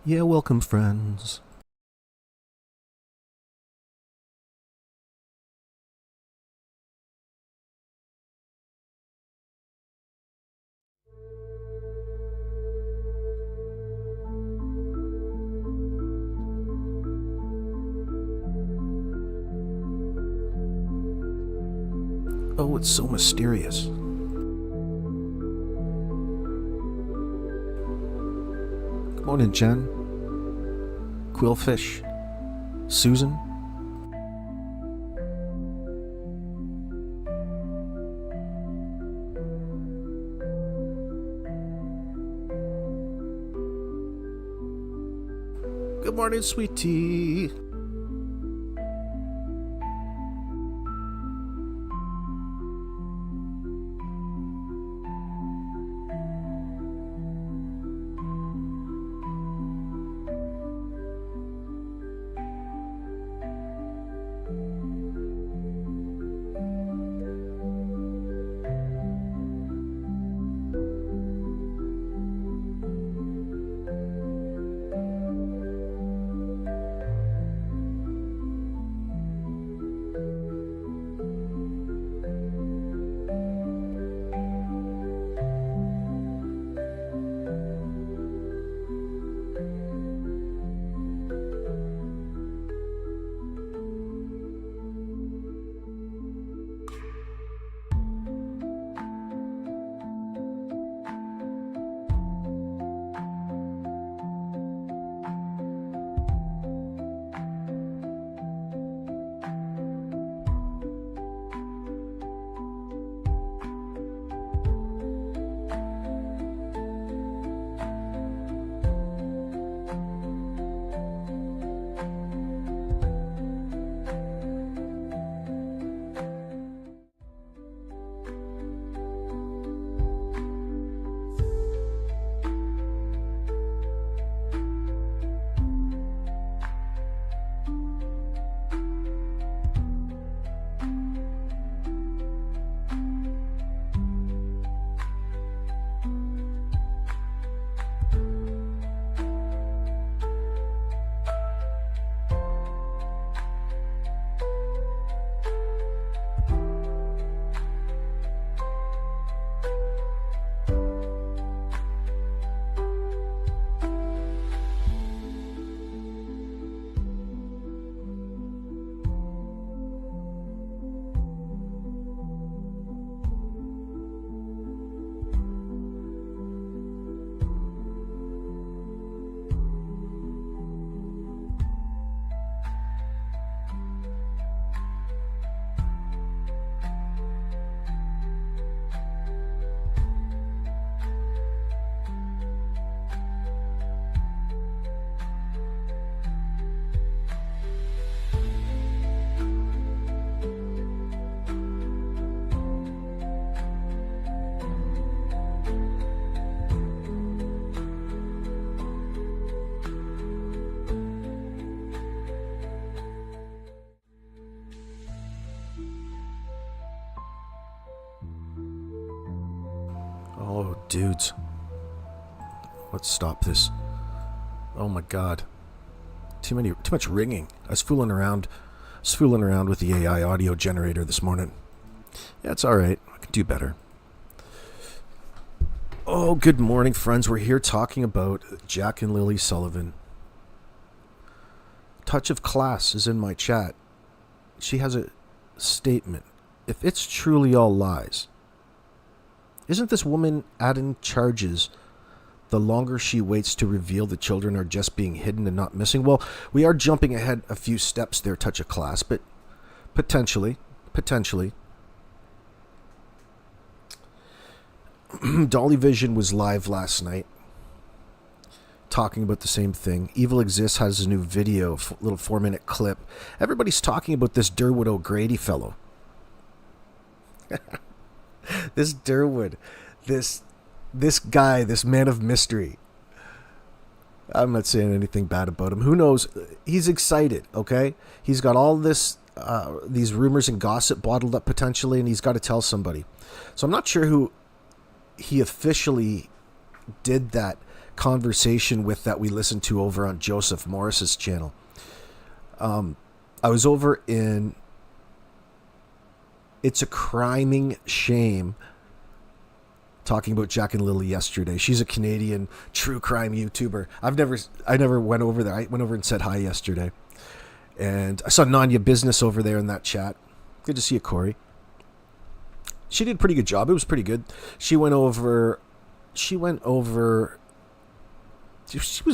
Yeah, welcome, friends. Oh, it's so mysterious. Good morning, Jen. Quillfish. Susan. Good morning, sweet tea. Oh, dudes. Let's stop this. Oh my god. Too much ringing. I was fooling around with the AI audio generator this morning. Yeah, it's alright. I can do better. Oh, good morning, friends. We're here talking about Jack and Lilly Sullivan. Touch of Class is in my chat. She has a statement. If it's truly all lies, isn't this woman adding charges the longer she waits to reveal the children are just being hidden and not missing? Well, we are jumping ahead a few steps there, Touch of Class, but potentially. Dolly Vision was live last night talking about the same thing. Evil Exists has a new video, little 4-minute clip. Everybody's talking about this Derwood O'Grady fellow. This Derwood, this guy, this man of mystery. I'm not saying anything bad about him. Who knows? He's excited, okay? He's got all this, these rumors and gossip bottled up potentially, and he's got to tell somebody. So I'm not sure who he officially did that conversation with that we listened to over on Joseph Morris's channel. I was over in It's a Criming Shame talking about Jack and Lilly yesterday. She's a Canadian true crime YouTuber. I never went over there. I went over and said hi yesterday. And I saw Nanya Business over there in that chat. Good to see you, Corey. She did a pretty good job. It was pretty good. She went over. She was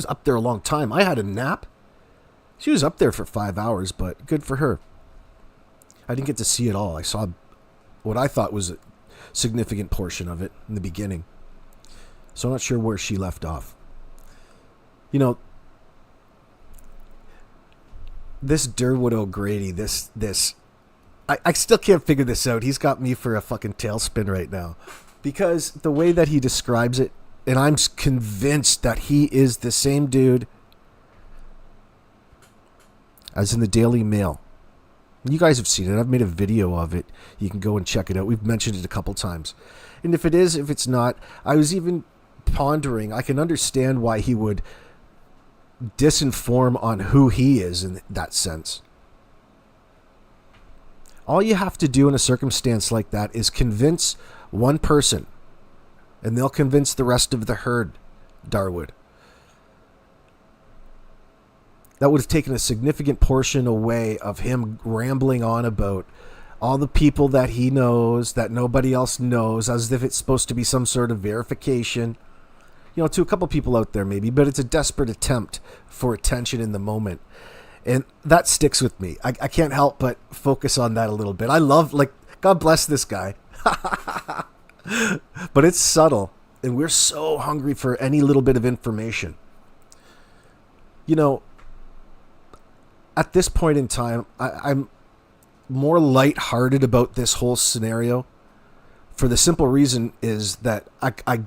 up there a long time. I had a nap. She was up there for 5 hours, but good for her. I didn't get to see it all. I saw what I thought was a significant portion of it in the beginning. So I'm not sure where she left off. You know, this Derwood O'Grady, I still can't figure this out. He's got me for a fucking tailspin right now. Because the way that he describes it, and I'm convinced that he is the same dude as in the Daily Mail. You guys have seen it. I've made a video of it. You can go and check it out. We've mentioned it a couple times. And if it is, if it's not, I was even pondering, I can understand why he would disinform on who he is in that sense. All you have to do in a circumstance like that is convince one person, and they'll convince the rest of the herd, Darwood. That would have taken a significant portion away of him rambling on about all the people that he knows that nobody else knows, as if it's supposed to be some sort of verification. You know, to a couple people out there maybe, but it's a desperate attempt for attention in the moment. And that sticks with me. I can't help but focus on that a little bit. I love, God bless this guy. But it's subtle, and we're so hungry for any little bit of information. You know, at this point in time, I'm more lighthearted about this whole scenario for the simple reason is that I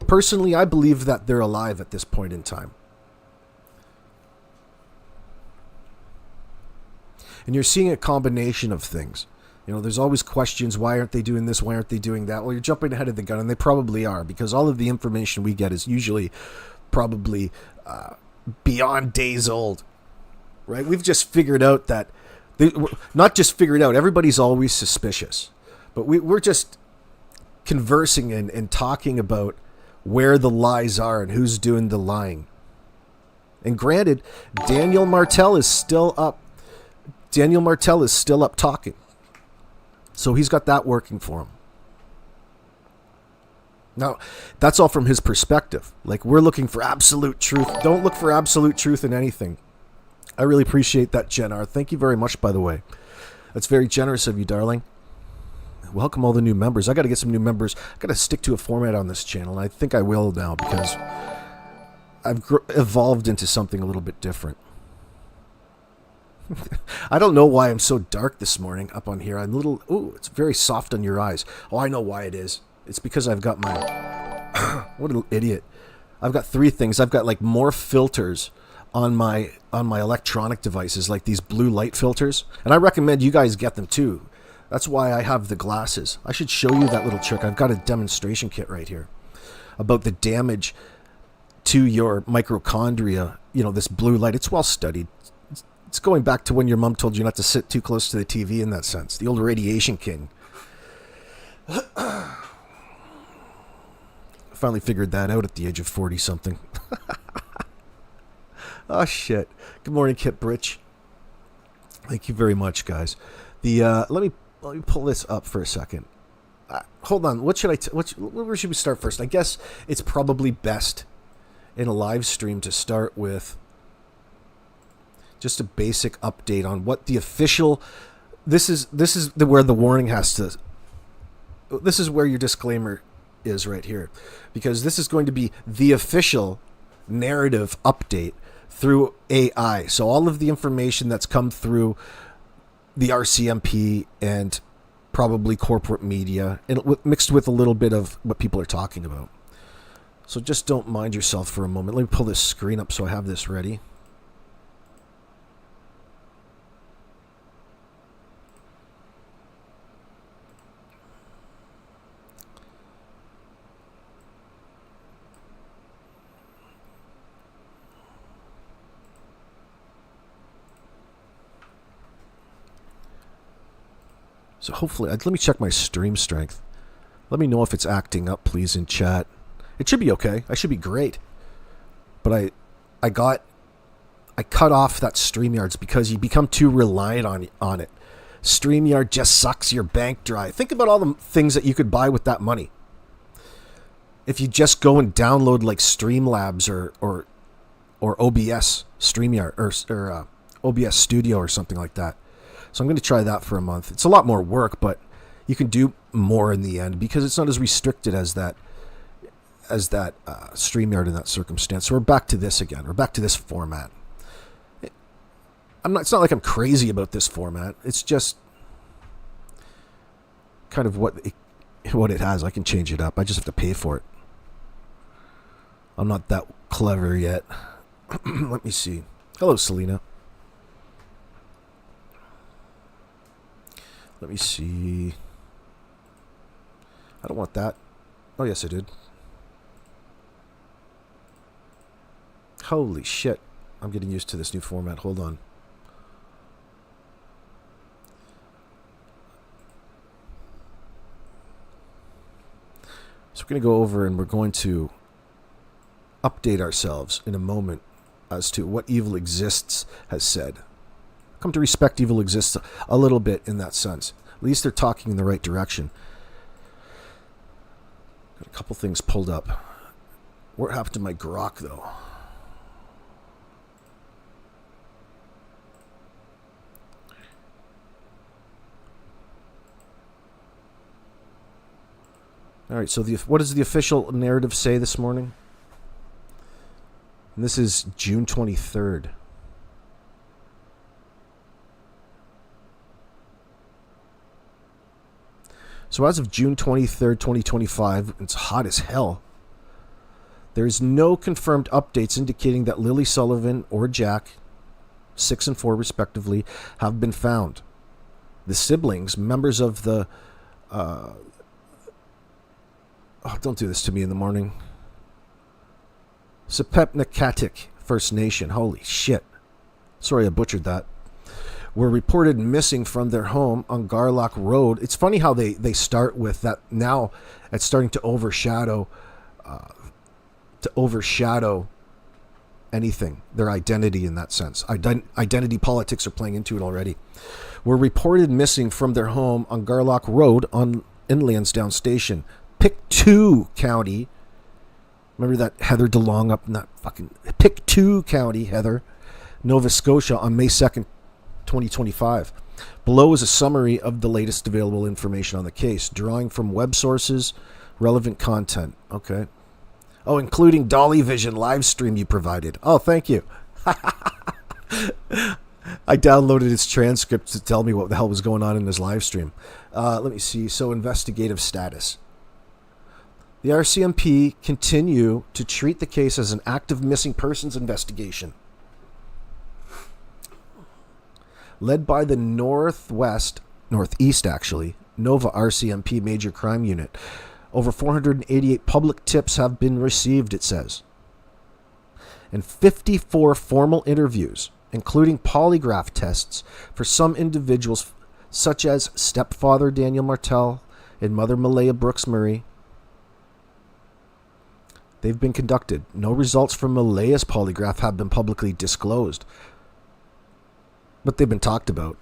personally, I believe that they're alive at this point in time. And you're seeing a combination of things. You know, there's always questions. Why aren't they doing this? Why aren't they doing that? Well, you're jumping ahead of the gun, and they probably are, because all of the information we get is usually probably beyond days old, right? We've just figured out that, not just figured out, everybody's always suspicious. But we're just conversing and talking about where the lies are and who's doing the lying. And granted, Daniel Martell is still up. Daniel Martell is still up talking. So he's got that working for him. Now, that's all from his perspective. Like, we're looking for absolute truth. Don't look for absolute truth in anything. I really appreciate that, Jen R. Thank you very much, by the way. That's very generous of you, darling. Welcome all the new members. I got to get some new members. I got to stick to a format on this channel, and I think I will now because I've evolved into something a little bit different. I don't know why I'm so dark this morning up on here. I'm a little... Ooh, it's very soft on your eyes. Oh, I know why it is. It's because I've got my... What an idiot. I've got three things. I've got like more filters on my electronic devices, like these blue light filters. And I recommend you guys get them too. That's why I have the glasses. I should show you that little trick. I've got a demonstration kit right here about the damage to your mitochondria. You know, this blue light. It's well studied. It's going back to when your mom told you not to sit too close to the TV in that sense. The old radiation king. Finally figured that out at the age of 40-something. Oh, shit. Good morning, Kip Britch. Thank you very much, guys. Let me pull this up for a second. Hold on. What should where should we start first? I guess it's probably best in a live stream to start with just a basic update on what the official... This is where the warning has to... This is where your disclaimer is right here. Because this is going to be the official narrative update through AI. So all of the information that's come through the RCMP and probably corporate media, and mixed with a little bit of what people are talking about. So just don't mind yourself for a moment. Let me pull this screen up so I have this ready. So hopefully, let me check my stream strength. Let me know if it's acting up, please, in chat. It should be okay. I should be great. But I cut off that StreamYards because you become too reliant on it. StreamYard just sucks your bank dry. Think about all the things that you could buy with that money. If you just go and download like Streamlabs or OBS StreamYard or OBS Studio or something like that. So I'm going to try that for a month. It's a lot more work, but you can do more in the end because it's not as restricted as that StreamYard in that circumstance. So we're back to this again. We're back to this format. It's not like I'm crazy about this format. It's just kind of what it has. I can change it up. I just have to pay for it. I'm not that clever yet. Let me see. Hello, Selena. Let me see. I don't want that. Oh, yes, I did. Holy shit. I'm getting used to this new format. Hold on. So we're going to go over and we're going to update ourselves in a moment as to what Evil Exists has said. Come to respect Evil Exists a little bit in that sense. At least they're talking in the right direction. Got a couple things pulled up. What happened to my grok, though? All right, so what does the official narrative say this morning? And this is June 23rd. So as of June 23rd, 2025, it's hot as hell. There is no confirmed updates indicating that Lilly Sullivan or Jack, 6 and 4 respectively, have been found. The siblings, members of the... don't do this to me in the morning. Sipekne'katik First Nation. Holy shit. Sorry I butchered that. Were reported missing from their home on Gairloch Road. It's funny how they start with that. Now it's starting to overshadow anything, their identity in that sense. Identity politics are playing into it already. Were reported missing from their home on Gairloch Road in Lansdowne Station, Pictou County. Remember that Heather DeLong up in that fucking Pictou County, Heather, Nova Scotia on May 2nd, 2025. Below is a summary of the latest available information on the case, drawing from web sources, relevant content. Okay. Oh, including Dolly Vision live stream you provided. Oh, thank you. I downloaded his transcript to tell me what the hell was going on in his live stream. Let me see. So, investigative status. The RCMP continue to treat the case as an active missing persons investigation, led by the Northeast actually, Nova RCMP Major Crime Unit. Over 488 public tips have been received, it says. And 54 formal interviews, including polygraph tests for some individuals, such as stepfather Daniel Martell and mother Malehya Brooks-Murray. They've been conducted. No results from Malehya's polygraph have been publicly disclosed, but they've been talked about,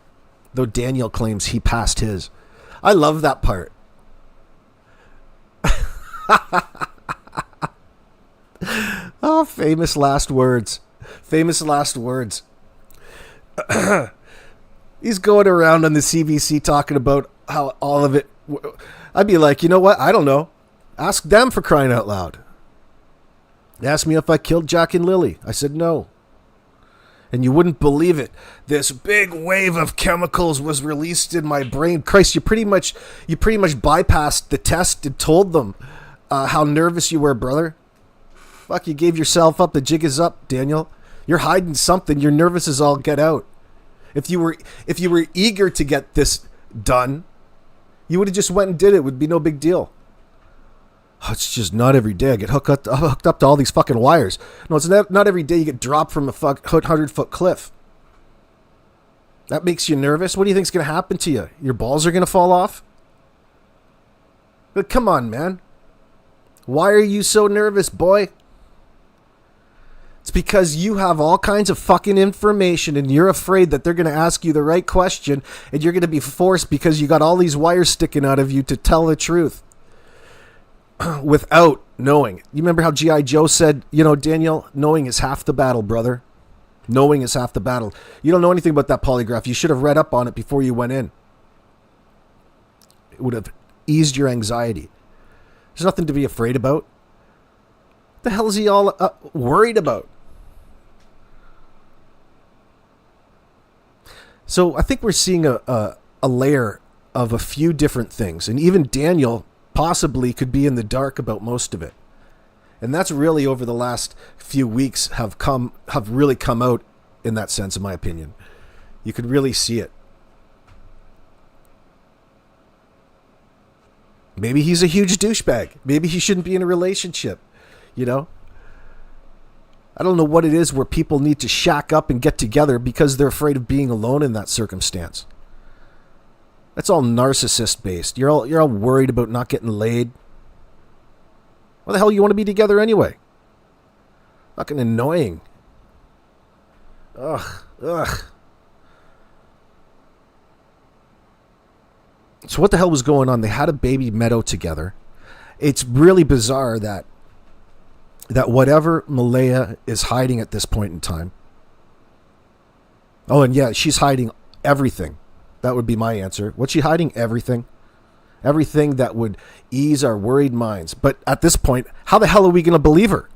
though Daniel claims he passed his. I love that part. Oh, famous last words. Famous last words. He's going around on the CBC talking about how all of it... I'd be like, you know what? I don't know. Ask them, for crying out loud. They asked me if I killed Jack and Lilly. I said no. And you wouldn't believe it. This big wave of chemicals was released in my brain. Christ, you pretty much bypassed the test and told them how nervous you were, brother. Fuck, you gave yourself up. The jig is up, Daniel. You're hiding something. You're nervous as all get out. If you were eager to get this done, you would have just went and did it. It would be no big deal. Oh, it's just not every day I get hooked up to all these fucking wires. No, it's not every day you get dropped from a 100-foot cliff. That makes you nervous? What do you think's going to happen to you? Your balls are going to fall off? But come on, man. Why are you so nervous, boy? It's because you have all kinds of fucking information and you're afraid that they're going to ask you the right question and you're going to be forced because you got all these wires sticking out of you to tell the truth without knowing. You remember how G.I. Joe said, Daniel, knowing is half the battle, brother. Knowing is half the battle. You don't know anything about that polygraph. You should have read up on it before you went in. It would have eased your anxiety. There's nothing to be afraid about. What the hell is he all worried about? So I think we're seeing a layer of a few different things. And even Daniel possibly could be in the dark about most of it. And that's really over the last few weeks have really come out in that sense, in my opinion. You could really see it. Maybe he's a huge douchebag. Maybe he shouldn't be in a relationship, I don't know what it is where people need to shack up and get together because they're afraid of being alone in that circumstance. That's all narcissist based. You're all worried about not getting laid. Why the hell you want to be together anyway? Fucking annoying. Ugh. So what the hell was going on? They had a baby meadow together. It's really bizarre that whatever Malehya is hiding at this point in time. Oh, and yeah, she's hiding everything. That would be my answer. What's she hiding? Everything. Everything that would ease our worried minds. But at this point, how the hell are we going to believe her?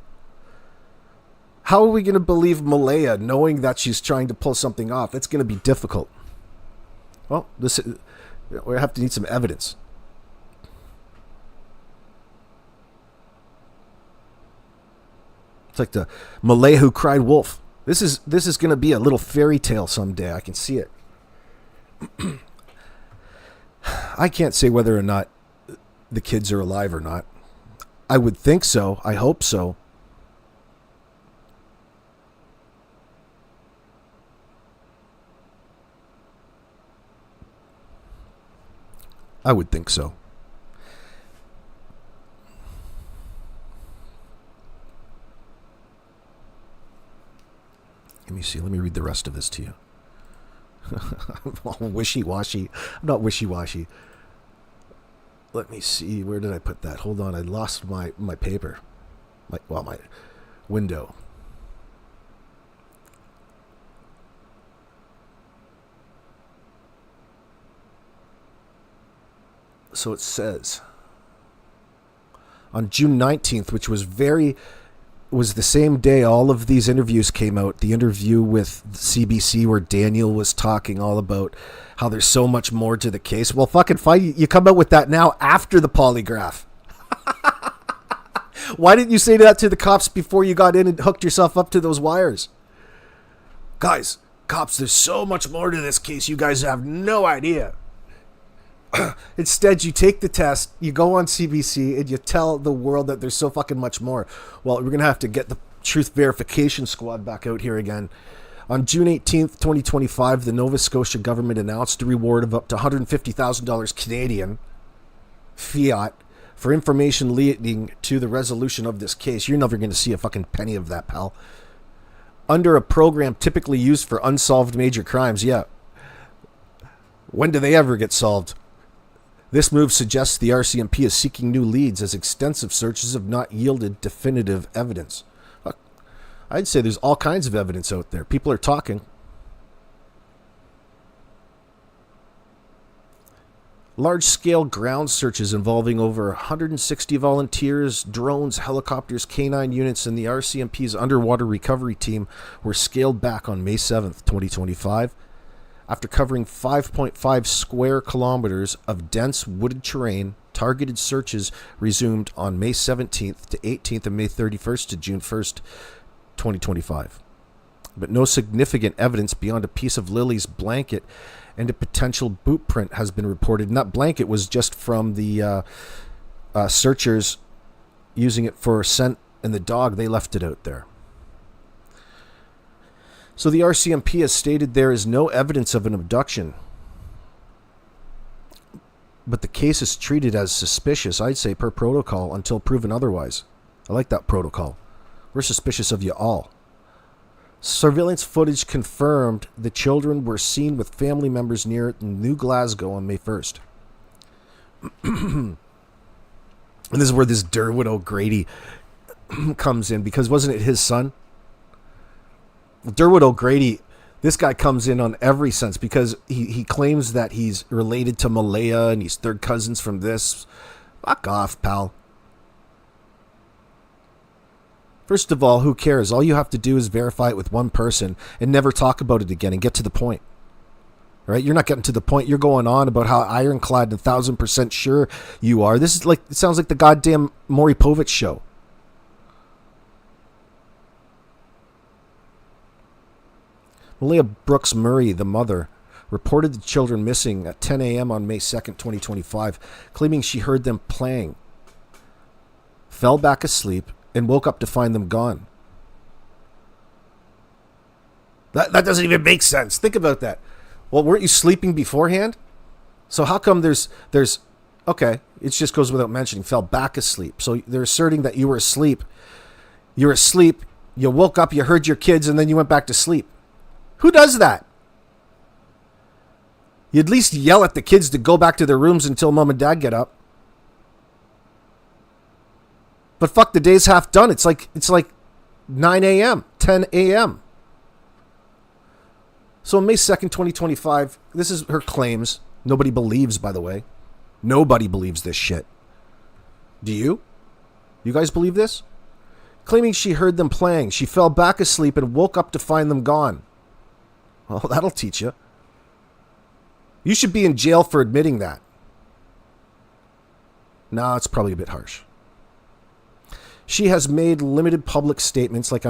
How are we going to believe Malehya knowing that she's trying to pull something off? It's going to be difficult. Well, we have to need some evidence. It's like the Malehya who cried wolf. This is going to be a little fairy tale someday. I can see it. I can't say whether or not the kids are alive or not. I would think so. I hope so. I would think so. Let me see. Let me read the rest of this to you. I'm all wishy-washy. I'm not wishy-washy. Let me see. Where did I put that? Hold on. I lost my paper. My window. So it says, on June 19th, which was the same day all of these interviews came out. The interview with CBC where Daniel was talking all about how there's so much more to the case. Well, fucking fine. You come out with that now after the polygraph. Why didn't you say that to the cops before you got in and hooked yourself up to those wires? Guys, cops, there's so much more to this case. You guys have no idea. Instead, you take the test, you go on CBC, and you tell the world that there's so fucking much more. Well, we're going to have to get the Truth Verification Squad back out here again. On June 18th, 2025, the Nova Scotia government announced a reward of up to $150,000 Canadian fiat for information leading to the resolution of this case. You're never going to see a fucking penny of that, pal. Under a program typically used for unsolved major crimes, yeah. When do they ever get solved? This move suggests the RCMP is seeking new leads as extensive searches have not yielded definitive evidence. I'd say there's all kinds of evidence out there. People are talking. Large-scale ground searches involving over 160 volunteers, drones, helicopters, canine units, and the RCMP's underwater recovery team were scaled back on May 7th, 2025. After covering 5.5 square kilometers of dense wooded terrain, targeted searches resumed on May 17th to 18th and May 31st to June 1st, 2025. But no significant evidence beyond a piece of Lilly's blanket and a potential boot print has been reported. And that blanket was just from the searchers using it for scent and the dog. They left it out there. So the RCMP has stated there is no evidence of an abduction, but the case is treated as suspicious, I'd say, per protocol until proven otherwise. I like that protocol. We're suspicious of you all. Surveillance footage confirmed the children were seen with family members near New Glasgow on May 1st. And this is where this Derwood O'Grady comes in, because wasn't it his son? Derwood O'Grady, this guy comes in on every sense because he claims that he's related to Malehya and he's third cousins from this. Fuck off, pal. First of all, who cares? All you have to do is verify it with one person and never talk about it again and get to the point. Right? You're not getting to the point. You're going on about how ironclad and 1,000% sure you are. This is like, it sounds like the goddamn Maury Povich show. Malehya Brooks-Murray, the mother, reported the children missing at 10 a.m. on May 2nd, 2025, claiming she heard them playing, fell back asleep, and woke up to find them gone. That doesn't even make sense. Think about that. Well, weren't you sleeping beforehand? So how come there's okay, it just goes without mentioning, fell back asleep. So they're asserting that you were asleep. You're asleep, you woke up, you heard your kids, and then you went back to sleep. Who does that? You at least yell at the kids to go back to their rooms until mom and dad get up. But fuck, the day's half done. It's like 9 a.m., 10 a.m. So on May 2nd, 2025, this is her claims. Nobody believes, by the way. Nobody believes this shit. Do you? You guys believe this? Claiming she heard them playing. She fell back asleep and woke up to find them gone. Well, that'll teach you. You should be in jail for admitting that. No, it's probably a bit harsh. She has made limited public statements, like,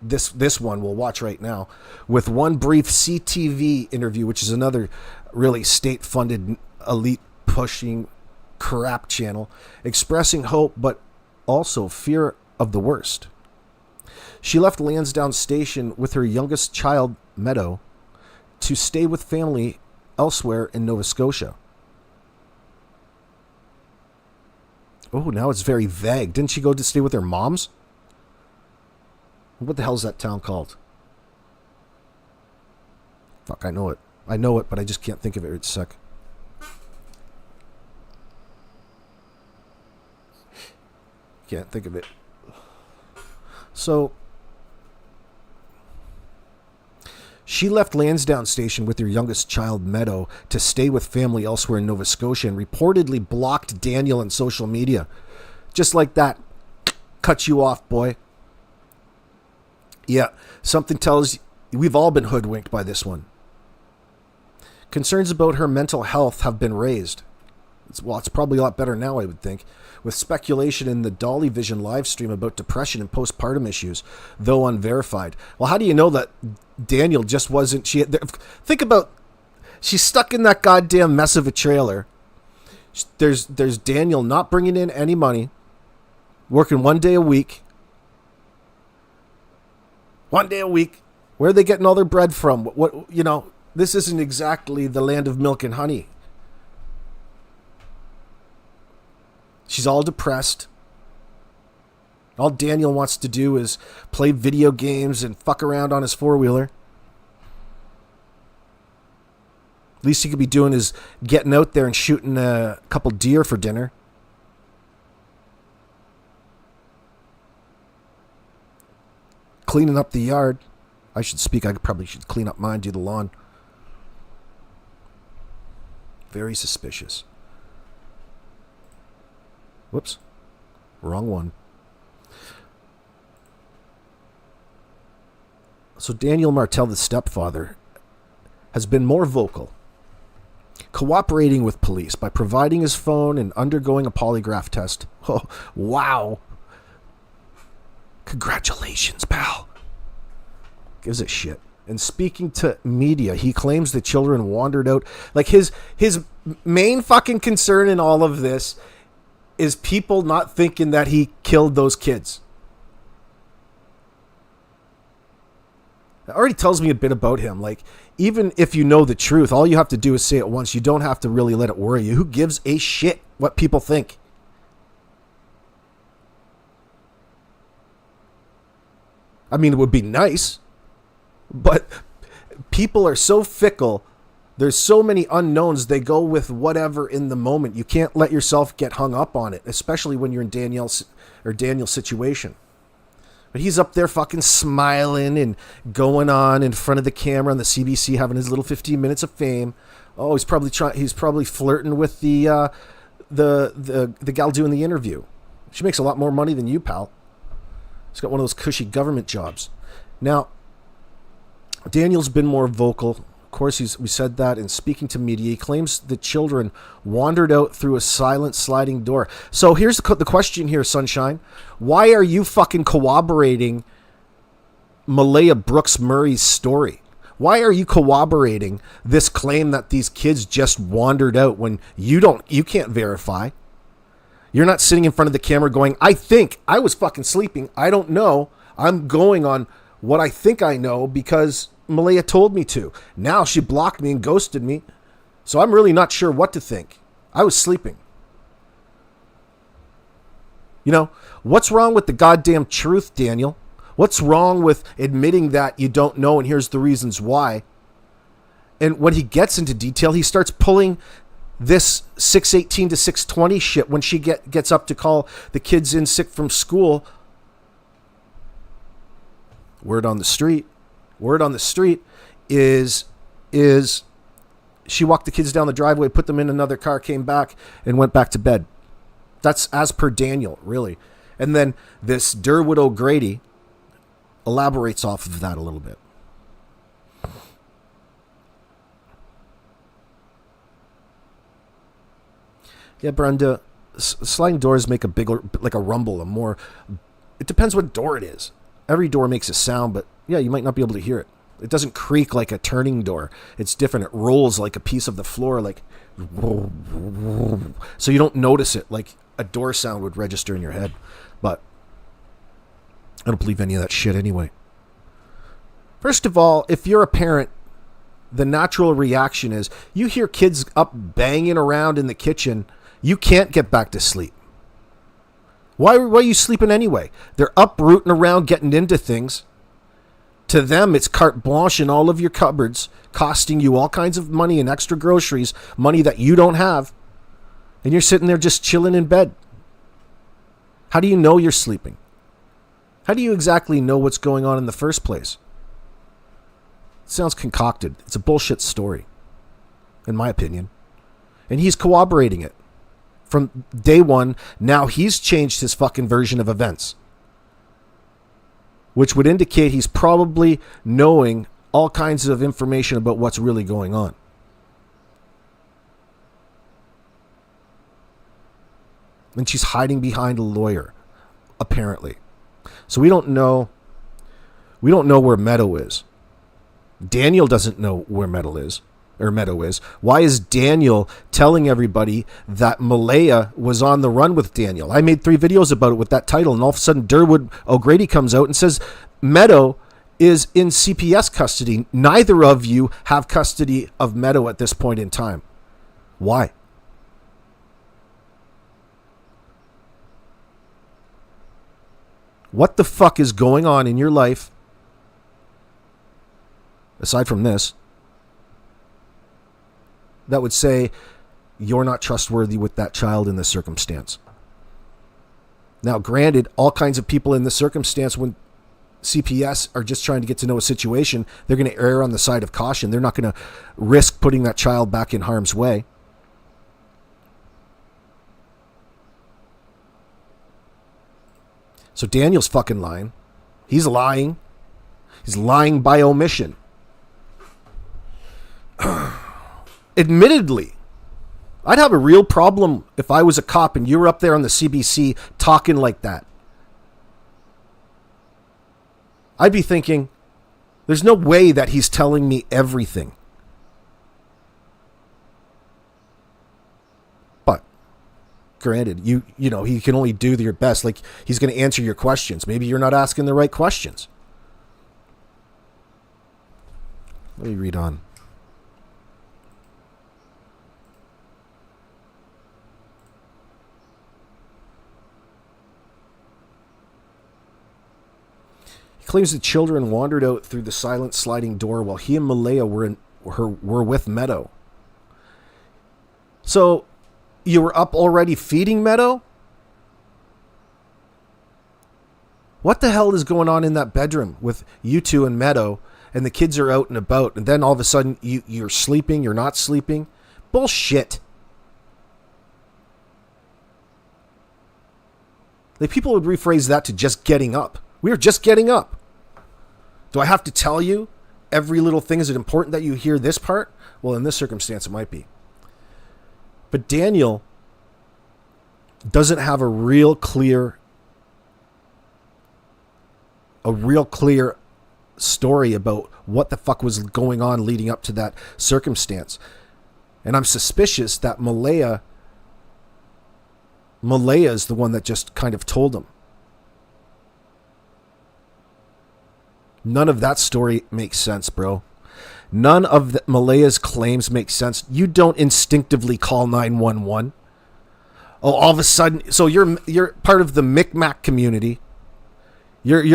this one we'll watch right now, with one brief CTV interview, which is another really state-funded, elite-pushing crap channel, expressing hope, but also fear of the worst. She left Lansdowne Station with her youngest child, Meadow, to stay with family elsewhere in Nova Scotia. Oh, now it's very vague. Didn't she go to stay with her mom's? What the hell is that town called? Fuck, I know it. I know it, but I just can't think of it. It's sick. Can't think of it. So, she left Lansdowne Station with her youngest child, Meadow, to stay with family elsewhere in Nova Scotia and reportedly blocked Daniel on social media. Just like that. Cut you off, boy. Yeah, something tells you we've all been hoodwinked by this one. Concerns about her mental health have been raised. It's probably a lot better now, I would think, with speculation in the Dolly Vision live stream about depression and postpartum issues, though unverified. Well, how do you know that Daniel just wasn't... Think about... She's stuck in that goddamn mess of a trailer. There's Daniel not bringing in any money, working 1 day a week. 1 day a week. Where are they getting all their bread from? This isn't exactly the land of milk and honey. She's all depressed. All Daniel wants to do is play video games and fuck around on his four-wheeler. Least he could be doing is getting out there and shooting a couple deer for dinner. Cleaning up the yard. I probably should clean up mine, do the lawn. Very suspicious. Whoops. Wrong one. So Daniel Martell, the stepfather, has been more vocal, cooperating with police by providing his phone and undergoing a polygraph test. Oh, wow. Congratulations, pal. Gives a shit. And speaking to media, he claims the children wandered out. Like his main fucking concern in all of this is people not thinking that he killed those kids. It already tells me a bit about him. Like, even if you know the truth, all you have to do is say it once. You don't have to really let it worry you. Who gives a shit what people think? I mean, it would be nice, but people are so fickle. There's so many unknowns. They go with whatever in the moment. You can't let yourself get hung up on it, especially when you're in Daniel's situation. But he's up there fucking smiling and going on in front of the camera on the CBC, having his little 15 minutes of fame. Oh, he's probably flirting with the gal doing the interview. She makes a lot more money than you, pal. He's got one of those cushy government jobs. Now, Daniel's been more vocal. Of course, we said that in speaking to media. He claims the children wandered out through a silent sliding door. So here's the question here, Sunshine. Why are you fucking corroborating Malehya Brooks-Murray's story? Why are you corroborating this claim that these kids just wandered out when you can't verify? You're not sitting in front of the camera going, I think I was fucking sleeping. I don't know. I'm going on what I think I know because Malehya told me to. Now she blocked me and ghosted me. So I'm really not sure what to think. I was sleeping. You know, what's wrong with the goddamn truth, Daniel? What's wrong with admitting that you don't know and here's the reasons why? And when he gets into detail, he starts pulling this 6:18 to 6:20 shit when she gets up to call the kids in sick from school. Word on the street is she walked the kids down the driveway, put them in another car, came back, and went back to bed. That's as per Daniel, really. And then this Derwood O'Grady elaborates off of that a little bit. Yeah, Brenda, sliding doors make a bigger, like a rumble, it depends what door it is. Every door makes a sound, but yeah, you might not be able to hear it. It doesn't creak like a turning door. It's different. It rolls like a piece of the floor, like, so you don't notice it like a door sound would register in your head. But I don't believe any of that shit anyway. First of all, if you're a parent, the natural reaction is you hear kids up banging around in the kitchen. You can't get back to sleep. Why are you sleeping anyway? They're uprooting around, getting into things. To them, it's carte blanche in all of your cupboards, costing you all kinds of money and extra groceries, money that you don't have. And you're sitting there just chilling in bed. How do you know you're sleeping? How do you exactly know what's going on in the first place? It sounds concocted. It's a bullshit story, in my opinion. And he's corroborating it. From day one, now he's changed his fucking version of events. Which would indicate he's probably knowing all kinds of information about what's really going on. And she's hiding behind a lawyer, apparently. So we don't know where Meadow is. Daniel doesn't know where Meadow is. Why is Daniel telling everybody that Malehya was on the run with Daniel? I made 3 videos about it with that title, and all of a sudden Derwood O'Grady comes out and says Meadow is in CPS custody. Neither of you have custody of Meadow at this point in time. Why? What the fuck is going on in your life, aside from this, that would say you're not trustworthy with that child in this circumstance? Now, granted, all kinds of people in this circumstance, when CPS are just trying to get to know a situation, they're going to err on the side of caution. They're not going to risk putting that child back in harm's way. So Daniel's fucking lying. He's lying. He's lying by omission. Admittedly, I'd have a real problem if I was a cop and you were up there on the CBC talking like that. I'd be thinking, there's no way that he's telling me everything. But granted, you know, he can only do your best. Like, he's going to answer your questions. Maybe you're not asking the right questions. Let me read on. He claims the children wandered out through the silent sliding door while he and Malehya were with Meadow. So, you were up already feeding Meadow? What the hell is going on in that bedroom with you two and Meadow, and the kids are out and about, and then all of a sudden you're sleeping, you're not sleeping? Bullshit. Like, people would rephrase that to just getting up. We were just getting up. Do I have to tell you every little thing? Is it important that you hear this part? Well, in this circumstance, it might be. But Daniel doesn't have a real clear story about what the fuck was going on leading up to that circumstance. And I'm suspicious that Malehya is the one that just kind of told him. None of that story makes sense, bro. None of Malehya's claims make sense. You don't instinctively call 911. Oh, all of a sudden, so you're part of the Micmac community. You're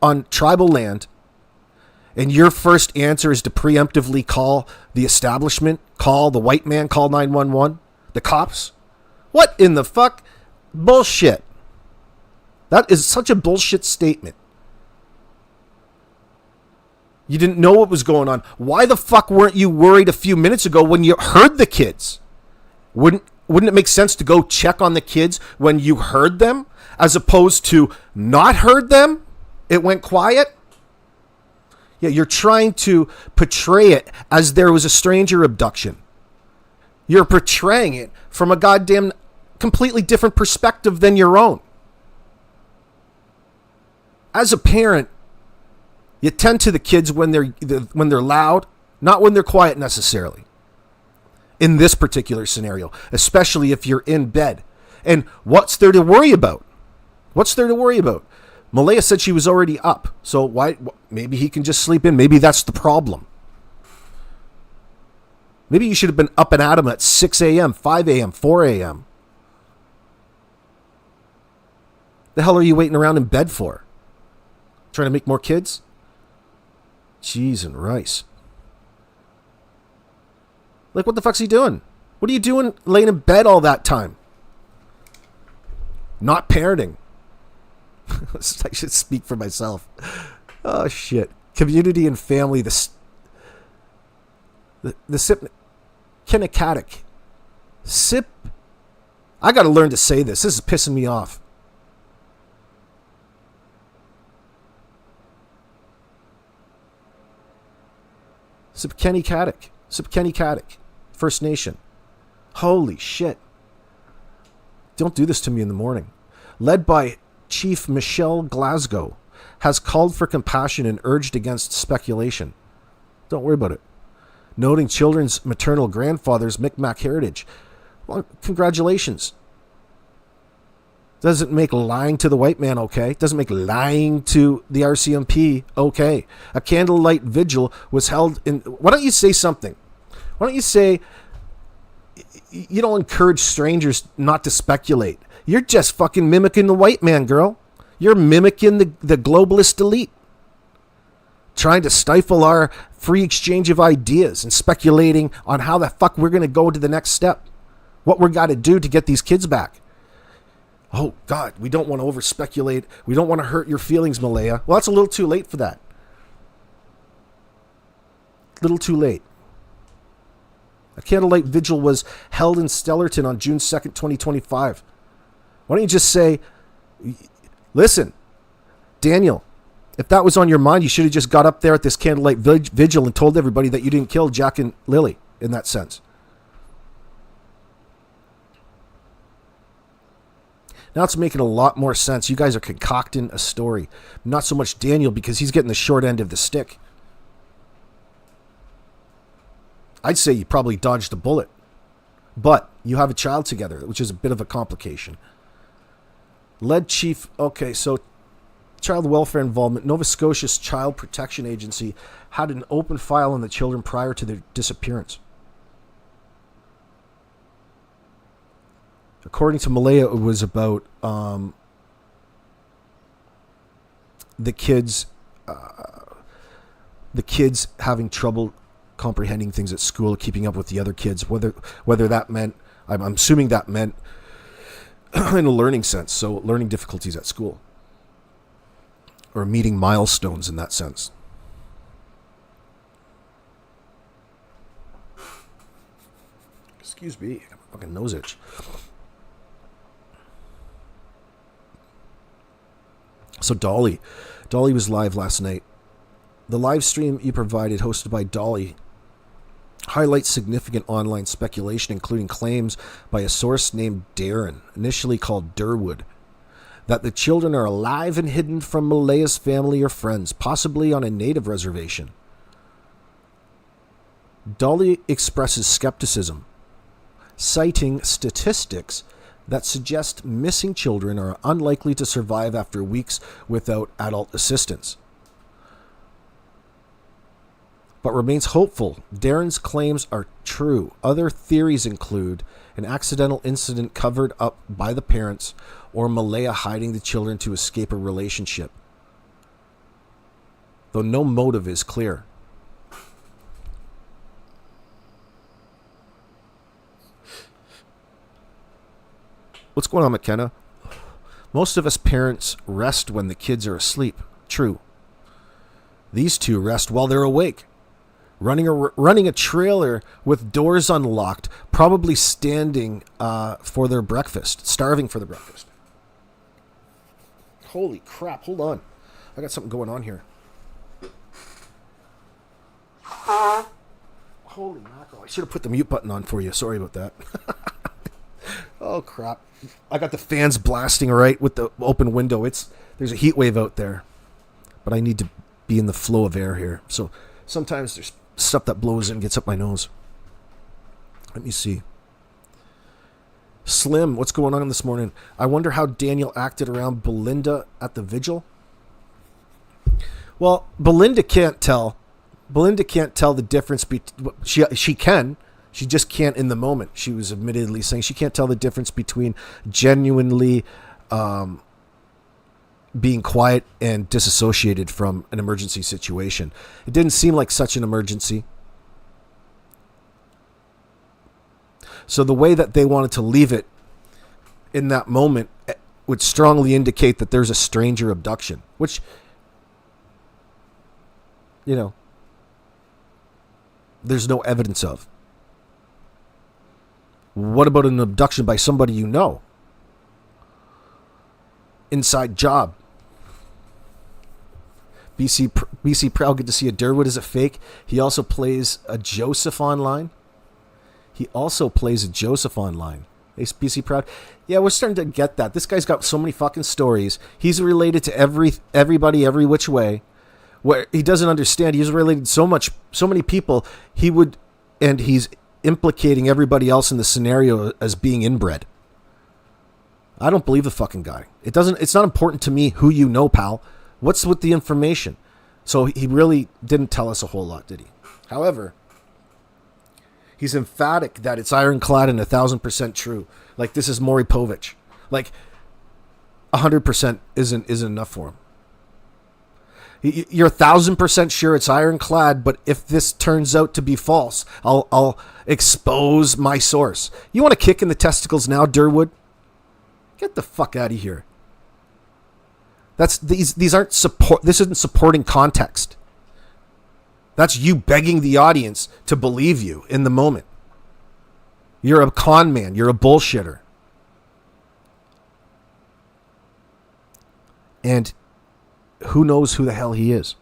on tribal land, and your first answer is to preemptively call the establishment, call the white man, call 911, the cops. What in the fuck? Bullshit. That is such a bullshit statement. You didn't know what was going on. Why the fuck weren't you worried a few minutes ago when you heard the kids? Wouldn't it make sense to go check on the kids when you heard them as opposed to not heard them? It went quiet? Yeah, you're trying to portray it as there was a stranger abduction. You're portraying it from a goddamn completely different perspective than your own. As a parent, you tend to the kids when they're loud, not when they're quiet necessarily. In this particular scenario, especially if you're in bed. And what's there to worry about? What's there to worry about? Malehya said she was already up. So why? Maybe he can just sleep in. Maybe that's the problem. Maybe you should have been up and at him at 6 a.m., 5 a.m., 4 a.m. The hell are you waiting around in bed for? Trying to make more kids? Cheese and rice. Like, what the fuck's he doing? What are you doing laying in bed all that time? Not parenting. I should speak for myself. Oh, shit. Community and family. The Sipekne'katik. I got to learn to say this. This is pissing me off. Sipekne'katik First Nation. Holy shit. Don't do this to me in the morning. Led by Chief Michelle Glasgow, has called for compassion and urged against speculation. Don't worry about it. Noting children's maternal grandfather's Micmac heritage. Well, congratulations. Doesn't make lying to the white man okay. Doesn't make lying to the RCMP okay. A candlelight vigil was held in... Why don't you say something? Why don't you say... You don't encourage strangers not to speculate. You're just fucking mimicking the white man, girl. You're mimicking the globalist elite. Trying to stifle our free exchange of ideas and speculating on how the fuck we're going to go to the next step. What we're got to do to get these kids back. Oh, God, we don't want to over-speculate. We don't want to hurt your feelings, Malehya. Well, that's a little too late for that. Little too late. A candlelight vigil was held in Stellarton on June 2nd, 2025. Why don't you just say, listen, Daniel, if that was on your mind, you should have just got up there at this candlelight vigil and told everybody that you didn't kill Jack and Lilly in that sense. Now it's making a lot more sense. You guys are concocting a story. Not so much Daniel because he's getting the short end of the stick. I'd say you probably dodged a bullet. But you have a child together, which is a bit of a complication. Lead Chief... Okay, so child welfare involvement, Nova Scotia's Child Protection Agency had an open file on the children prior to their disappearance. According to Malehya, it was about the kids having trouble comprehending things at school, keeping up with the other kids. Whether that meant, I'm assuming that meant in a learning sense, so learning difficulties at school, or meeting milestones in that sense. Excuse me, I got a fucking nose itch. So Dolly was live last night. The live stream you provided, hosted by Dolly, highlights significant online speculation, including claims by a source named Darren, initially called Derwood, that the children are alive and hidden from Malehya's family or friends, possibly on a native reservation. Dolly expresses skepticism, citing statistics that suggest missing children are unlikely to survive after weeks without adult assistance, but remains hopeful Darren's claims are true. Other theories include an accidental incident covered up by the parents, or Malehya hiding the children to escape a relationship, though no motive is clear. What's going on, McKenna? Most of us parents rest when the kids are asleep. True. These two rest while they're awake, running a trailer with doors unlocked, probably standing for their breakfast, starving for the breakfast. Holy crap, hold on. I got something going on here. Holy mackerel. I should have put the mute button on for you. Sorry about that. Oh, crap. I got the fans blasting right with the open window. There's a heat wave out there, but I need to be in the flow of air here. So sometimes there's stuff that blows in and gets up my nose. Let me see. Slim, what's going on this morning? I wonder how Daniel acted around Belinda at the vigil. Well, Belinda can't tell. Belinda can't tell the difference between... She can. She just can't in the moment. She was admittedly saying she can't tell the difference between genuinely being quiet and disassociated from an emergency situation. It didn't seem like such an emergency. So the way that they wanted to leave it in that moment would strongly indicate that there's a stranger abduction, which, there's no evidence of. What about an abduction by somebody you know? Inside job. BC Proud, good to see you. Derwood is a fake. He also plays a Joseph online. Hey, BC Proud. Yeah, we're starting to get that. This guy's got so many fucking stories. He's related to everybody, every which way. Where he doesn't understand. He's related to so many people. He's implicating everybody else in the scenario as being inbred. I don't believe the fucking guy. It's not important to me who you know, pal. What's with the information? So he really didn't tell us a whole lot, did he? However, he's emphatic that it's ironclad and 1,000% true. Like, this is Maury Povich. Like, 100% isn't enough for him. You're 1,000% sure it's ironclad, but if this turns out to be false, I'll expose my source. You want to kick in the testicles now, Derwood? Get the fuck out of here. These aren't support. This isn't supporting context. That's you begging the audience to believe you in the moment. You're a con man. You're a bullshitter. And who knows who the hell he is?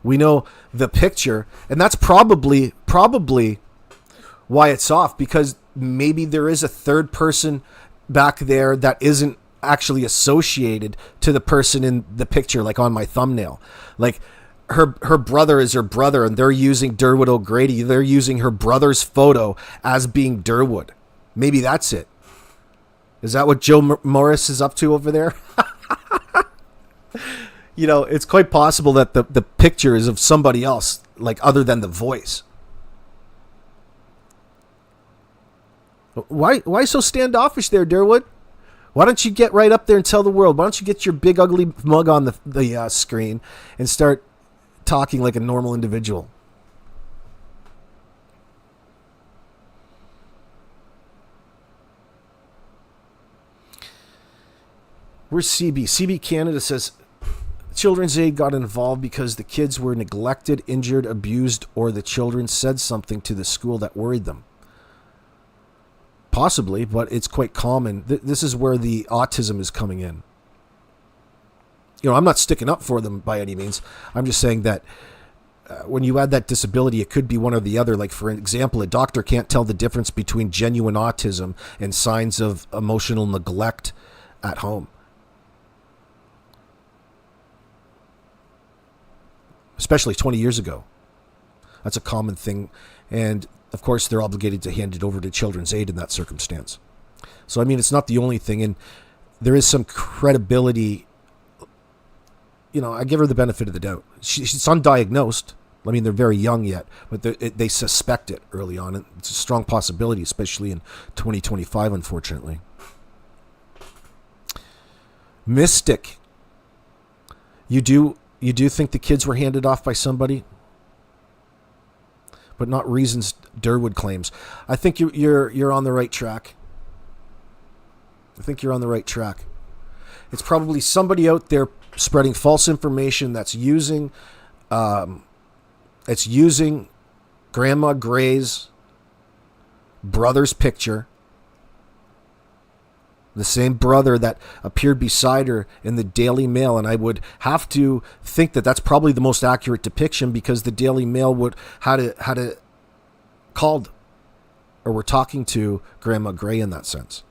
We know the picture, and that's probably why it's off, because maybe there is a third person back there that isn't actually associated to the person in the picture, like on my thumbnail. Like, her brother is her brother, and they're using Derwood O'Grady. They're using her brother's photo as being Derwood. Maybe that's it. Is that what Joe Morris is up to over there? it's quite possible that the picture is of somebody else, like other than the voice. Why so standoffish there, Derwood? Why don't you get right up there and tell the world? Why don't you get your big ugly mug on the screen and start talking like a normal individual? Where's CB? CB Canada says Children's Aid got involved because the kids were neglected, injured, abused, or the children said something to the school that worried them. Possibly, but it's quite common. This is where the autism is coming in. I'm not sticking up for them by any means. I'm just saying that when you add that disability, it could be one or the other. Like, for example, a doctor can't tell the difference between genuine autism and signs of emotional neglect at home. Especially 20 years ago. That's a common thing. And of course, they're obligated to hand it over to Children's Aid in that circumstance. So, I mean, it's not the only thing. And there is some credibility. I give her the benefit of the doubt. She's undiagnosed. I mean, they're very young yet, but they suspect it early on. And it's a strong possibility, especially in 2025, unfortunately. Mystic. You do think the kids were handed off by somebody? But not reasons Derwood claims. I think you're on the right track. It's probably somebody out there spreading false information that's using Grandma Gray's brother's picture. The same brother that appeared beside her in the Daily Mail. And I would have to think that that's probably the most accurate depiction, because the Daily Mail had it called, or were talking to Grandma Gray in that sense.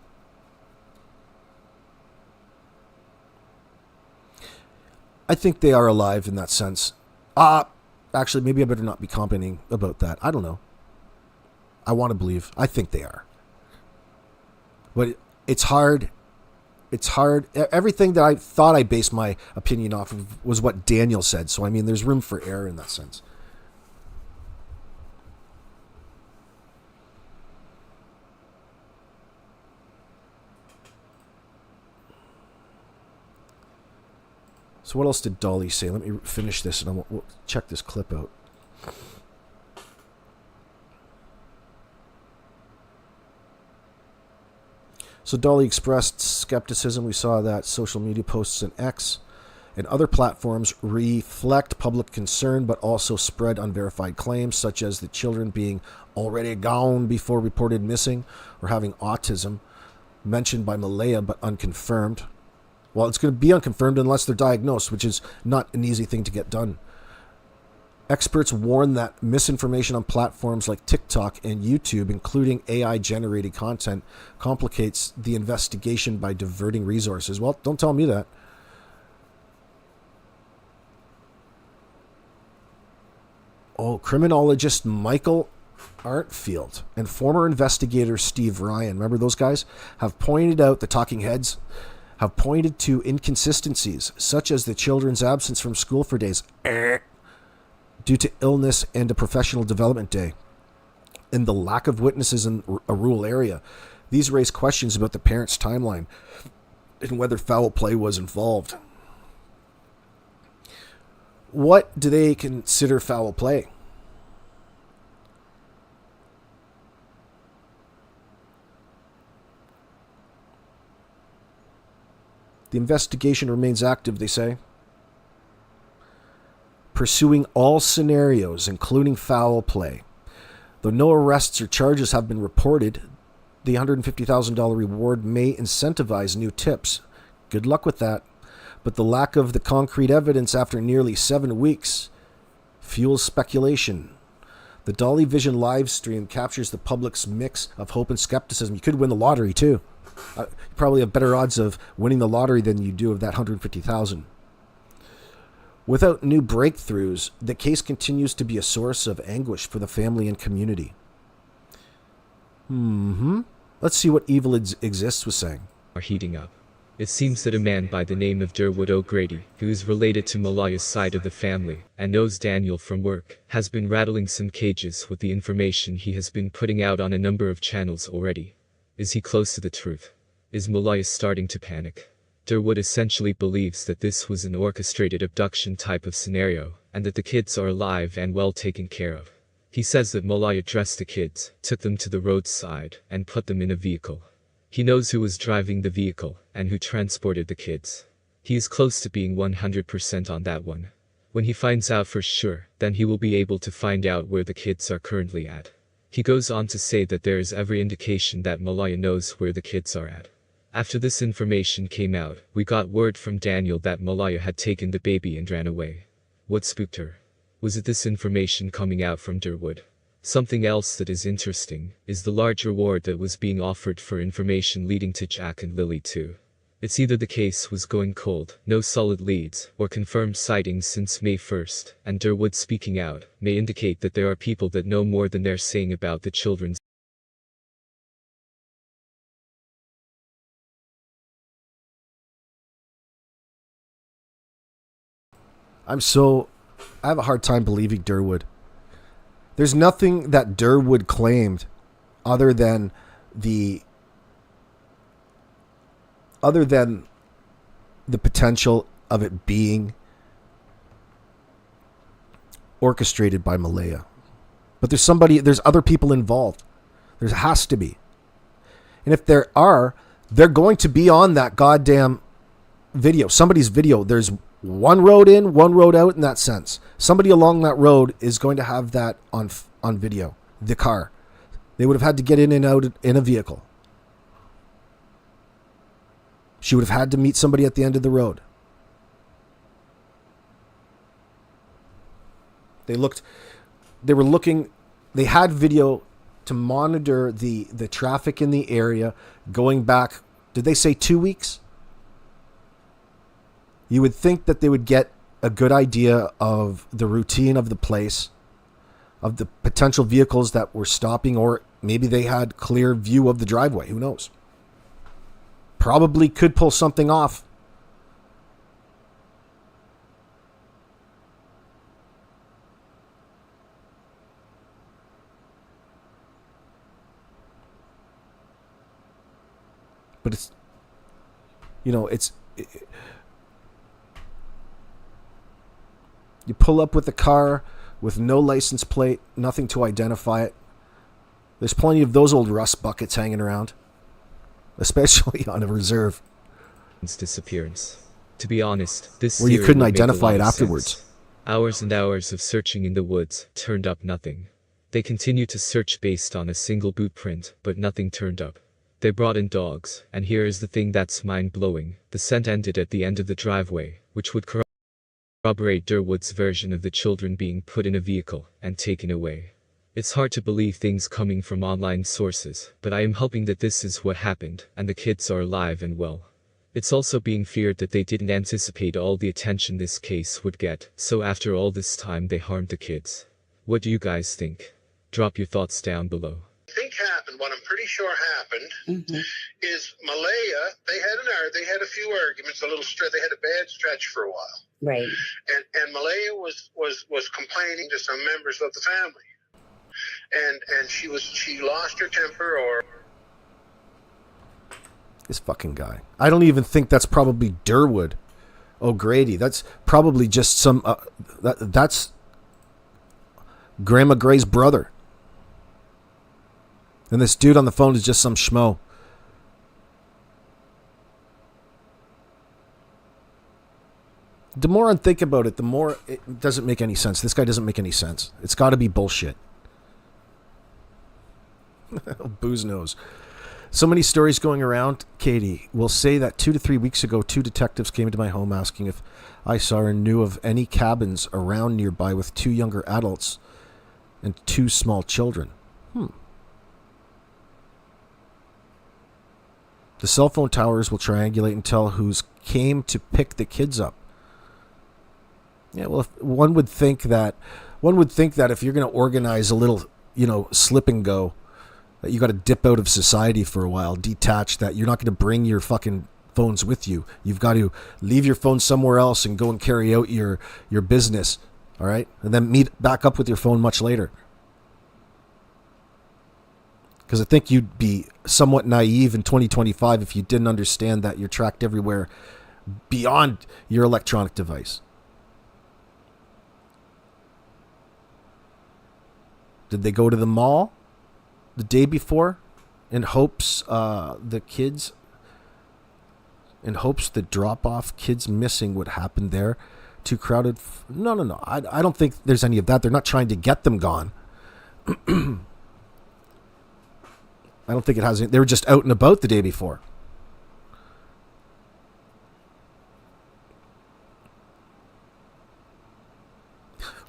I think they are alive in that sense. Actually, maybe I better not be commenting about that. I don't know. I want to believe. I think they are. But it's hard. Everything that I thought I based my opinion off of was what Daniel said. So, I mean, there's room for error in that sense. So what else did Dolly say? Let me finish this and we'll check this clip out. So Dolly expressed skepticism. We saw that social media posts in X and other platforms reflect public concern, but also spread unverified claims, such as the children being already gone before reported missing or having autism, mentioned by Malehya but unconfirmed. Well, it's going to be unconfirmed unless they're diagnosed, which is not an easy thing to get done. Experts warn that misinformation on platforms like TikTok and YouTube, including AI-generated content, complicates the investigation by diverting resources. Well, don't tell me that. Oh, criminologist Michael Artfield and former investigator Steve Ryan, remember those guys, have pointed out, the talking heads, have pointed to inconsistencies, such as the children's absence from school for days due to illness and a professional development day, and the lack of witnesses in a rural area. These raise questions about the parents' timeline and whether foul play was involved. What do they consider foul play? The investigation remains active, they say, pursuing all scenarios, including foul play. Though no arrests or charges have been reported, the $150,000 reward may incentivize new tips. Good luck with that. But the lack of the concrete evidence after nearly 7 weeks fuels speculation. The Dolly Vision live stream captures the public's mix of hope and skepticism. You could win the lottery, too. You probably have better odds of winning the lottery than you do of that $150,000. Without new breakthroughs, the case continues to be a source of anguish for the family and community. Let's see what evil exists was saying. Are heating up. It seems that a man by the name of Derwood O'Grady, who is related to Malehya's side of the family, and knows Daniel from work, has been rattling some cages with the information he has been putting out on a number of channels already. Is he close to the truth? Is Malehya starting to panic? Derwood essentially believes that this was an orchestrated abduction type of scenario, and that the kids are alive and well taken care of. He says that Malehya dressed the kids, took them to the roadside, and put them in a vehicle. He knows who was driving the vehicle, and who transported the kids. He is close to being 100% on that one. When he finds out for sure, then he will be able to find out where the kids are currently at. He goes on to say that there is every indication that Malehya knows where the kids are at. After this information came out, we got word from Daniel that Malehya had taken the baby and ran away. What spooked her? Was it this information coming out from Derwood? Something else that is interesting is the large reward that was being offered for information leading to Jack and Lilly too. It's either the case was going cold, no solid leads, or confirmed sightings since May 1st, and Derwood speaking out may indicate that there are people that know more than they're saying about the children's. I have a hard time believing Derwood. There's nothing that Derwood claimed other than the potential of it being orchestrated by Malehya. But there's other people involved. There has to be. And if there are, they're going to be on that goddamn video. Somebody's video. There's one road in, one road out in that sense. Somebody along that road is going to have that on video. The car. They would have had to get in and out in a vehicle. She would have had to meet somebody at the end of the road. They had video to monitor the traffic in the area going back, did they say 2 weeks? You would think that they would get a good idea of the routine of the place, of the potential vehicles that were stopping, or maybe they had clear view of the driveway. Who knows? Probably could pull something off. But it's, you pull up with a car with no license plate, nothing to identify it. There's plenty of those old rust buckets hanging around, especially on a reserve. Disappearance. To be honest, this where you couldn't identify it afterwards. Sense. Hours and hours of searching in the woods turned up nothing. They continued to search based on a single boot print, but nothing turned up. They brought in dogs, and here is the thing that's mind-blowing. The scent ended at the end of the driveway, which would corroborate Derwood's version of the children being put in a vehicle and taken away. It's hard to believe things coming from online sources, but I am hoping that this is what happened, and the kids are alive and well. It's also being feared that they didn't anticipate all the attention this case would get, so after all this time they harmed the kids. What do you guys think? Drop your thoughts down below. I think happened, what I'm pretty sure happened, is Malehya, they had a few arguments, they had a bad stretch for a while. Right. And Malehya was complaining to some members of the family. And she lost her temper, or this fucking guy. I don't even think that's probably Derwood O'Grady. That's probably just some that's Grandma Gray's brother. And this dude on the phone is just some schmo. The more I think about it, the more it doesn't make any sense. This guy doesn't make any sense. It's got to be bullshit. Booze knows. So many stories going around. Katie will say that 2 to 3 weeks ago, 2 detectives came into my home asking if I saw or knew of any cabins around nearby with 2 younger adults and 2 small children. The cell phone towers will triangulate and tell who's came to pick the kids up. Yeah, well, one would think that if you're going to organize a little, slip and go, that you got to dip out of society for a while, detach, that you're not going to bring your fucking phones with you. You've got to leave your phone somewhere else and go and carry out your business. All right? And then meet back up with your phone much later. Because I think you'd be somewhat naive in 2025 if you didn't understand that you're tracked everywhere beyond your electronic device. Did they go to the mall the day before in hopes the drop-off kids missing would happen there? Too crowded? No. I don't think there's any of that. They're not trying to get them gone. I don't think it has any. They were just out and about the day before.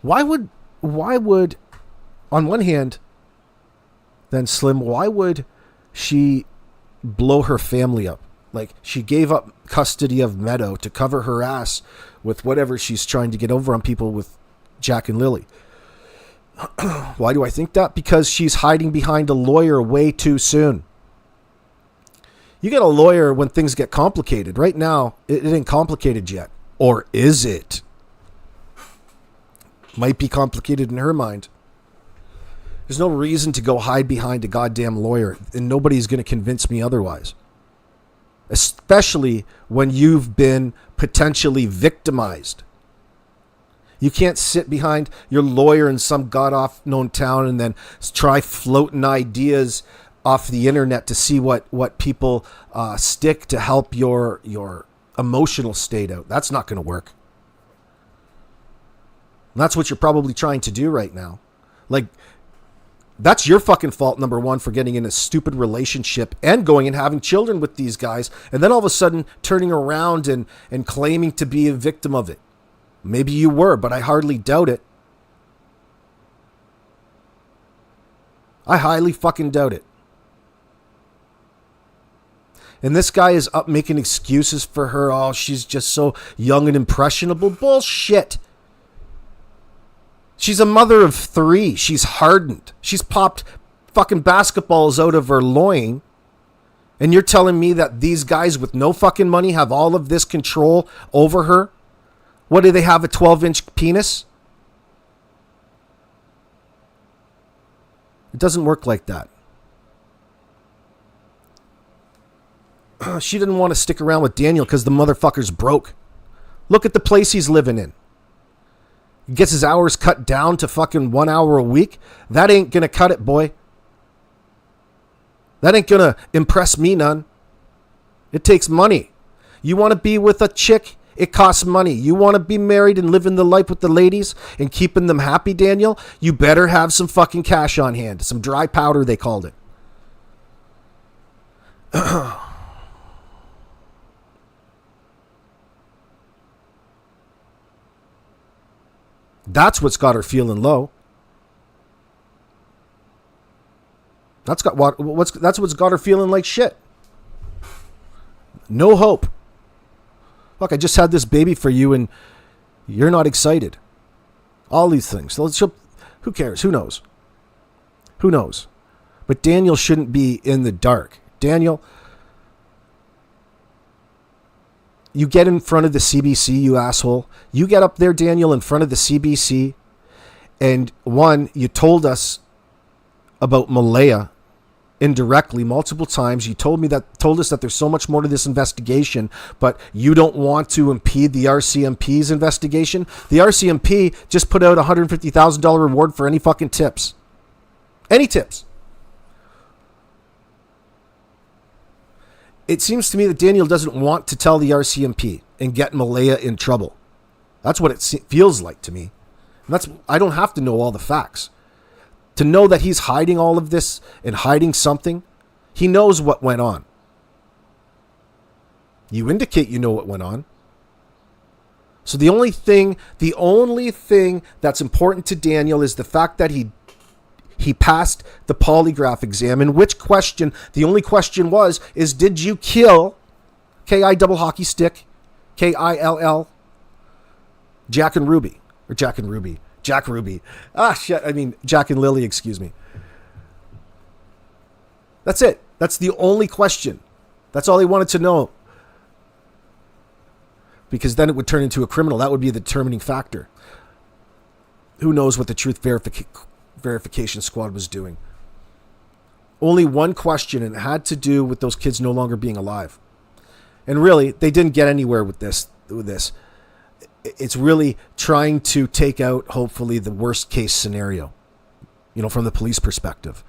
Why would on one hand, then Slim, why would she blow her family up? Like, she gave up custody of Meadow to cover her ass with whatever she's trying to get over on people with Jack and Lilly. Why do I think that? Because she's hiding behind a lawyer way too soon. You get a lawyer when things get complicated. Right now, it ain't complicated yet. Or is it? Might be complicated in her mind. There's no reason to go hide behind a goddamn lawyer, and nobody's going to convince me otherwise. Especially when you've been potentially victimized. You can't sit behind your lawyer in some god-off-known town and then try floating ideas off the internet to see what people stick to help your emotional state out. That's not going to work. And that's what you're probably trying to do right now. Like, that's your fucking fault, number one, for getting in a stupid relationship and going and having children with these guys, and then all of a sudden turning around and claiming to be a victim of it. Maybe you were, but I hardly doubt it. I highly fucking doubt it. And this guy is up making excuses for her. Oh, she's just so young and impressionable. Bullshit. She's a mother of 3. She's hardened. She's popped fucking basketballs out of her loin. And you're telling me that these guys with no fucking money have all of this control over her? What, do they have, a 12-inch penis? It doesn't work like that. She didn't want to stick around with Daniel because the motherfucker's broke. Look at the place he's living in. He gets his hours cut down to fucking 1 hour a week. That ain't gonna cut it, boy. That ain't gonna impress me none. It takes money. You want to be with a chick? It costs money. You want to be married and living the life with the ladies and keeping them happy, Daniel? You better have some fucking cash on hand. Some dry powder, they called it. That's what's got her feeling low. That's what's got her feeling like shit. No hope. Look, I just had this baby for you and you're not excited. All these things. So who cares? Who knows? Who knows? But Daniel shouldn't be in the dark. Daniel, you get in front of the CBC, you asshole. You get up there, Daniel, in front of the CBC. And one, you told us about Malehya indirectly multiple times. You told us that there's so much more to this investigation, but you don't want to impede the RCMP's investigation. The RCMP just put out a $150,000 reward for any fucking tips. Any tips. It seems to me that Daniel doesn't want to tell the RCMP and get Malehya in trouble. That's what it feels like to me. And I don't have to know all the facts. To know that he's hiding all of this and hiding something, he knows what went on. You indicate you know what went on. So the only thing that's important to Daniel is the fact that he passed the polygraph exam, in which question, the only question is did you kill K-I double hockey stick, K-I-L-L, Jack and Ruby, or Jack and Ruby, Jack Ruby. Jack and Lilly, excuse me. That's it. That's the only question. That's all he wanted to know. because then it would turn into a criminal. That would be the determining factor. Who knows what the truth verification squad was doing? Only one question, and it had to do with those kids no longer being alive. And really, they didn't get anywhere with this. It's really trying to take out, hopefully, the worst case scenario, from the police perspective.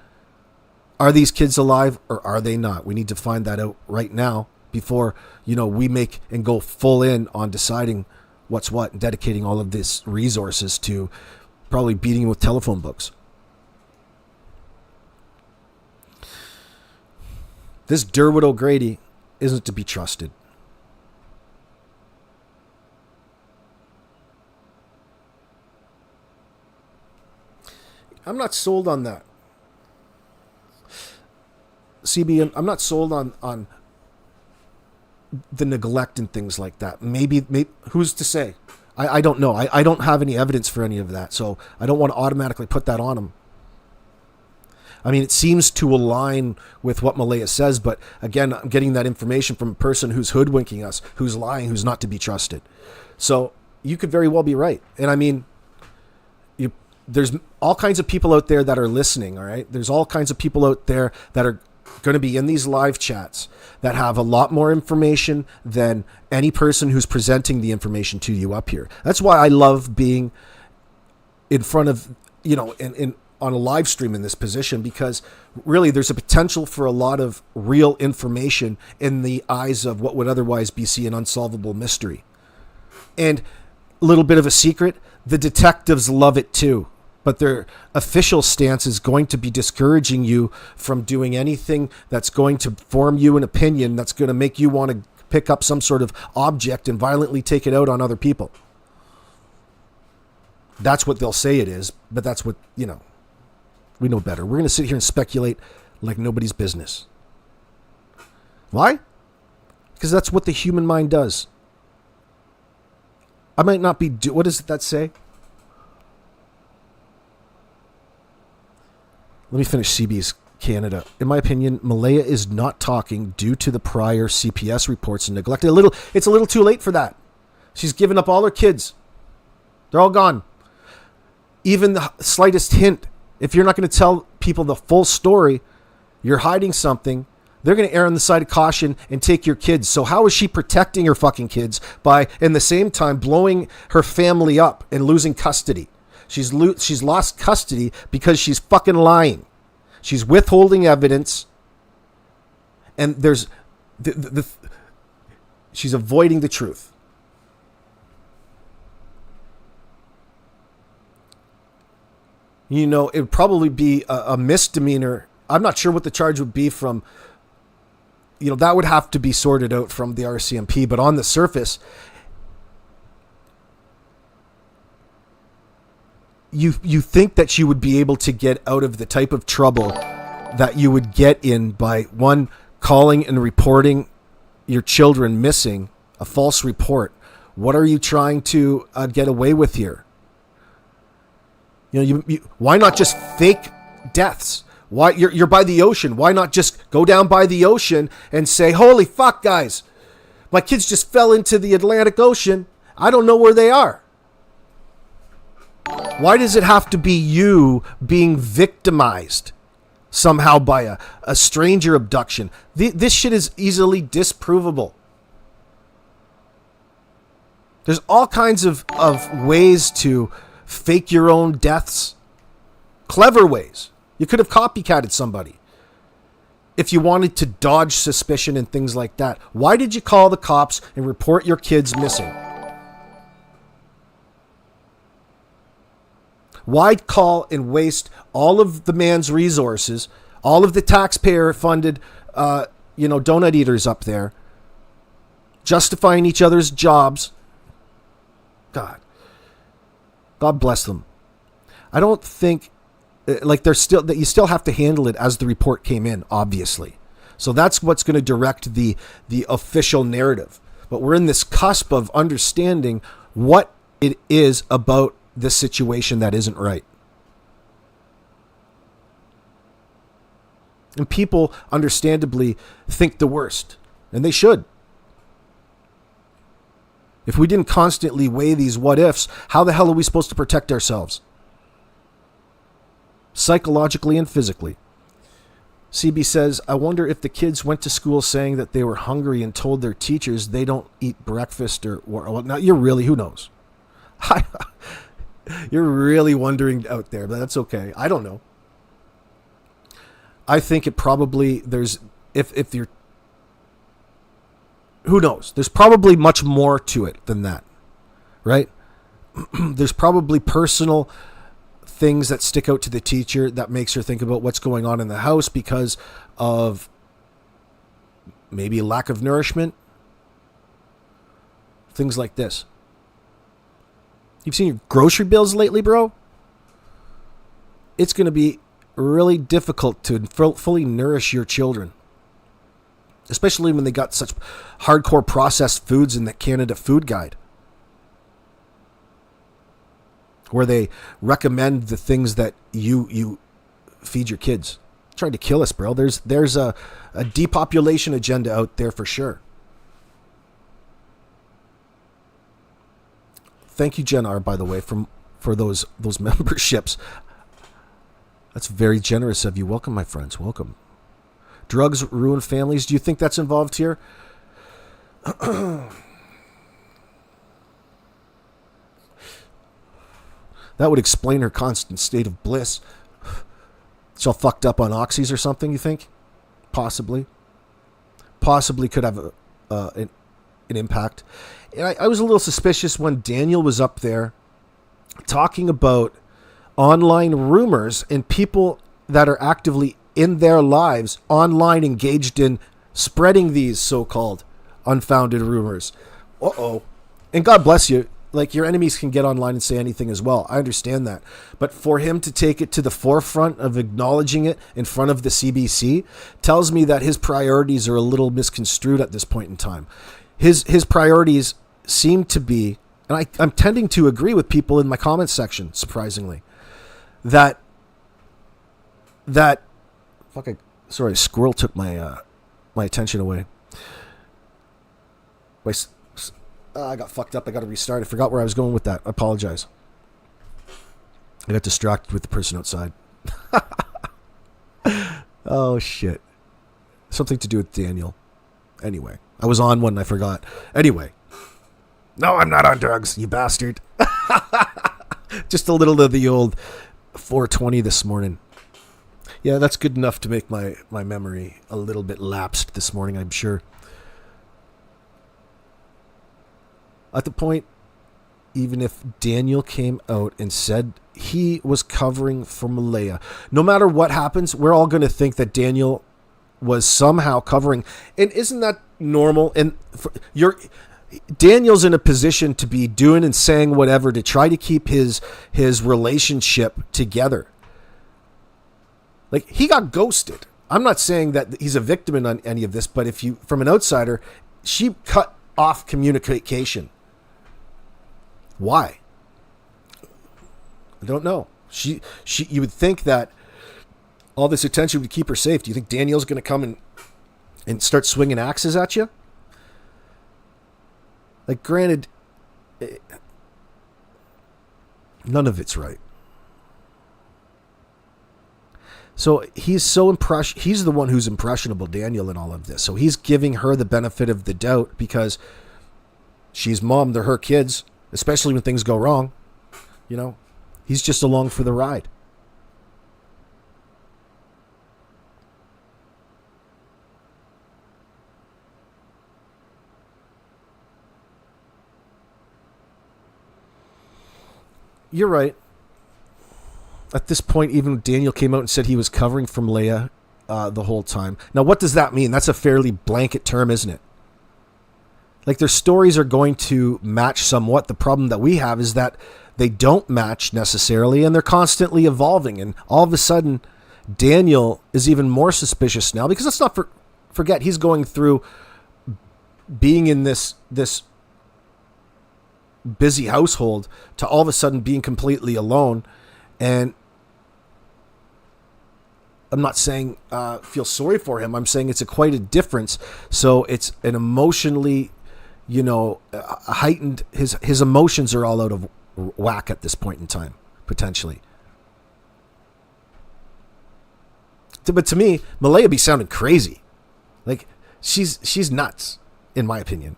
Are these kids alive or are they not? We need to find that out right now before, we make and go full in on deciding what's what and dedicating all of these resources to probably beating with telephone books. This Derwood O'Grady isn't to be trusted. I'm not sold on that. CB, I'm not sold on the neglect and things like that. Maybe who's to say? I don't know. I don't have any evidence for any of that, so I don't want to automatically put that on him. I mean, it seems to align with what Malehya says, but again, I'm getting that information from a person who's hoodwinking us, who's lying, who's not to be trusted. So you could very well be right. And I mean, there's all kinds of people out there that are listening, all right? There's all kinds of people out there that are going to be in these live chats that have a lot more information than any person who's presenting the information to you up here. That's why I love being in front of, in on a live stream in this position, because really there's a potential for a lot of real information in the eyes of what would otherwise be an unsolvable mystery. And a little bit of a secret, the detectives love it too. But their official stance is going to be discouraging you from doing anything that's going to form you an opinion that's going to make you want to pick up some sort of object and violently take it out on other people. That's what they'll say it is, but that's what, we know better. We're going to sit here and speculate like nobody's business. Why? Because that's what the human mind does. I might not be... what does that say? Let me finish CB's Canada. In my opinion, Malehya is not talking due to the prior CPS reports and neglected. It's a little too late for that. She's given up all her kids. They're all gone. Even the slightest hint, if you're not going to tell people the full story, you're hiding something, they're going to err on the side of caution and take your kids. So how is she protecting her fucking kids by, in the same time, blowing her family up and losing custody? She's lost custody because she's fucking lying. She's withholding evidence, and there's she's avoiding the truth. It would probably be a misdemeanor. I'm not sure what the charge would be from. That would have to be sorted out from the RCMP, but on the surface, you think that you would be able to get out of the type of trouble that you would get in by, one, calling and reporting your children missing, a false report. What are you trying to get away with here? Why not just fake deaths? Why you're by the ocean? Why not just go down by the ocean and say, holy fuck, guys, my kids just fell into the Atlantic Ocean. I don't know where they are. Why does it have to be you being victimized somehow by a stranger abduction? This shit is easily disprovable. There's all kinds of ways to fake your own deaths. Clever ways. You could have copycatted somebody if you wanted to dodge suspicion and things like that. Why did you call the cops and report your kids missing? Why call and waste all of the man's resources, all of the taxpayer-funded, donut eaters up there, justifying each other's jobs? God bless them. I don't think, that you still have to handle it as the report came in, obviously. So that's what's going to direct the official narrative. But we're in this cusp of understanding what it is about this situation that isn't right. And people understandably think the worst, and they should. If we didn't constantly weigh these what ifs, how the hell are we supposed to protect ourselves? Psychologically and physically. CB says, I wonder if the kids went to school saying that they were hungry and told their teachers they don't eat breakfast or well, now you're really, who knows? You're really wondering out there, but that's okay. I don't know. I think it probably, if you're, who knows? There's probably much more to it than that, right? There's probably personal things that stick out to the teacher that makes her think about what's going on in the house because of maybe lack of nourishment. Things like this. You've seen your grocery bills lately, bro? It's going to be really difficult to fully nourish your children, especially when they got such hardcore processed foods in the Canada Food Guide, where they recommend the things that you feed your kids. Trying to kill us, bro. There's a depopulation agenda out there for sure. Thank you, Jen R, by the way, for those memberships. That's very generous of you. Welcome, my friends. Welcome. Drugs ruin families. Do you think that's involved here? That would explain her constant state of bliss. She's all fucked up on oxys or something, you think? Possibly. Possibly could have an impact. And I was a little suspicious when Daniel was up there talking about online rumors and people that are actively in their lives online engaged in spreading these so-called unfounded rumors. Uh-oh. And God bless you. Like, your enemies can get online and say anything as well. I understand that. But for him to take it to the forefront of acknowledging it in front of the CBC tells me that his priorities are a little misconstrued at this point in time. His priorities seem to be, and I'm tending to agree with people in my comments section, surprisingly, that sorry, a squirrel took my attention away. I got fucked up. I got to restart. I forgot where I was going with that. I apologize. I got distracted with the person outside. Oh, shit. Something to do with Daniel. Anyway, I was on one and I forgot. Anyway. No, I'm not on drugs, you bastard. Just a little of the old 420 this morning. Yeah, that's good enough to make my memory a little bit lapsed this morning, I'm sure. At the point, even if Daniel came out and said he was covering for Malehya, no matter what happens, we're all going to think that Daniel was somehow covering. And isn't that normal? And Daniel's in a position to be doing and saying whatever to try to keep his relationship together. Like, he got ghosted. I'm not saying that he's a victim in any of this, but if you, from an outsider, she cut off communication. Why? I don't know. She you would think that all this attention would keep her safe. Do you think Daniel's going to come and start swinging axes at you? Like, granted, none of it's right. So he's the one who's impressionable, Daniel, in all of this. So he's giving her the benefit of the doubt because she's mom, they're her kids, especially when things go wrong. You know, he's just along for the ride. You're right. At this point, even Daniel came out and said he was covering for Malehya the whole time. Now, what does that mean? That's a fairly blanket term, isn't it? Like, their stories are going to match somewhat. The problem that we have is that they don't match necessarily, and they're constantly evolving. And all of a sudden, Daniel is even more suspicious now, because let's not forget, he's going through being in this busy household to all of a sudden being completely alone. And I'm not saying feel sorry for him. I'm saying it's quite a difference. So it's an emotionally, heightened. His emotions are all out of whack at this point in time, potentially. But to me, Malehya be sounding crazy. Like, she's nuts, in my opinion.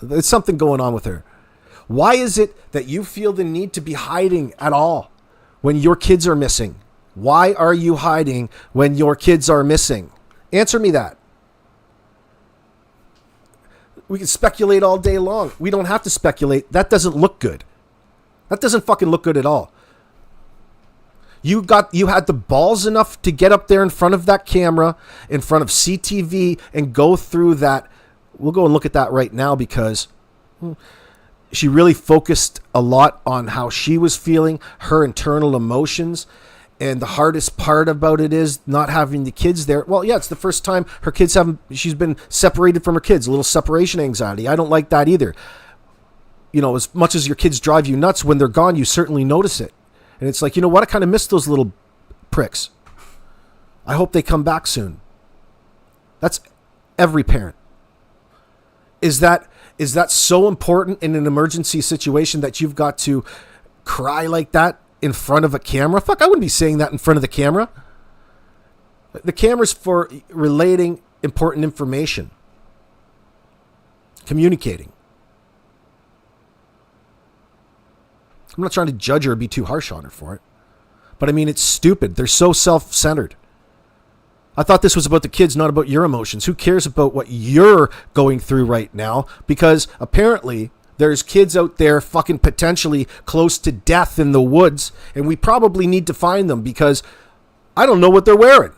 There's something going on with her. Why is it that you feel the need to be hiding at all when your kids are missing? Why are you hiding when your kids are missing? Answer me that. We can speculate all day long. We don't have to speculate. That doesn't look good. That doesn't fucking look good at all. You had the balls enough to get up there in front of that camera, in front of CTV, and go through that. We'll go and look at that right now, because she really focused a lot on how she was feeling, her internal emotions. And the hardest part about it is not having the kids there. Well, yeah, it's the first time she's been separated from her kids. A little separation anxiety. I don't like that either. As much as your kids drive you nuts, when they're gone, you certainly notice it. And it's like, you know what? I kind of miss those little pricks. I hope they come back soon. That's every parent. Is that so important in an emergency situation that you've got to cry like that in front of a camera? Fuck, I wouldn't be saying that in front of the camera. The camera's for relating important information. Communicating. I'm not trying to judge her or be too harsh on her for it. But I mean, it's stupid. They're so self-centered. I thought this was about the kids, not about your emotions. Who cares about what you're going through right now? Because apparently there's kids out there fucking potentially close to death in the woods, and we probably need to find them, because I don't know what they're wearing.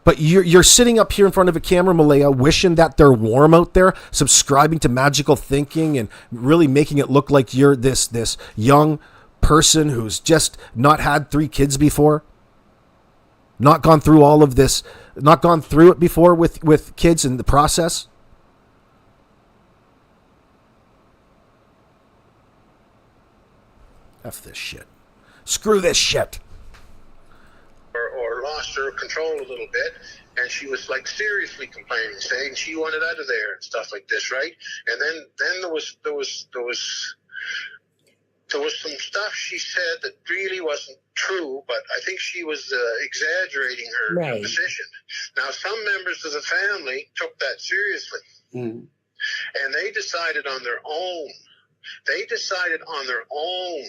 But you're sitting up here in front of a camera, Malehya, wishing that they're warm out there, subscribing to magical thinking and really making it look like you're this young person who's just not had 3 kids before. Not gone through all of this, not gone through it before with kids in the process. F this shit. Screw this shit. Or lost her control a little bit, and she was like seriously complaining, saying she wanted out of there and stuff like this, right? And then there was some stuff she said that really wasn't true, but I think she was exaggerating her position. Now, some members of the family took that seriously, and they decided on their own.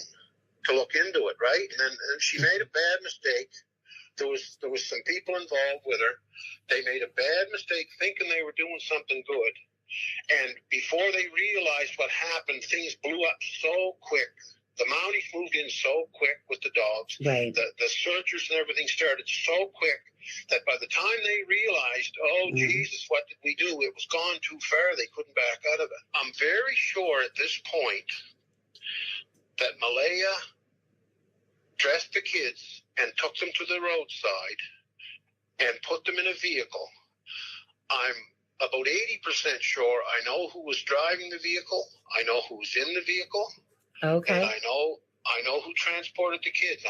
To look into it, right? And she made a bad mistake. There was some people involved with her. They made a bad mistake thinking they were doing something good. And before they realized what happened, things blew up so quick. The Mounties moved in so quick with the dogs. Right. The searchers and everything started so quick that by the time they realized, Jesus, what did we do? It was gone too far. They couldn't back out of it. I'm very sure at this point that Malehya dressed the kids and took them to the roadside and put them in a vehicle. I'm about 80% sure I know who was driving the vehicle. I know who was in the vehicle. Okay. And I know who transported the kids.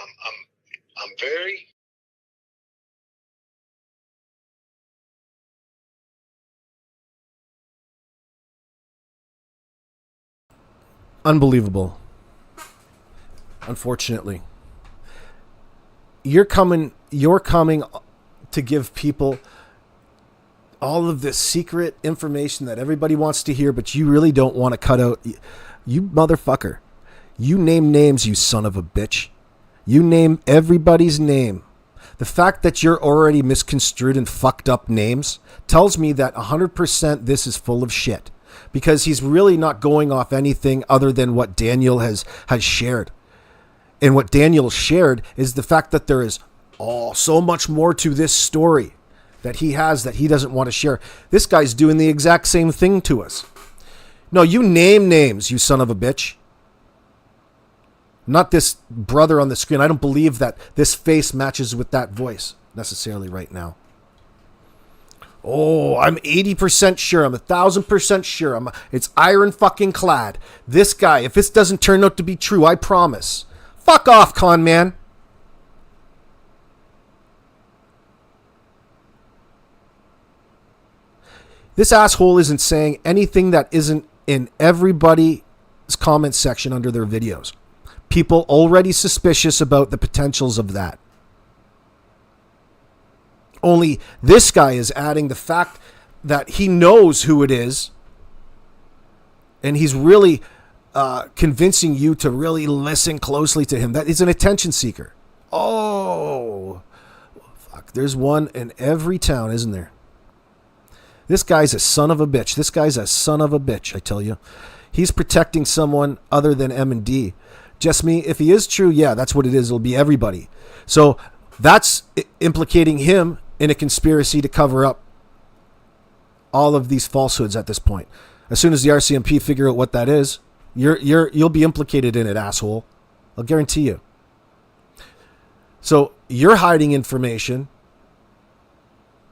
I'm very unbelievable. Unfortunately, you're coming to give people all of this secret information that everybody wants to hear, but you really don't want to cut out. You motherfucker. You name names, you son of a bitch. You name everybody's name. The fact that you're already misconstrued and fucked up names tells me that 100% this is full of shit, because he's really not going off anything other than what Daniel has shared. And what Daniel shared is the fact that there is so much more to this story that he doesn't want to share. This guy's doing the exact same thing to us. No, you name names, you son of a bitch. Not this brother on the screen. I don't believe that this face matches with that voice necessarily right now. Oh, I'm 80% sure. I'm 1,000% sure. It's iron fucking clad. This guy, if this doesn't turn out to be true, I promise. Fuck off, con man. This asshole isn't saying anything that isn't in everybody's comment section under their videos. People already suspicious about the potentials of that. Only this guy is adding the fact that he knows who it is, and he's really convincing you to really listen closely to him. That is an attention seeker. Oh, fuck. There's one in every town, isn't there? This guy's a son of a bitch. This guy's a son of a bitch, I tell you. He's protecting someone other than M&D. Just me, if he is true, yeah, that's what it is. It'll be everybody. So that's implicating him in a conspiracy to cover up all of these falsehoods at this point. As soon as the RCMP figure out what that is, you'll be implicated in it, asshole. I'll guarantee you. So you're hiding information.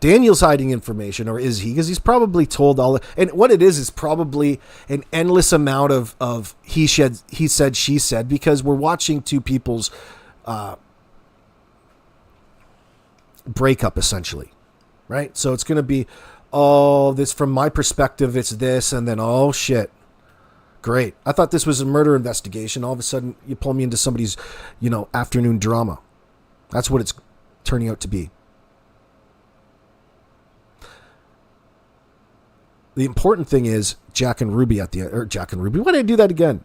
Daniel's hiding information, or is he? Because he's probably told all. And what it is probably an endless amount of he said, she said, because we're watching two people's breakup, essentially, right? So it's going to be, oh, this from my perspective, it's this, and then, oh, shit. Great. I thought this was a murder investigation. All of a sudden, you pull me into somebody's, afternoon drama. That's what it's turning out to be. The important thing is Jack and Ruby at the end, or Jack and Ruby. Why did I do that again?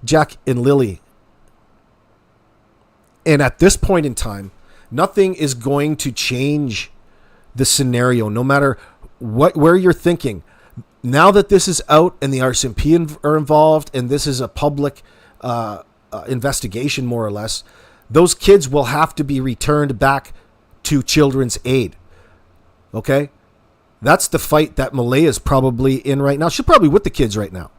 Jack and Lilly. And at this point in time, nothing is going to change the scenario, no matter where you're thinking. Now that this is out and the RCMP are involved, and this is a public investigation, more or less, those kids will have to be returned back to Children's Aid. Okay? That's the fight that Malehya is probably in right now. She's probably with the kids right now,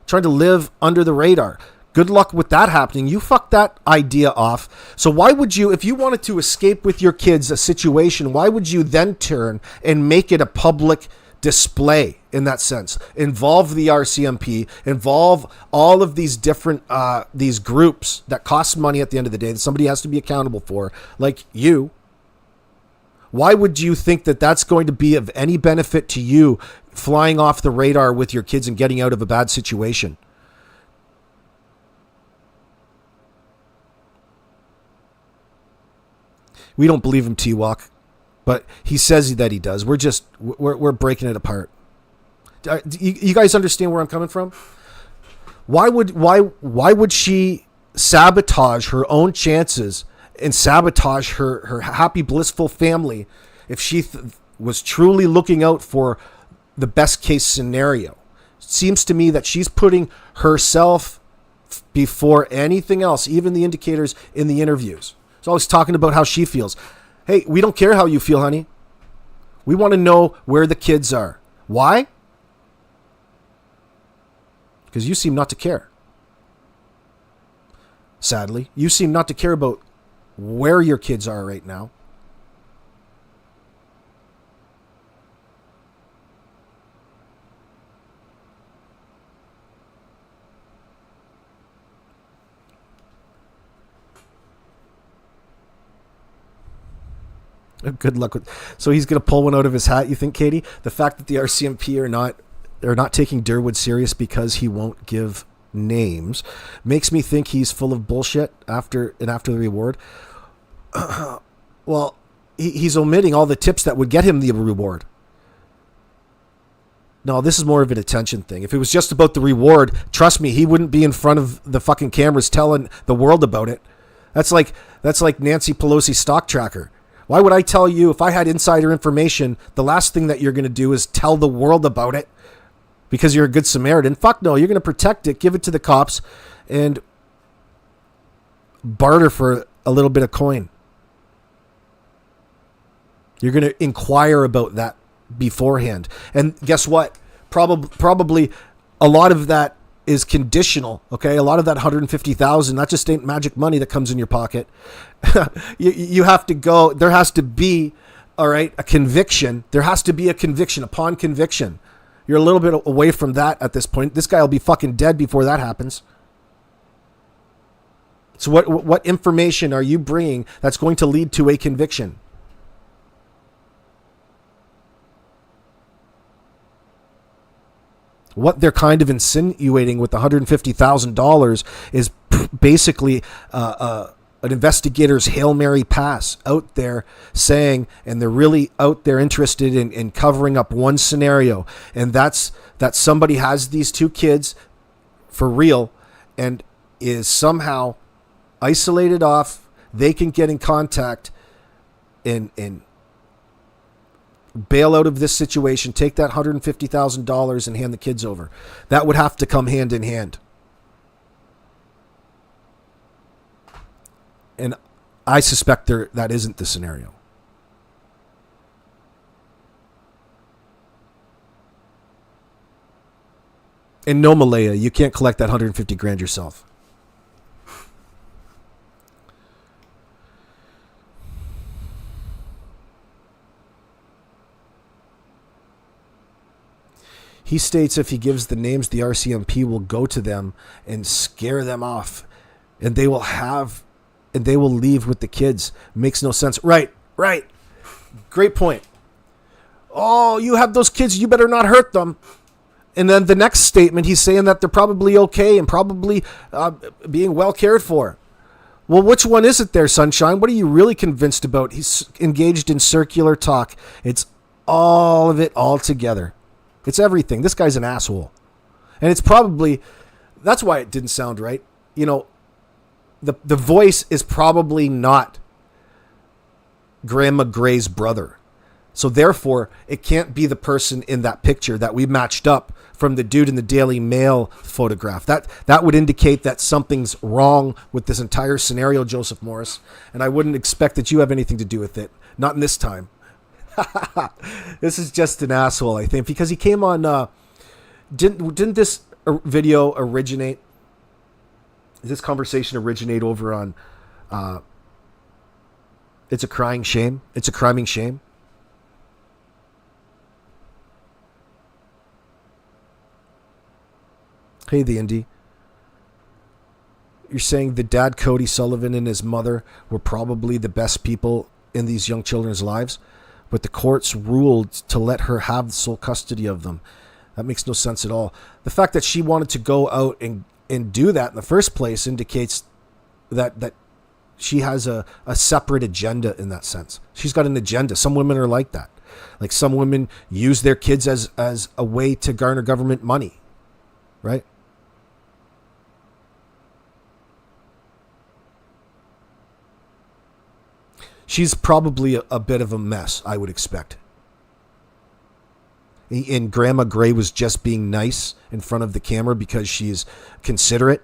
trying to live under the radar. Good luck with that happening. You fucked that idea off. So why would you, if you wanted to escape with your kids a situation, why would you then turn and make it a public display in that sense? Involve the RCMP, involve all of these different these groups that cost money at the end of the day that somebody has to be accountable for, like you. Why would you think that that's going to be of any benefit to you, flying off the radar with your kids and getting out of a bad situation? We don't believe him, T-Walk, but he says that he does. We're breaking it apart. You guys understand where I'm coming from? Why would she sabotage her own chances and sabotage her happy, blissful family if she was truly looking out for the best case scenario? It seems to me that she's putting herself before anything else, even the indicators in the interviews. She's always talking about how she feels. Hey, we don't care how you feel, honey. We want to know where the kids are. Why? Because you seem not to care. Sadly, you seem not to care about where your kids are right now. Good luck with. So he's going to pull one out of his hat, you think, Katie? The fact that the RCMP are not taking Derwood serious because he won't give names makes me think he's full of bullshit after the reward. Well, he's omitting all the tips that would get him the reward. No, this is more of an attention thing. If it was just about the reward, trust me, he wouldn't be in front of the fucking cameras telling the world about it. That's like Nancy Pelosi's stock tracker. Why would I tell you, if I had insider information, the last thing that you're going to do is tell the world about it because you're a good Samaritan? Fuck no, you're going to protect it, give it to the cops, and barter for a little bit of coin. You're going to inquire about that beforehand. And guess what? Probably a lot of that is conditional, okay? A lot of that $150,000, that just ain't magic money that comes in your pocket. you have to go, there has to be, all right, a conviction. There has to be a conviction upon conviction. You're a little bit away from that at this point. This guy will be fucking dead before that happens. So what information are you bringing that's going to lead to a conviction? What they're kind of insinuating with the $150,000 is basically an investigator's Hail Mary pass out there saying, and they're really out there interested in covering up one scenario, and that's that somebody has these two kids for real and is somehow isolated off. They can get in contact and bail out of this situation, take that $150,000 and hand the kids over. That would have to come hand in hand. And I suspect that isn't the scenario. And no, Malehya, you can't collect that 150 grand yourself. He states if he gives the names, the RCMP will go to them and scare them off, and they will leave with the kids. Makes no sense. Right. Great point. Oh, you have those kids, you better not hurt them. And then the next statement, he's saying that they're probably okay and probably being well cared for. Well, which one is it there, Sunshine? What are you really convinced about? He's engaged in circular talk. It's all of it all together. It's everything. This guy's an asshole. And it's probably, that's why it didn't sound right. You know, the voice is probably not Grandma Gray's brother. So therefore, it can't be the person in that picture that we matched up from the dude in the Daily Mail photograph. That would indicate that something's wrong with this entire scenario, Joseph Morris. And I wouldn't expect that you have anything to do with it. Not in this time. This is just an asshole, I think, because he came on. Didn't this video originate? This conversation originate over on? It's a crying shame. It's a criming shame. Hey, the Indie. You're saying the dad, Cody Sullivan, and his mother were probably the best people in these young children's lives, but the courts ruled to let her have sole custody of them. That makes no sense at all. The fact that she wanted to go out and do that in the first place indicates that she has a separate agenda in that sense. She's got an agenda. Some women are like that. Like some women use their kids as a way to garner government money, right? She's probably a bit of a mess, I would expect. And Grandma Gray was just being nice in front of the camera because she's considerate.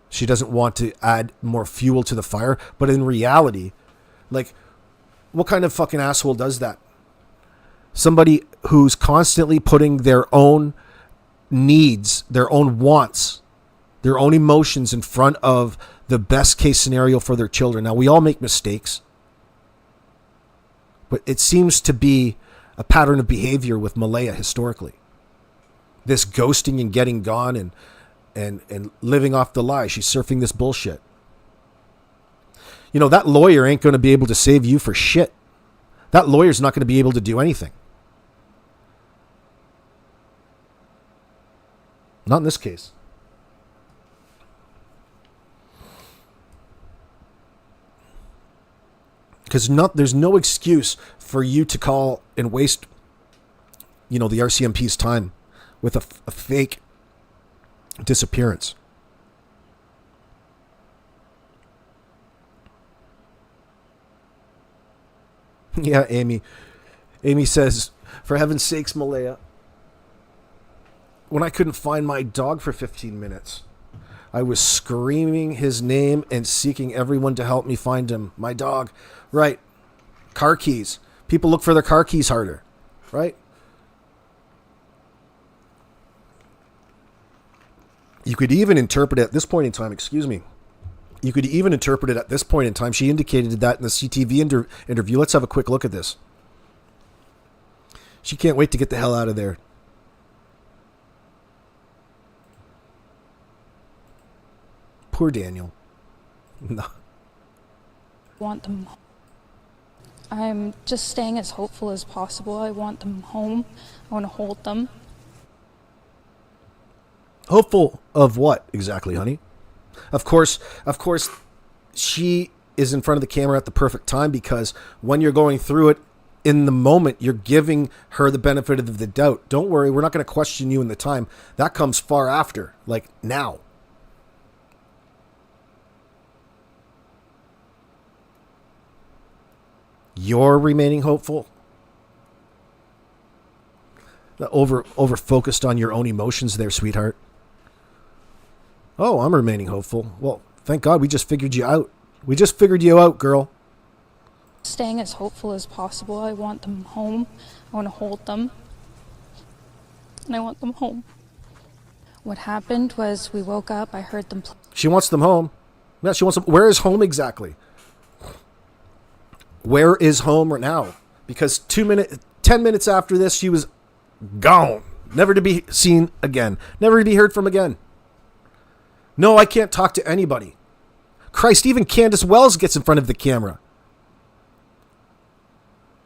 She doesn't want to add more fuel to the fire. But in reality, like, what kind of fucking asshole does that? Somebody who's constantly putting their own needs, their own wants, their own emotions in front of the best case scenario for their children. Now, we all make mistakes, but it seems to be a pattern of behavior with Malehya historically. This ghosting and getting gone and living off the lie. She's surfing this bullshit. You know, that lawyer ain't going to be able to save you for shit. That lawyer's not going to be able to do anything. Not in this case. Because there's no excuse for you to call and waste, the RCMP's time with a fake disappearance. Yeah, Amy. Amy says, for heaven's sakes, Malehya, when I couldn't find my dog for 15 minutes, I was screaming his name and seeking everyone to help me find him. My dog. Right. Car keys. People look for their car keys harder. Right? You could even interpret it at this point in time. You could even interpret it at this point in time. She indicated that in the CTV interview. Let's have a quick look at this. She can't wait to get the hell out of there. Poor Daniel. No. Want them. I'm just staying as hopeful as possible. I want them home. I want to hold them. Hopeful of what exactly, honey? Of course, she is in front of the camera at the perfect time, because when you're going through it in the moment, you're giving her the benefit of the doubt. Don't worry, we're not going to question you in the time. That comes far after, like now. You're remaining hopeful? Over focused on your own emotions there, sweetheart. Oh, I'm remaining hopeful. Well, thank God we just figured you out. We just figured you out, girl. Staying as hopeful as possible. I want them home. I want to hold them. And I want them home. What happened was we woke up, I heard them She wants them home. Yeah, she wants them. Where is home exactly? Where is home right now? Because 10 minutes after this, she was gone. Never to be seen again. Never to be heard from again. No, I can't talk to anybody. Christ, even Candace Wells gets in front of the camera.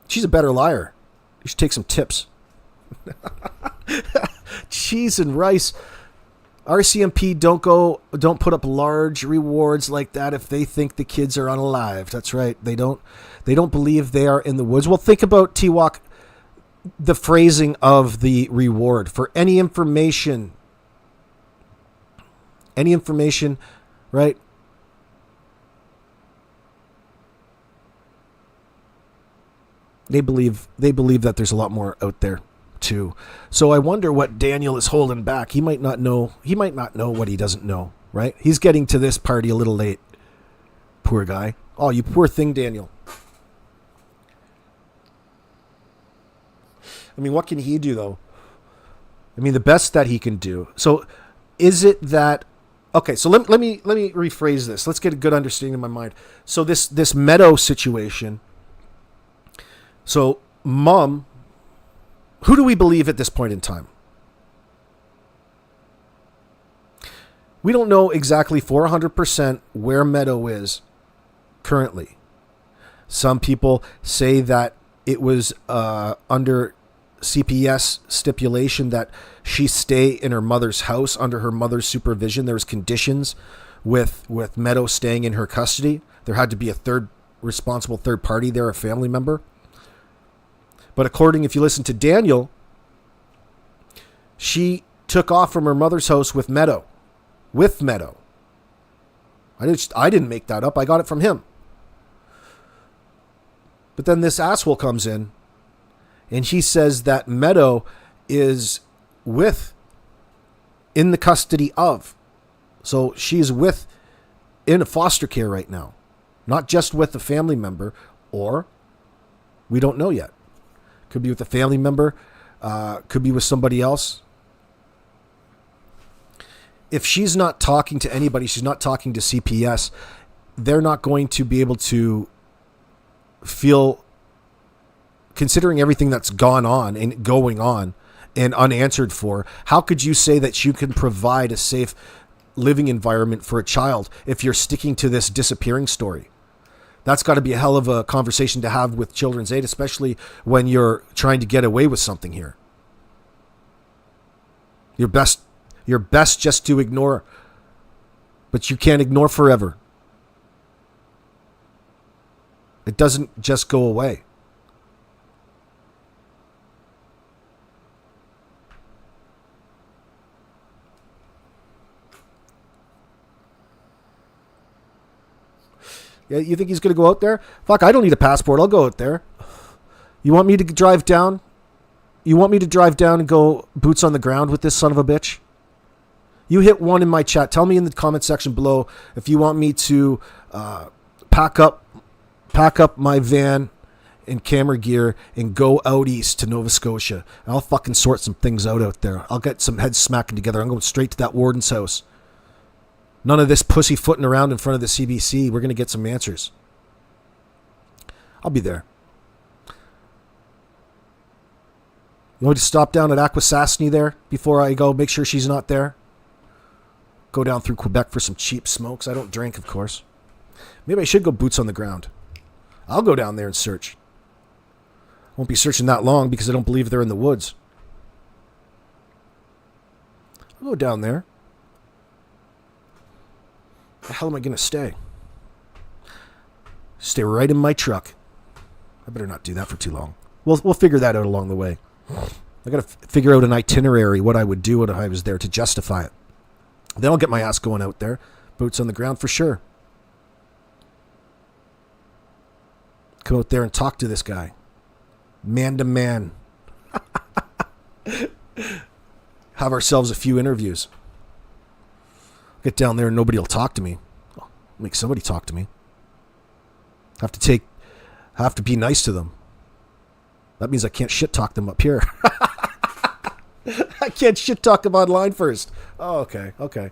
She's a better liar. You should take some tips. Cheese and rice. RCMP don't put up large rewards like that if they think the kids are unalived. That's right. They don't believe they are in the woods. Well, think about Tiwok, the phrasing of the reward for any information, right? They believe that there's a lot more out there too. So I wonder what Daniel is holding back. He might not know what he doesn't know, right? He's getting to this party a little late. Poor guy. Oh, you poor thing, Daniel. I mean, what can he do though? I mean, the best that he can do. So is it that, okay, so let me rephrase this. Let's get a good understanding in my mind. So this Meadow situation. So Mom, who do we believe at this point in time? We don't know exactly for 100% where Meadow is currently. Some people say that it was under CPS stipulation that she stay in her mother's house under her mother's supervision. There was conditions with Meadow staying in her custody. There had to be a responsible third party there, a family member. But if you listen to Daniel, she took off from her mother's house with Meadow. I didn't make that up. I got it from him. But then this asshole comes in and he says that Meadow is in the custody of. So she's in a foster care right now. Not just with a family member, or we don't know yet. Could be with a family member. Could be with somebody else. If she's not talking to anybody, she's not talking to CPS, they're not going to be able to feel, considering everything that's gone on and going on and unanswered for, how could you say that you can provide a safe living environment for a child if you're sticking to this disappearing story? That's got to be a hell of a conversation to have with Children's Aid, especially when you're trying to get away with something here. Your best just to ignore, but you can't ignore forever. It doesn't just go away. Yeah, you think he's going to go out there? Fuck, I don't need a passport. I'll go out there. You want me to drive down? You want me to drive down and go boots on the ground with this son of a bitch? You hit one in my chat. Tell me in the comment section below if you want me to pack up my van and camera gear and go out east to Nova Scotia. I'll fucking sort some things out there. I'll get some heads smacking together. I'm going straight to that warden's house. None of this pussyfooting around in front of the CBC. We're going to get some answers. I'll be there. You want me to stop down at Akwesasne there before I go make sure she's not there? Go down through Quebec for some cheap smokes. I don't drink, of course. Maybe I should go boots on the ground. I'll go down there and search. Won't be searching that long because I don't believe they're in the woods. I'll go down there. The hell am I going to stay? Stay right in my truck. I better not do that for too long. We'll figure that out along the way. I got to figure out an itinerary, what I would do when I was there to justify it. Then I'll get my ass going out there. Boots on the ground for sure. Come out there and talk to this guy. Man to man. Have ourselves a few interviews. Get down there and nobody will talk to me. I'll make somebody talk to me. Have to be nice to them. That means I can't shit talk them up here. I can't shit talk them online first. Oh, okay.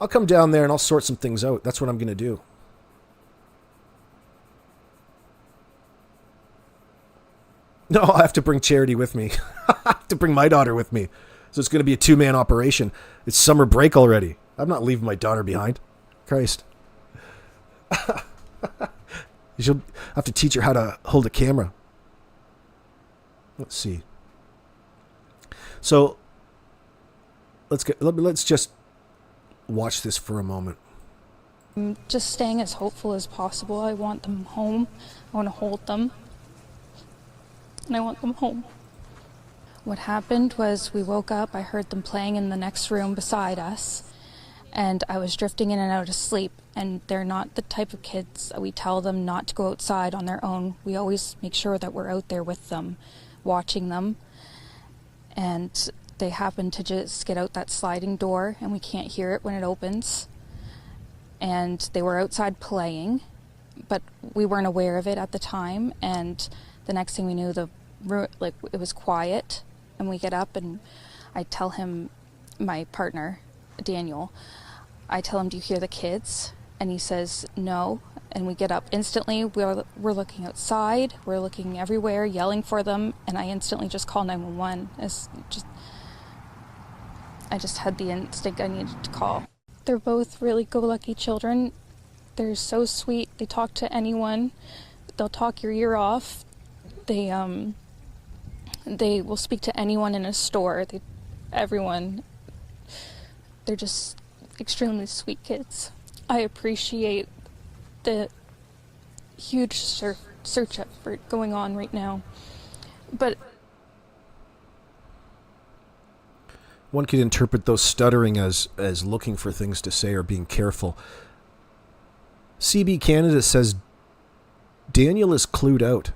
I'll come down there and I'll sort some things out. That's what I'm going to do. No, I have to bring Charity with me. I have to bring my daughter with me. So it's going to be a 2-man operation. It's summer break already. I'm not leaving my daughter behind. Christ. You'll have to teach her how to hold a camera. Let's see. So let's just watch this for a moment. I'm just staying as hopeful as possible. I want them home. I want to hold them. And I want them home. What happened was we woke up, I heard them playing in the next room beside us, and I was drifting in and out of sleep, and they're not the type of kids that we tell them not to go outside on their own. We always make sure that we're out there with them, watching them, and they happen to just get out that sliding door, and we can't hear it when it opens, and they were outside playing, but we weren't aware of it at the time, and the next thing we knew, it was quiet, and we get up, and I tell him, my partner, Daniel, I tell him, do you hear the kids? And he says, no. And we get up instantly. We're looking outside. We're looking everywhere, yelling for them. And I instantly just call 911. I just had the instinct I needed to call. They're both really go-lucky children. They're so sweet. They talk to anyone. They'll talk your ear off. They will speak to anyone in a store. Everyone. They're just extremely sweet kids. I appreciate the huge search effort going on right now. But one could interpret those stuttering as looking for things to say or being careful. CB Canada says Daniel is clued out.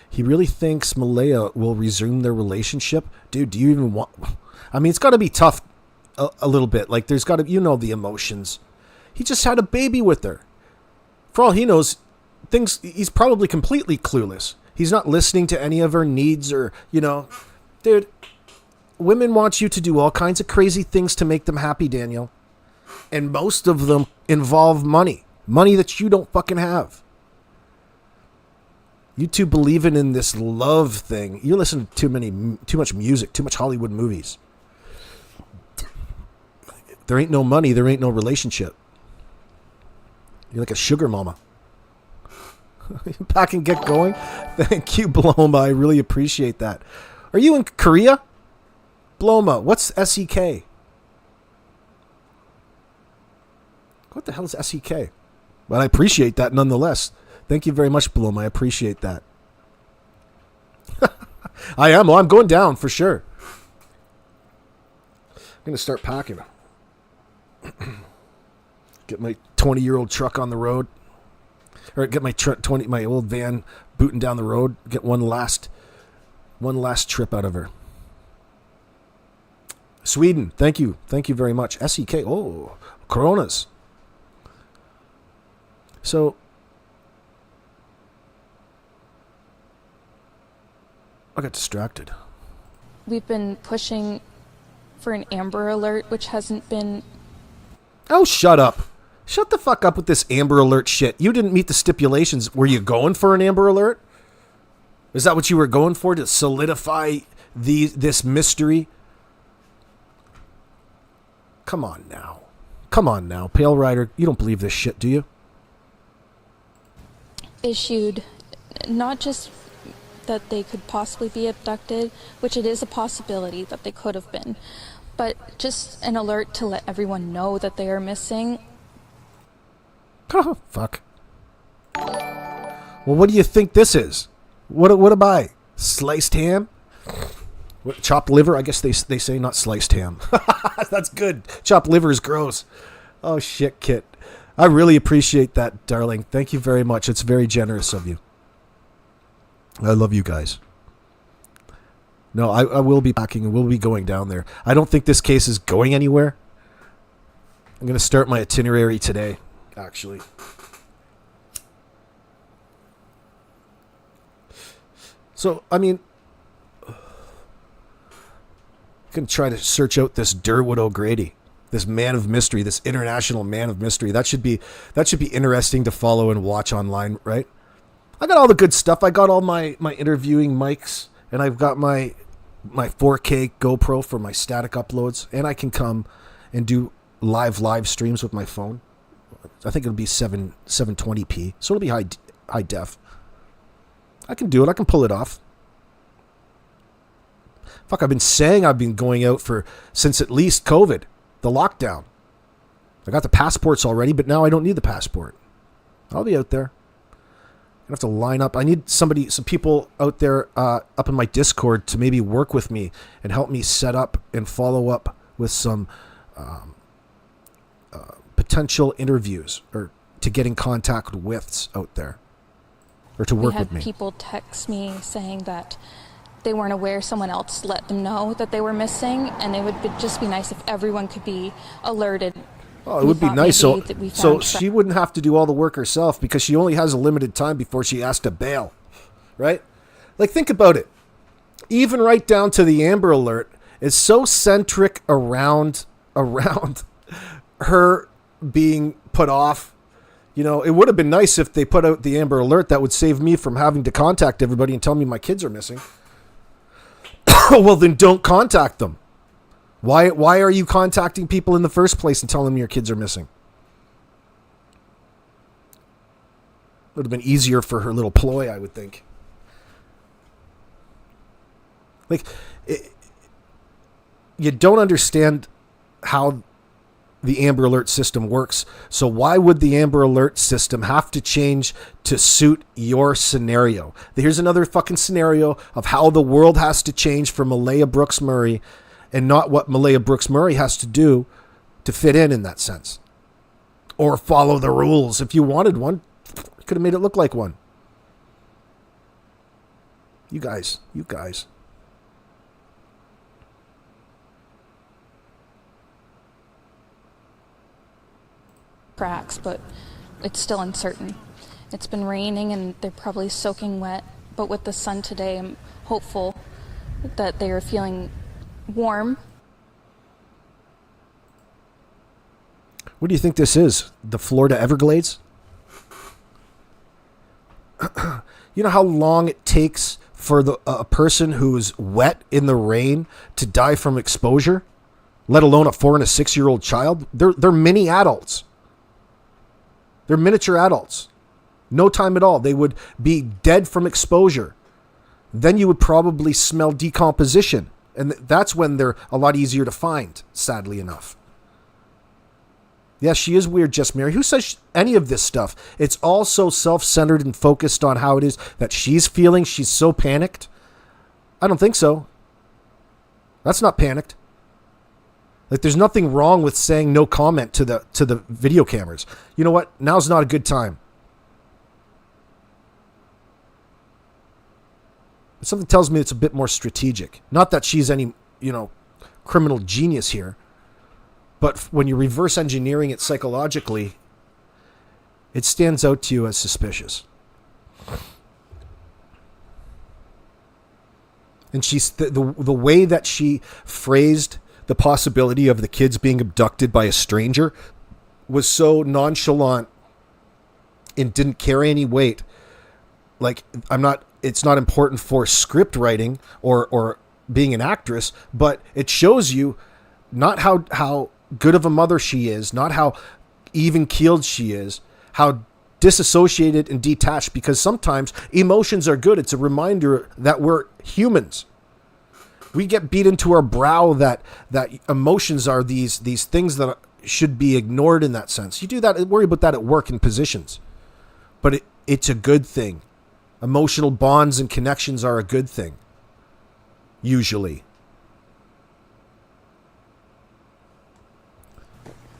He really thinks Malehya will resume their relationship. Dude, do you even want... I mean, it's got to be tough a little bit. Like, there's got to... You know the emotions. He just had a baby with her. For all he knows, he's probably completely clueless. He's not listening to any of her needs or, Dude, women want you to do all kinds of crazy things to make them happy, Daniel. And most of them involve money. Money that you don't fucking have. You two believing in this love thing. You listen to too much music, too much Hollywood movies. There ain't no money, there ain't no relationship. You're like a sugar mama. Pack and get going. Thank you, Bloma. I really appreciate that. Are you in Korea? Bloma, what's SEK? What the hell is SEK? Well, I appreciate that nonetheless. Thank you very much, Bloma. I appreciate that. I am. Well, I'm going down for sure. I'm going to start packing. Get my 20-year-old truck on the road. Or get my old van booting down the road. Get one last trip out of her. Sweden, thank you. Thank you very much. SEK. Oh, Coronas. So, I got distracted. we've been pushing for an Amber Alert, which hasn't been... Oh, shut up. Shut the fuck up with this Amber Alert shit. You didn't meet the stipulations. Were you going for an Amber Alert? Is that what you were going for, to solidify this mystery? Come on now. Come on now. Pale Rider, you don't believe this shit, do you? Issued, not just that they could possibly be abducted, which it is a possibility that they could have been, but just an alert to let everyone know that they are missing. Oh, fuck. Well, what do you think this is? What am I? Sliced ham? What, chopped liver? I guess they say not sliced ham. That's good. Chopped liver is gross. Oh, shit, Kit. I really appreciate that, darling. Thank you very much. It's very generous of you. I love you guys. No, I will be packing and we'll be going down there. I don't think this case is going anywhere. I'm going to start my itinerary today, actually. So, I mean, I'm going to try to search out this Derwood O'Grady, this man of mystery, this international man of mystery. That should be interesting to follow and watch online, right? I got all the good stuff. I got all my interviewing mics, and I've got my 4K GoPro for my static uploads, and I can come and do live streams with my phone. I think it'll be 720p, so it'll be high def. I can do it. I can pull it off. Fuck, I've been saying I've been going out since at least COVID, the lockdown. I got the passports already, but now I don't need the passport. I'll be out there. I have to line up. I need some people out there up in my Discord to maybe work with me and help me set up and follow up with some potential interviews or to get in contact with out there or to work with me. We had people text me saying that they weren't aware someone else let them know that they were missing, and it would just be nice if everyone could be alerted. Oh, it would be nice. So she wouldn't have to do all the work herself because she only has a limited time before she has to bail, right? Like, think about it. Even right down to the Amber Alert is so centric around her being put off. You know, it would have been nice if they put out the Amber Alert. That would save me from having to contact everybody and tell me my kids are missing. Well, then don't contact them. Why are you contacting people in the first place and telling them your kids are missing? It would have been easier for her little ploy, I would think. Like, you don't understand how the Amber Alert system works. So why would the Amber Alert system have to change to suit your scenario? Here's another fucking scenario of how the world has to change for Malehya Brooks-Murray and not what Malehya Brooks-Murray has to do to fit in that sense. Or follow the rules. If you wanted one, you could have made it look like one. You guys. Cracks, but it's still uncertain. It's been raining and they're probably soaking wet, but with the sun today, I'm hopeful that they are feeling warm. What do you think this is? The Florida Everglades? You know how long it takes for a person who's wet in the rain to die from exposure? Let alone a 4 and a 6-year-old child? They're mini adults. They're miniature adults. No time at all. They would be dead from exposure. Then you would probably smell decomposition. And that's when they're a lot easier to find, sadly enough. Yeah, she is weird, Just Mary. Who says any of this stuff? It's all so self-centered and focused on how it is that she's feeling. She's so panicked. I don't think so. That's not panicked. Like, there's nothing wrong with saying no comment to the video cameras. You know what? Now's not a good time. Something tells me it's a bit more strategic. Not that she's any, criminal genius here. But when you reverse engineering it psychologically, it stands out to you as suspicious. And she's the way that she phrased the possibility of the kids being abducted by a stranger was so nonchalant and didn't carry any weight. Like, it's not important for script writing or being an actress, but it shows you not how good of a mother she is, not how even-keeled she is, how disassociated and detached, because sometimes emotions are good. It's a reminder that we're humans. We get beat into our brow that emotions are these things that should be ignored in that sense. You do that, worry about that at work in positions. But it's a good thing. Emotional bonds and connections are a good thing. Usually.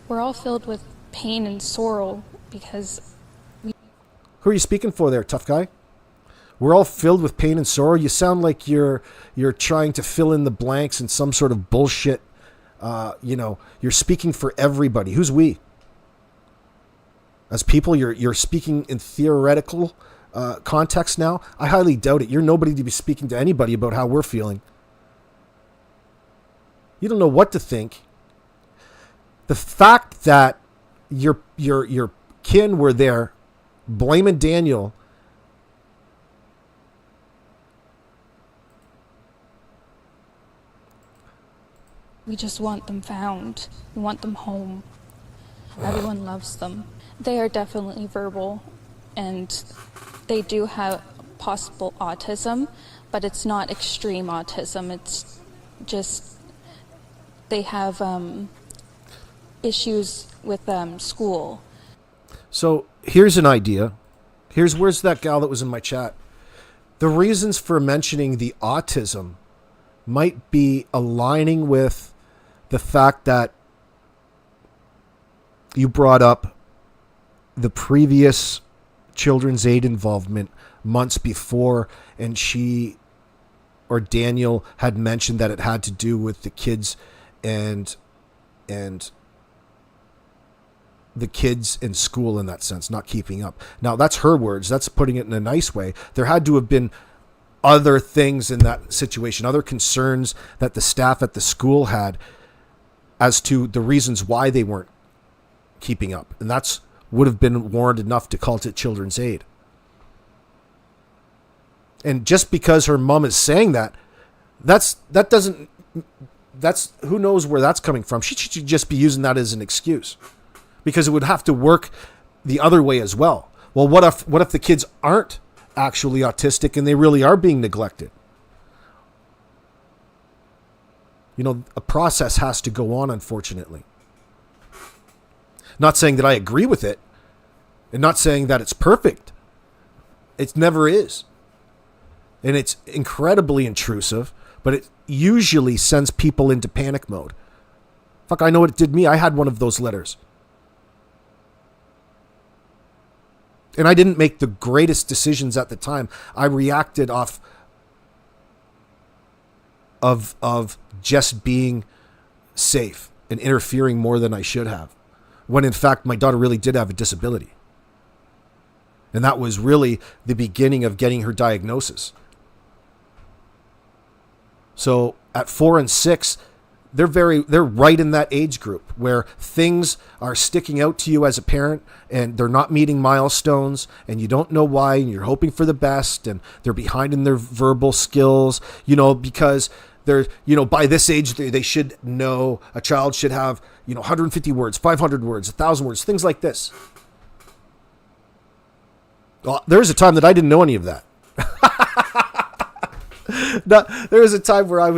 We're all filled with pain and sorrow because Who are you speaking for there, tough guy? We're all filled with pain and sorrow. You sound like you're trying to fill in the blanks in some sort of bullshit. You're speaking for everybody. Who's we? As people, you're speaking in theoretical context now. I highly doubt it. You're nobody to be speaking to anybody about how we're feeling. You don't know what to think. The fact that your kin were there blaming Daniel we just want them found. We want them home. Everyone loves them. They are definitely verbal, and they do have possible autism, but it's not extreme autism. It's just they have issues with school. So here's an idea. Where's that gal that was in my chat? The reasons for mentioning the autism might be aligning with the fact that you brought up the previous children's aid involvement months before, and she or Daniel had mentioned that it had to do with the kids and the kids in school in that sense, not keeping up. Now, that's her words. That's putting it in a nice way. There had to have been other things in that situation, other concerns that the staff at the school had as to the reasons why they weren't keeping up. And that's would have been warrant enough to call it children's aid. And just because her mom is saying that who knows where that's coming from. She should just be using that as an excuse, because it would have to work the other way as well. Well, what if the kids aren't actually autistic and they really are being neglected? You know, a process has to go on, unfortunately. Not saying that I agree with it, and not saying that it's perfect. It never is. And it's incredibly intrusive, but it usually sends people into panic mode. Fuck, I know what it did me. I had one of those letters. And I didn't make the greatest decisions at the time. I reacted off of just being safe and interfering more than I should have, when in fact my daughter really did have a disability. And that was really the beginning of getting her diagnosis. So at 4 and 6, they're right in that age group where things are sticking out to you as a parent and they're not meeting milestones and you don't know why, and you're hoping for the best, and they're behind in their verbal skills, because they're, by this age, they should know, a child should have, 150 words, 500 words, 1,000 words, things like this. Well, there was a time that I didn't know any of that. There was a time where I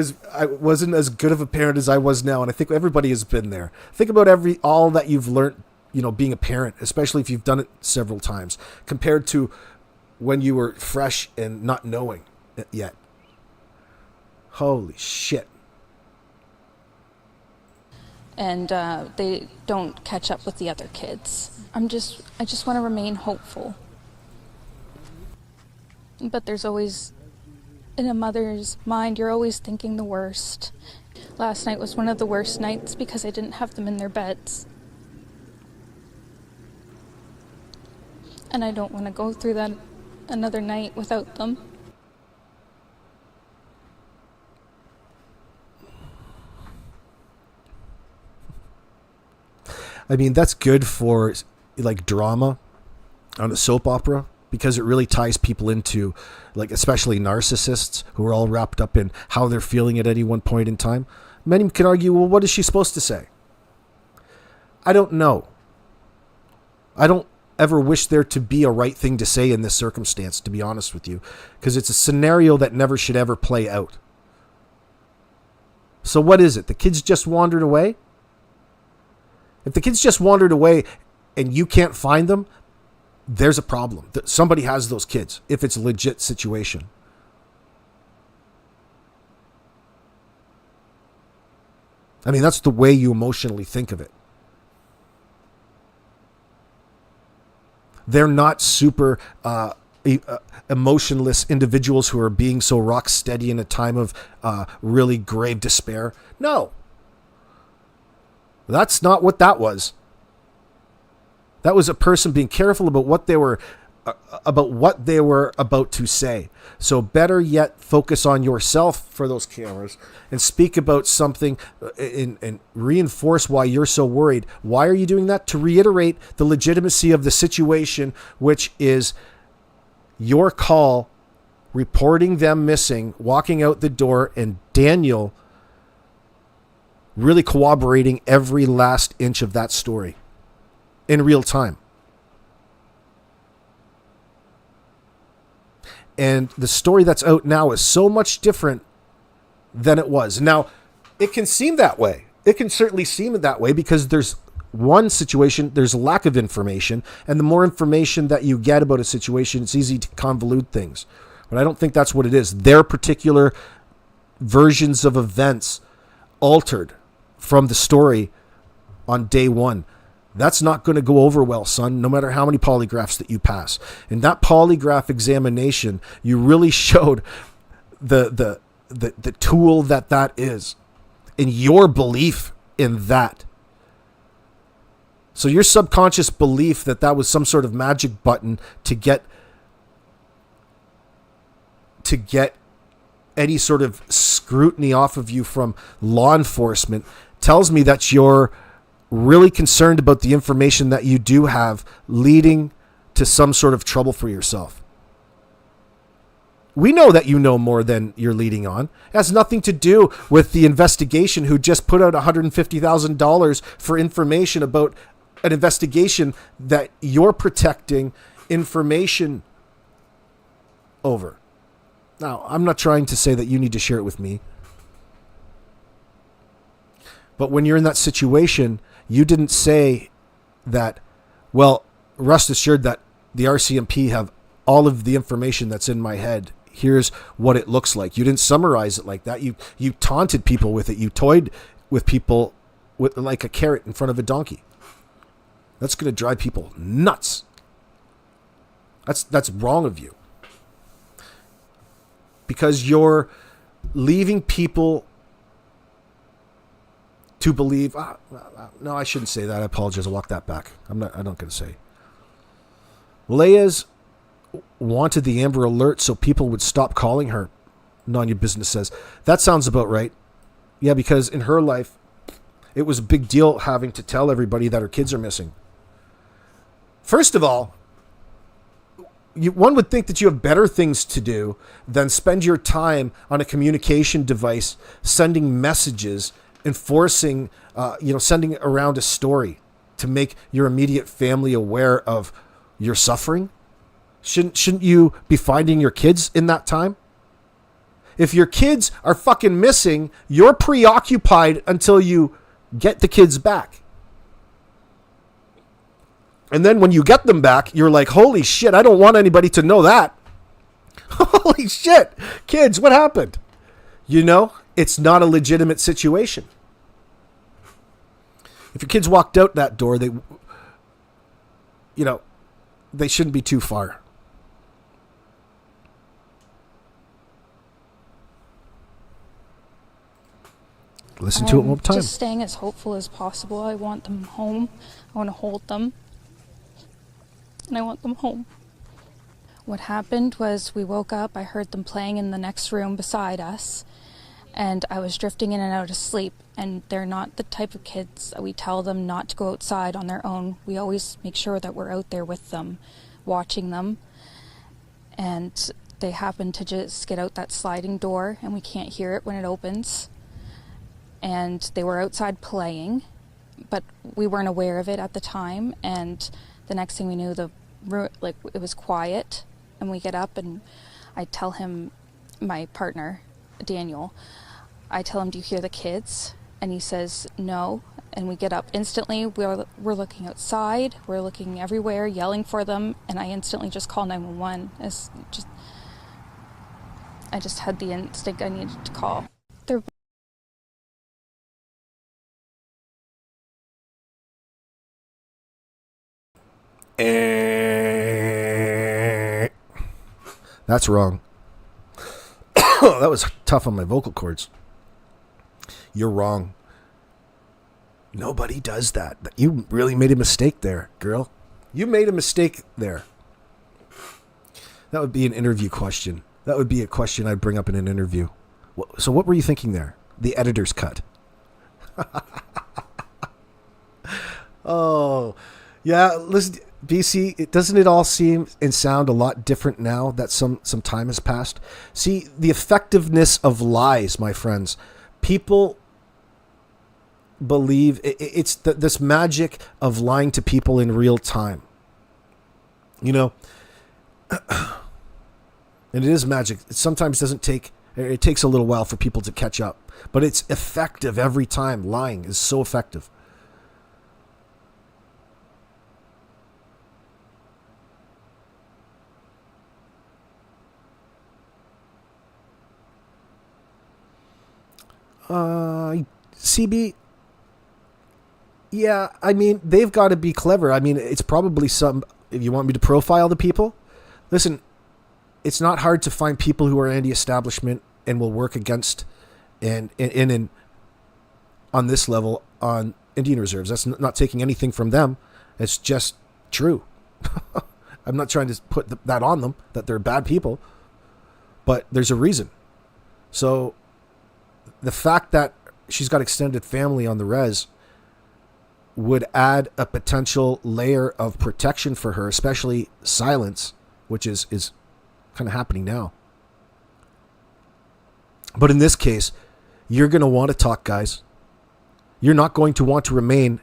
wasn't as good of a parent as I was now, and I think everybody has been there. Think about all that you've learned, being a parent, especially if you've done it several times, compared to when you were fresh and not knowing it yet. Holy shit. And they don't catch up with the other kids. I just want to remain hopeful. But there's always, in a mother's mind, you're always thinking the worst. Last night was one of the worst nights because I didn't have them in their beds. And I don't want to go through that another night without them. I mean, that's good for like drama on a soap opera, because it really ties people into, like, especially narcissists who are all wrapped up in how they're feeling at any one point in time. Many can argue, well, what is she supposed to say? I don't know. I don't ever wish there to be a right thing to say in this circumstance, to be honest with you, because it's a scenario that never should ever play out. So what is it? The kids just wandered away? If the kids just wandered away and you can't find them, there's a problem. Somebody has those kids if it's a legit situation. I mean, that's the way you emotionally think of it. They're not super emotionless individuals who are being so rock steady in a time of really grave despair. No. That's not what that was. That was a person being careful about what they were about to say. So better yet, focus on yourself for those cameras and speak about something and reinforce why you're so worried. Why are you doing that? To reiterate the legitimacy of the situation, which is your call, reporting them missing, walking out the door, and Daniel really corroborating every last inch of that story in real time. And the story that's out now is so much different than it was. Now, it can seem that way. It can certainly seem that way because there's one situation, there's a lack of information. And the more information that you get about a situation, it's easy to convolute things. But I don't think that's what it is. Their particular versions of events altered from the story on day one. That's not going to go over well, son, no matter how many polygraphs that you pass. In that polygraph examination, you really showed the tool that is in your belief in that. So your subconscious belief that was some sort of magic button to get any sort of scrutiny off of you from law enforcement tells me that you're really concerned about the information that you do have leading to some sort of trouble for yourself. We know that you know more than you're leading on. It has nothing to do with the investigation who just put out $150,000 for information about an investigation that you're protecting information over. Now, I'm not trying to say that you need to share it with me. But when you're in that situation, you didn't say that, well, rest assured that the RCMP have all of the information that's in my head. Here's what it looks like. You didn't summarize it like that. You taunted people with it. You toyed with people with like a carrot in front of a donkey. That's going to drive people nuts. That's wrong of you. Because you're leaving people to believe, no, I shouldn't say that. I apologize. I'll walk that back. I'm not going to say. Malehya's wanted the Amber Alert so people would stop calling her. None of your business says. That sounds about right. Yeah, because in her life, it was a big deal having to tell everybody that her kids are missing. First of all, one would think that you have better things to do than spend your time on a communication device sending messages, enforcing, sending around a story to make your immediate family aware of your suffering. Shouldn't you be finding your kids in that time? If your kids are fucking missing, you're preoccupied until you get the kids back. And then when you get them back, you're like, holy shit, I don't want anybody to know that. Holy shit, kids, what happened? It's not a legitimate situation. If your kids walked out that door, they shouldn't be too far. Listen to it one more time. Just staying as hopeful as possible. I want them home. I want to hold them. And I want them home. What happened was we woke up, I heard them playing in the next room beside us, and I was drifting in and out of sleep, and they're not the type of kids that we tell them not to go outside on their own. We always make sure that we're out there with them, watching them, and they happen to just get out that sliding door, and we can't hear it when it opens, and they were outside playing, but we weren't aware of it at the time, and the next thing we knew, it was quiet, and we get up, and I tell him, my partner, Daniel, I tell him, do you hear the kids? And he says, no. and we get up instantly. We're looking outside, we're looking everywhere, yelling for them, and I instantly just call 911. I just had the instinct I needed to call. That's wrong. That was tough on my vocal cords. You're wrong. Nobody does that. You really made a mistake there, girl. You made a mistake there. That would be an interview question. That would be a question I'd bring up in an interview. So what were you thinking there? The editor's cut. Oh, yeah. Listen, BC, doesn't it all seem and sound a lot different now that some time has passed? See, the effectiveness of lies, my friends. People believe it's this magic of lying to people in real time. You know, and it is magic. It sometimes it takes a little while for people to catch up, but it's effective every time. Lying is so effective. CB, yeah, I mean, they've got to be clever. I mean, it's probably if you want me to profile the people, listen, it's not hard to find people who are anti-establishment and will work against and on this level on Indian reserves. That's not taking anything from them. It's just true. I'm not trying to put that on them, that they're bad people, but there's a reason. So the fact that she's got extended family on the res would add a potential layer of protection for her, especially silence, which is kind of happening now. But in this case, you're going to want to talk, guys. You're not going to want to remain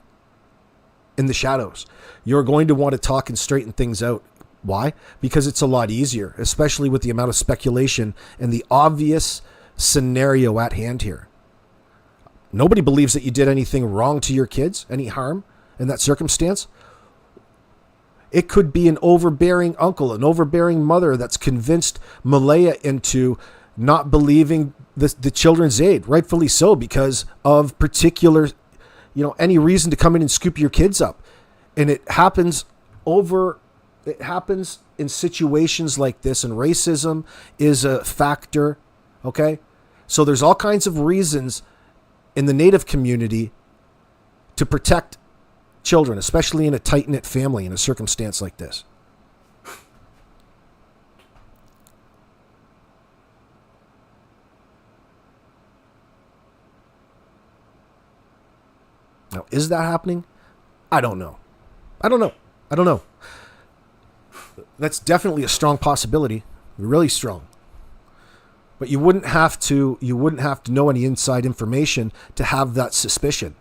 in the shadows. You're going to want to talk and straighten things out. Why? Because it's a lot easier, especially with the amount of speculation and the obvious scenario at hand here. Nobody believes that you did anything wrong to your kids, any harm in that circumstance. It could be an overbearing uncle, an overbearing mother that's convinced Malehya into not believing the children's aid, rightfully so, because of particular, any reason to come in and scoop your kids up. And it happens in situations like this, and racism is a factor, okay? So there's all kinds of reasons in the Native community to protect children, especially in a tight-knit family in a circumstance like this. Now, is that happening? I don't know. That's definitely a strong possibility, really strong. But you wouldn't have to know any inside information to have that suspicion,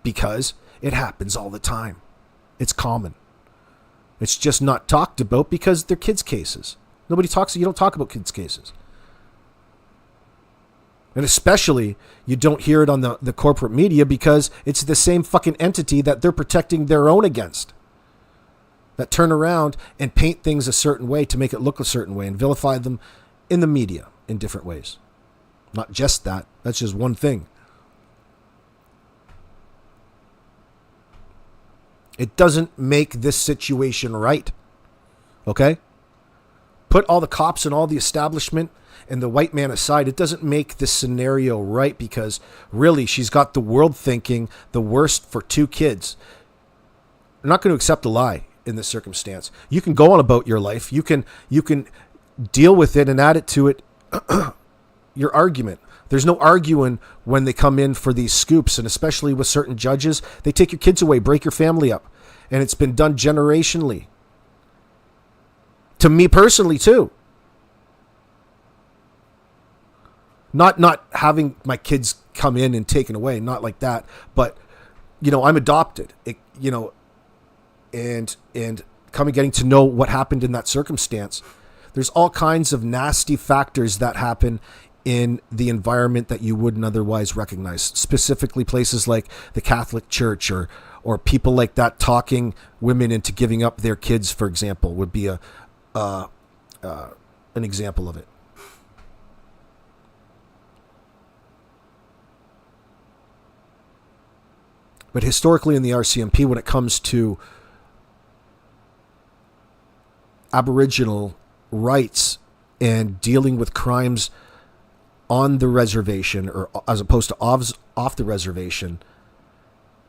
because it happens all the time. It's common. It's just not talked about because they're kids' cases. You don't talk about kids' cases. And especially, you don't hear it on the corporate media because it's the same fucking entity that they're protecting their own against, that turn around and paint things a certain way to make it look a certain way and vilify them in the media in different ways. Not just that. That's just one thing. It doesn't make this situation right. Okay? Put all the cops and all the establishment and the white man aside. It doesn't make this scenario right, because really she's got the world thinking the worst for two kids. I'm not going to accept a lie in this circumstance. You can go on about your life. You can deal with it and add it to it. Your argument. There's no arguing when they come in for these scoops, and especially with certain judges, they take your kids away, break your family up, and it's been done generationally. To me personally too. Not having my kids come in and taken away, not like that, but I'm adopted. And getting to know what happened in that circumstance. There's all kinds of nasty factors that happen in the environment that you wouldn't otherwise recognize, specifically places like the Catholic Church or people like that talking women into giving up their kids, for example, would be an example of it. But historically in the RCMP, when it comes to Aboriginal rights and dealing with crimes on the reservation, or as opposed to off the reservation,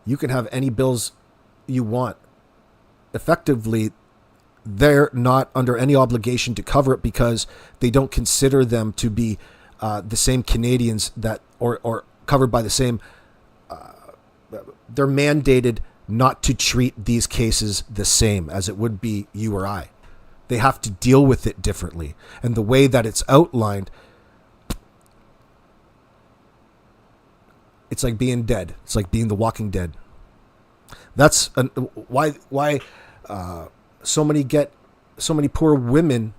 you can have any bills you want. Effectively, they're not under any obligation to cover it because they don't consider them to be the same Canadians that, or covered by the same. They're mandated not to treat these cases the same as it would be you or I. They have to deal with it differently. And the way that it's outlined, it's like being dead. It's like being the Walking Dead. That's why so many poor women.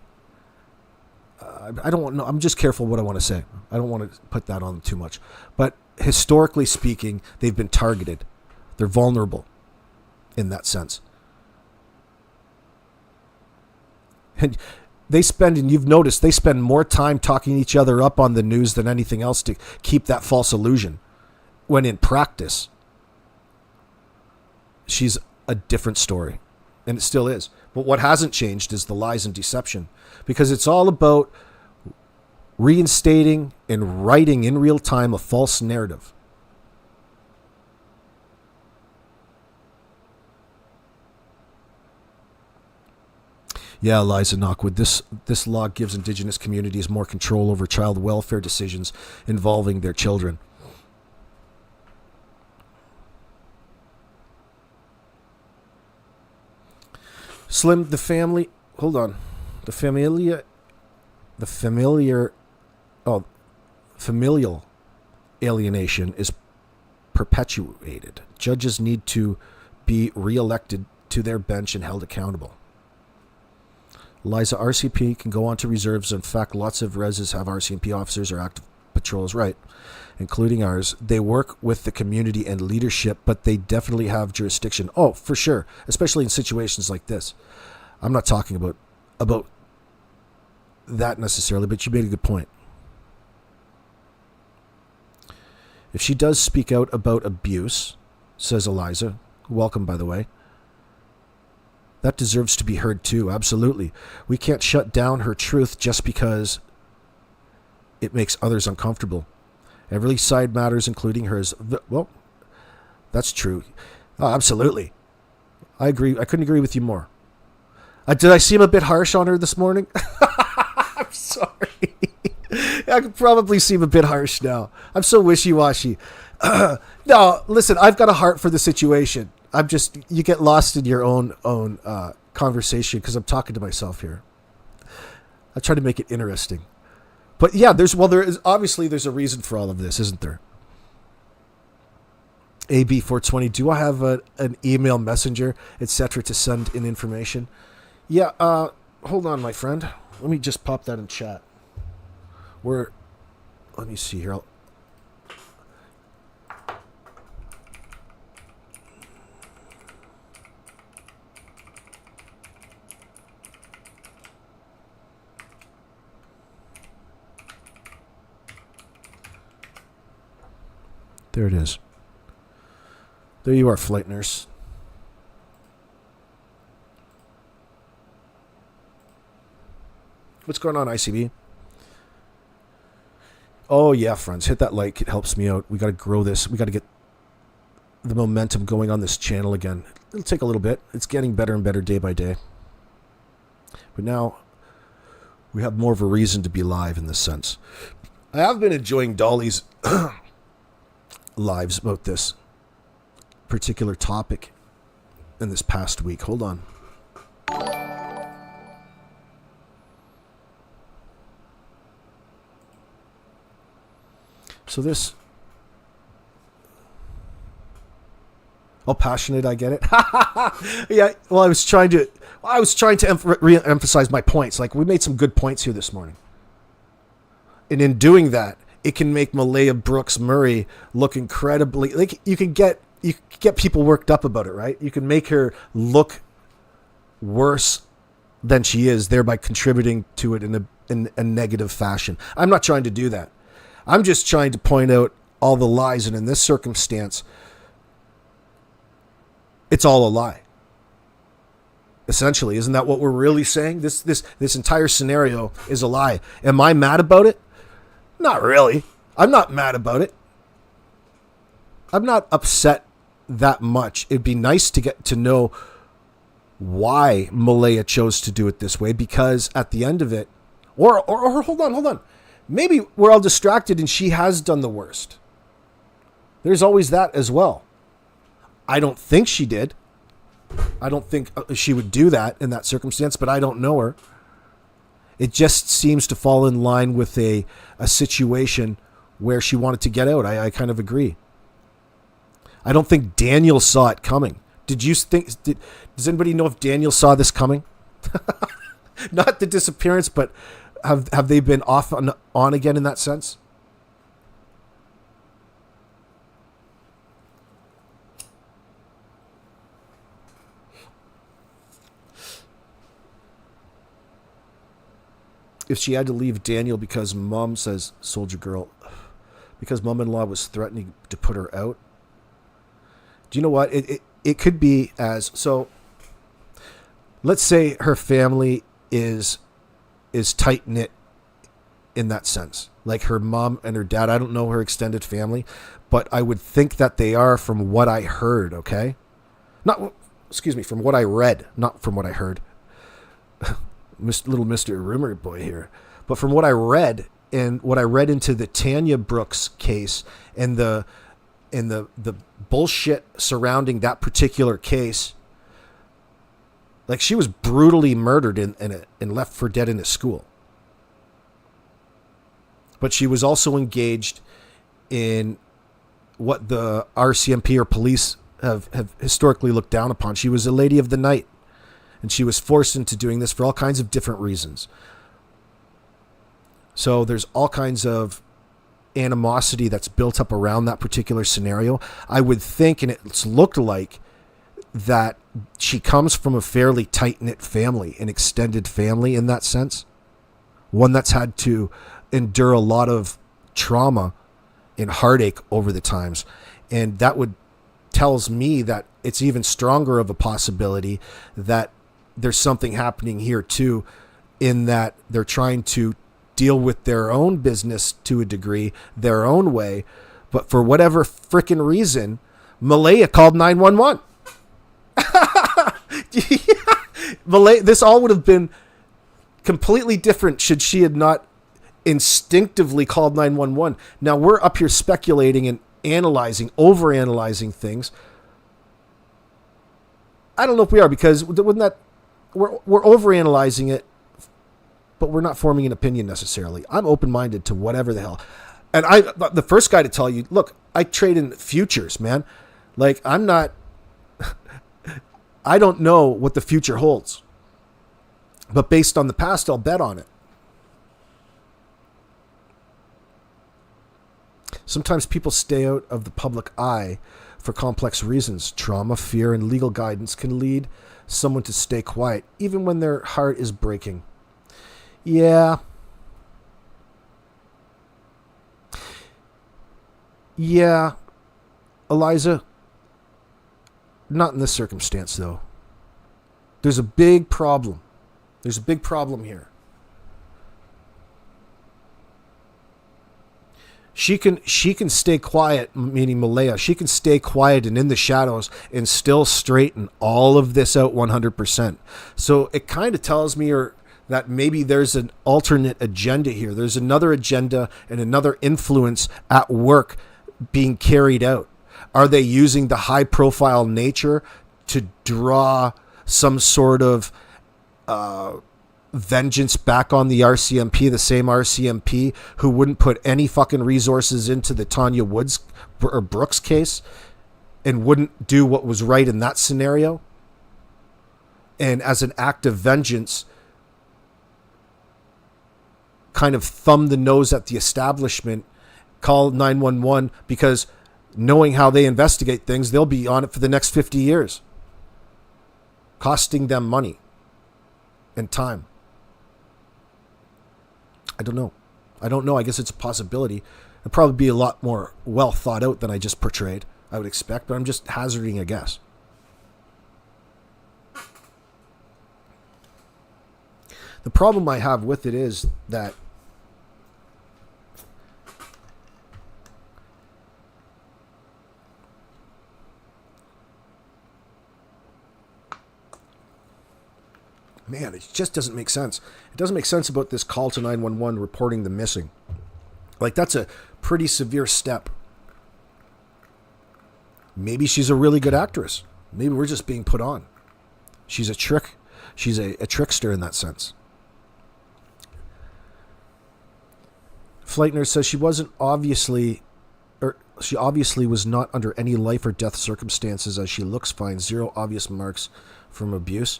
I don't want. No, I'm just careful what I want to say. I don't want to put that on too much. But historically speaking, they've been targeted. They're vulnerable in that sense. And and you've noticed, they spend more time talking each other up on the news than anything else to keep that false illusion. When in practice, she's a different story. And it still is. But what hasn't changed is the lies and deception. Because it's all about reinstating and writing in real time a false narrative. Yeah, Eliza Knockwood, this law gives Indigenous communities more control over child welfare decisions involving their children. Slim, the family, hold on. Familial alienation is perpetuated. Judges need to be re-elected to their bench and held accountable. Liza, RCMP can go on to reserves. In fact, lots of reses have RCMP officers or active patrols, right, including ours. They work with the community and leadership, but they definitely have jurisdiction. Oh, for sure, especially in situations like this. I'm not talking about that necessarily, but you made a good point. If she does speak out about abuse, says Eliza, welcome, by the way, that deserves to be heard too, absolutely. We can't shut down her truth just because it makes others uncomfortable. Every side matters, including hers. Well, that's true. Oh, absolutely. I agree. I couldn't agree with you more. Did I seem a bit harsh on her this morning? I'm sorry. I could probably seem a bit harsh now. I'm so wishy-washy. No, listen, I've got a heart for the situation. You get lost in your own conversation because I'm talking to myself here. I try to make it interesting. But yeah, there's a reason for all of this, isn't there? AB420, do I have an email messenger, etc. to send in information? Yeah, hold on, my friend. Let me just pop that in chat. Let me see here. There it is. There you are, flight nurse. What's going on, ICB? Oh, yeah, friends. Hit that like. It helps me out. We got to grow this. We got to get the momentum going on this channel again. It'll take a little bit. It's getting better and better day by day. But now we have more of a reason to be live in this sense. I have been enjoying Dolly's lives about this particular topic in this past week. Hold on. So this... Oh, passionate, I get it. Yeah, well, I was trying to re-emphasize my points. Like, we made some good points here this morning. And in doing that, it can make Malehya Brooks-Murray look incredibly, like, you can get people worked up about it, right? You can make her look worse than she is, thereby contributing to it in a negative fashion. I'm not trying to do that. I'm just trying to point out all the lies, and in this circumstance, it's all a lie. Essentially, isn't that what we're really saying? This entire scenario is a lie. Am I mad about it? Not really. I'm not mad about it. I'm not upset that much. It'd be nice to get to know why Malehya chose to do it this way, because at the end of it, or hold on. Maybe we're all distracted and she has done the worst. There's always that as well. I don't think she did. I don't think she would do that in that circumstance, but I don't know her. It just seems to fall in line with a situation where she wanted to get out. I kind of agree. I don't think Daniel saw it coming. Does anybody know if Daniel saw this coming? Not the disappearance, but have they been off and on again in that sense? If she had to leave Daniel because mom, says Soldier Girl, because mom-in-law was threatening to put her out. Do you know what? It could be as, so let's say her family is tight-knit in that sense. Like her mom and her dad. I don't know her extended family, but I would think that they are, from what I heard, okay? From what I read, not from what I heard. Little Mr. Rumor Boy here. But from what I read, and what I read into the Tanya Brooks case and the bullshit surrounding that particular case, like, she was brutally murdered and left for dead in a school. But she was also engaged in what the RCMP or police have historically looked down upon. She was a lady of the night. And she was forced into doing this for all kinds of different reasons. So there's all kinds of animosity that's built up around that particular scenario. I would think, and it's looked like, that she comes from a fairly tight-knit family, an extended family in that sense. One that's had to endure a lot of trauma and heartache over the times. And that tells me that it's even stronger of a possibility that there's something happening here too, in that they're trying to deal with their own business to a degree, their own way. But for whatever frickin' reason, Malehya called 911. This all would have been completely different should she had not instinctively called 911. Now we're up here speculating and overanalyzing things. I don't know if we are, because wouldn't that, we're overanalyzing it, but we're not forming an opinion necessarily. I'm open-minded to whatever the hell. And the first guy to tell you, look, I trade in futures, man. Like, I don't know what the future holds. But based on the past, I'll bet on it. Sometimes people stay out of the public eye for complex reasons. Trauma, fear, and legal guidance can lead someone to stay quiet, even when their heart is breaking. Yeah, Eliza, not in this circumstance, though. There's a big problem. There's a big problem here. She can stay quiet, meaning Malehya. She can stay quiet and in the shadows and still straighten all of this out 100%. So it kind of tells me that maybe there's an alternate agenda here. There's another agenda and another influence at work being carried out. Are they using the high-profile nature to draw some sort of vengeance back on the RCMP, the same RCMP who wouldn't put any fucking resources into the Tanya Woods or Brooks case and wouldn't do what was right in that scenario? And as an act of vengeance, kind of thumb the nose at the establishment, call 911, because knowing how they investigate things, they'll be on it for the next 50 years, costing them money and time. I don't know. I guess it's a possibility. It'd probably be a lot more well thought out than I just portrayed, I would expect, but I'm just hazarding a guess. The problem I have with it is that man, it just doesn't make sense. It doesn't make sense about this call to 911 reporting the missing. Like, that's a pretty severe step. Maybe she's a really good actress. Maybe we're just being put on. She's a trick. She's a trickster in that sense. Flight nurse says she obviously was not under any life or death circumstances, as she looks fine. Zero obvious marks from abuse.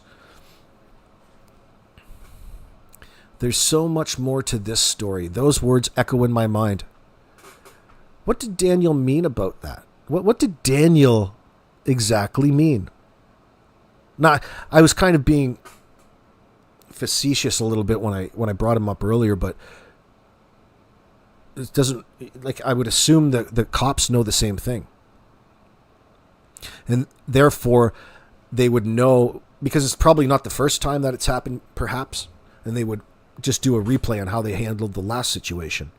There's so much more to this story. Those words echo in my mind. What did Daniel mean about that? What did Daniel exactly mean? Now, I was kind of being facetious a little bit when I brought him up earlier, but it doesn't, like, I would assume that the cops know the same thing. And therefore, they would know, because it's probably not the first time that it's happened, perhaps, and they would just do a replay on how they handled the last situation.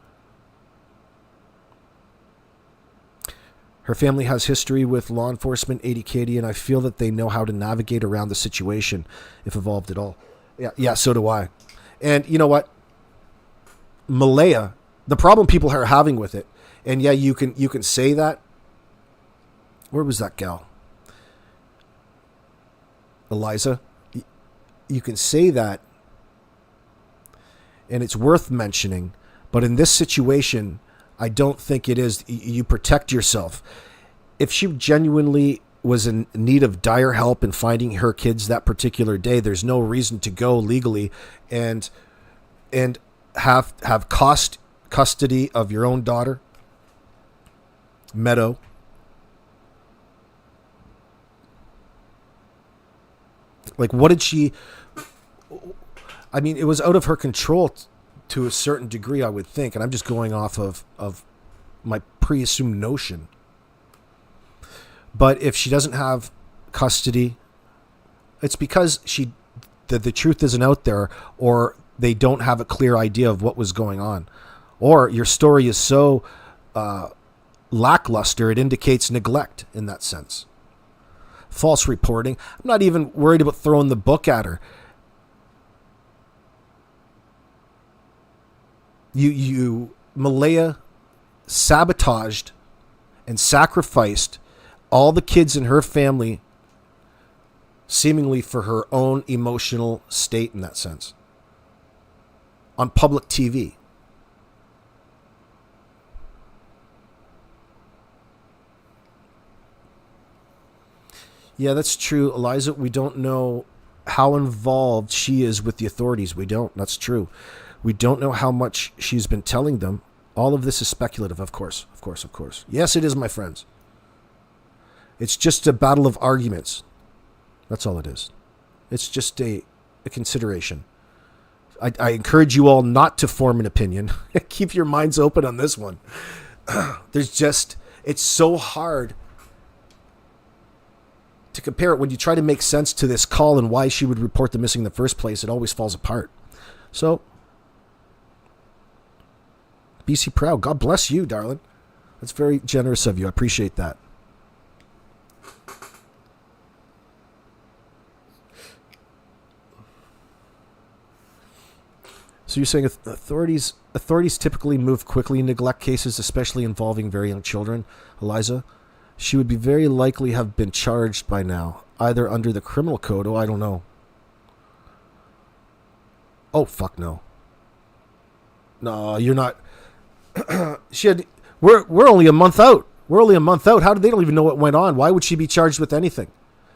Her family has history with law enforcement, ADKD, and I feel that they know how to navigate around the situation, if evolved at all. Yeah, so do I. And you know what? Malehya, the problem people are having with it, and yeah, you can say that. Where was that gal? Eliza? You can say that, and it's worth mentioning, but in this situation, I don't think it is. You protect yourself. If she genuinely was in need of dire help in finding her kids that particular day, there's no reason to go legally and have custody of your own daughter, Meadow. Like, what did she... I mean, it was out of her control to a certain degree, I would think, and I'm just going off of my pre-assumed notion. But if she doesn't have custody, it's because the truth isn't out there, or they don't have a clear idea of what was going on, or your story is so lackluster it indicates neglect in that sense. False reporting. I'm not even worried about throwing the book at her. Malehya sabotaged and sacrificed all the kids in her family, seemingly for her own emotional state in that sense, on public TV. Yeah, that's true, Eliza. We don't know how involved she is with the authorities. We don't. That's true. We don't know how much she's been telling them. All of this is speculative, of course. Of course, of course. Yes, it is, my friends. It's just a battle of arguments. That's all it is. It's just a consideration. I encourage you all not to form an opinion. Keep your minds open on this one. It's so hard to compare it. When you try to make sense to this call and why she would report the missing in the first place, it always falls apart. So, BC proud. God bless you, darling. That's very generous of you. I appreciate that. So you're saying authorities typically move quickly in neglect cases, especially involving very young children, Eliza? She would be very likely have been charged by now, either under the criminal code. Oh, I don't know. Oh, fuck no. No, you're not. We're only a month out. We're only a month out. How do they don't even know what went on? Why would she be charged with anything?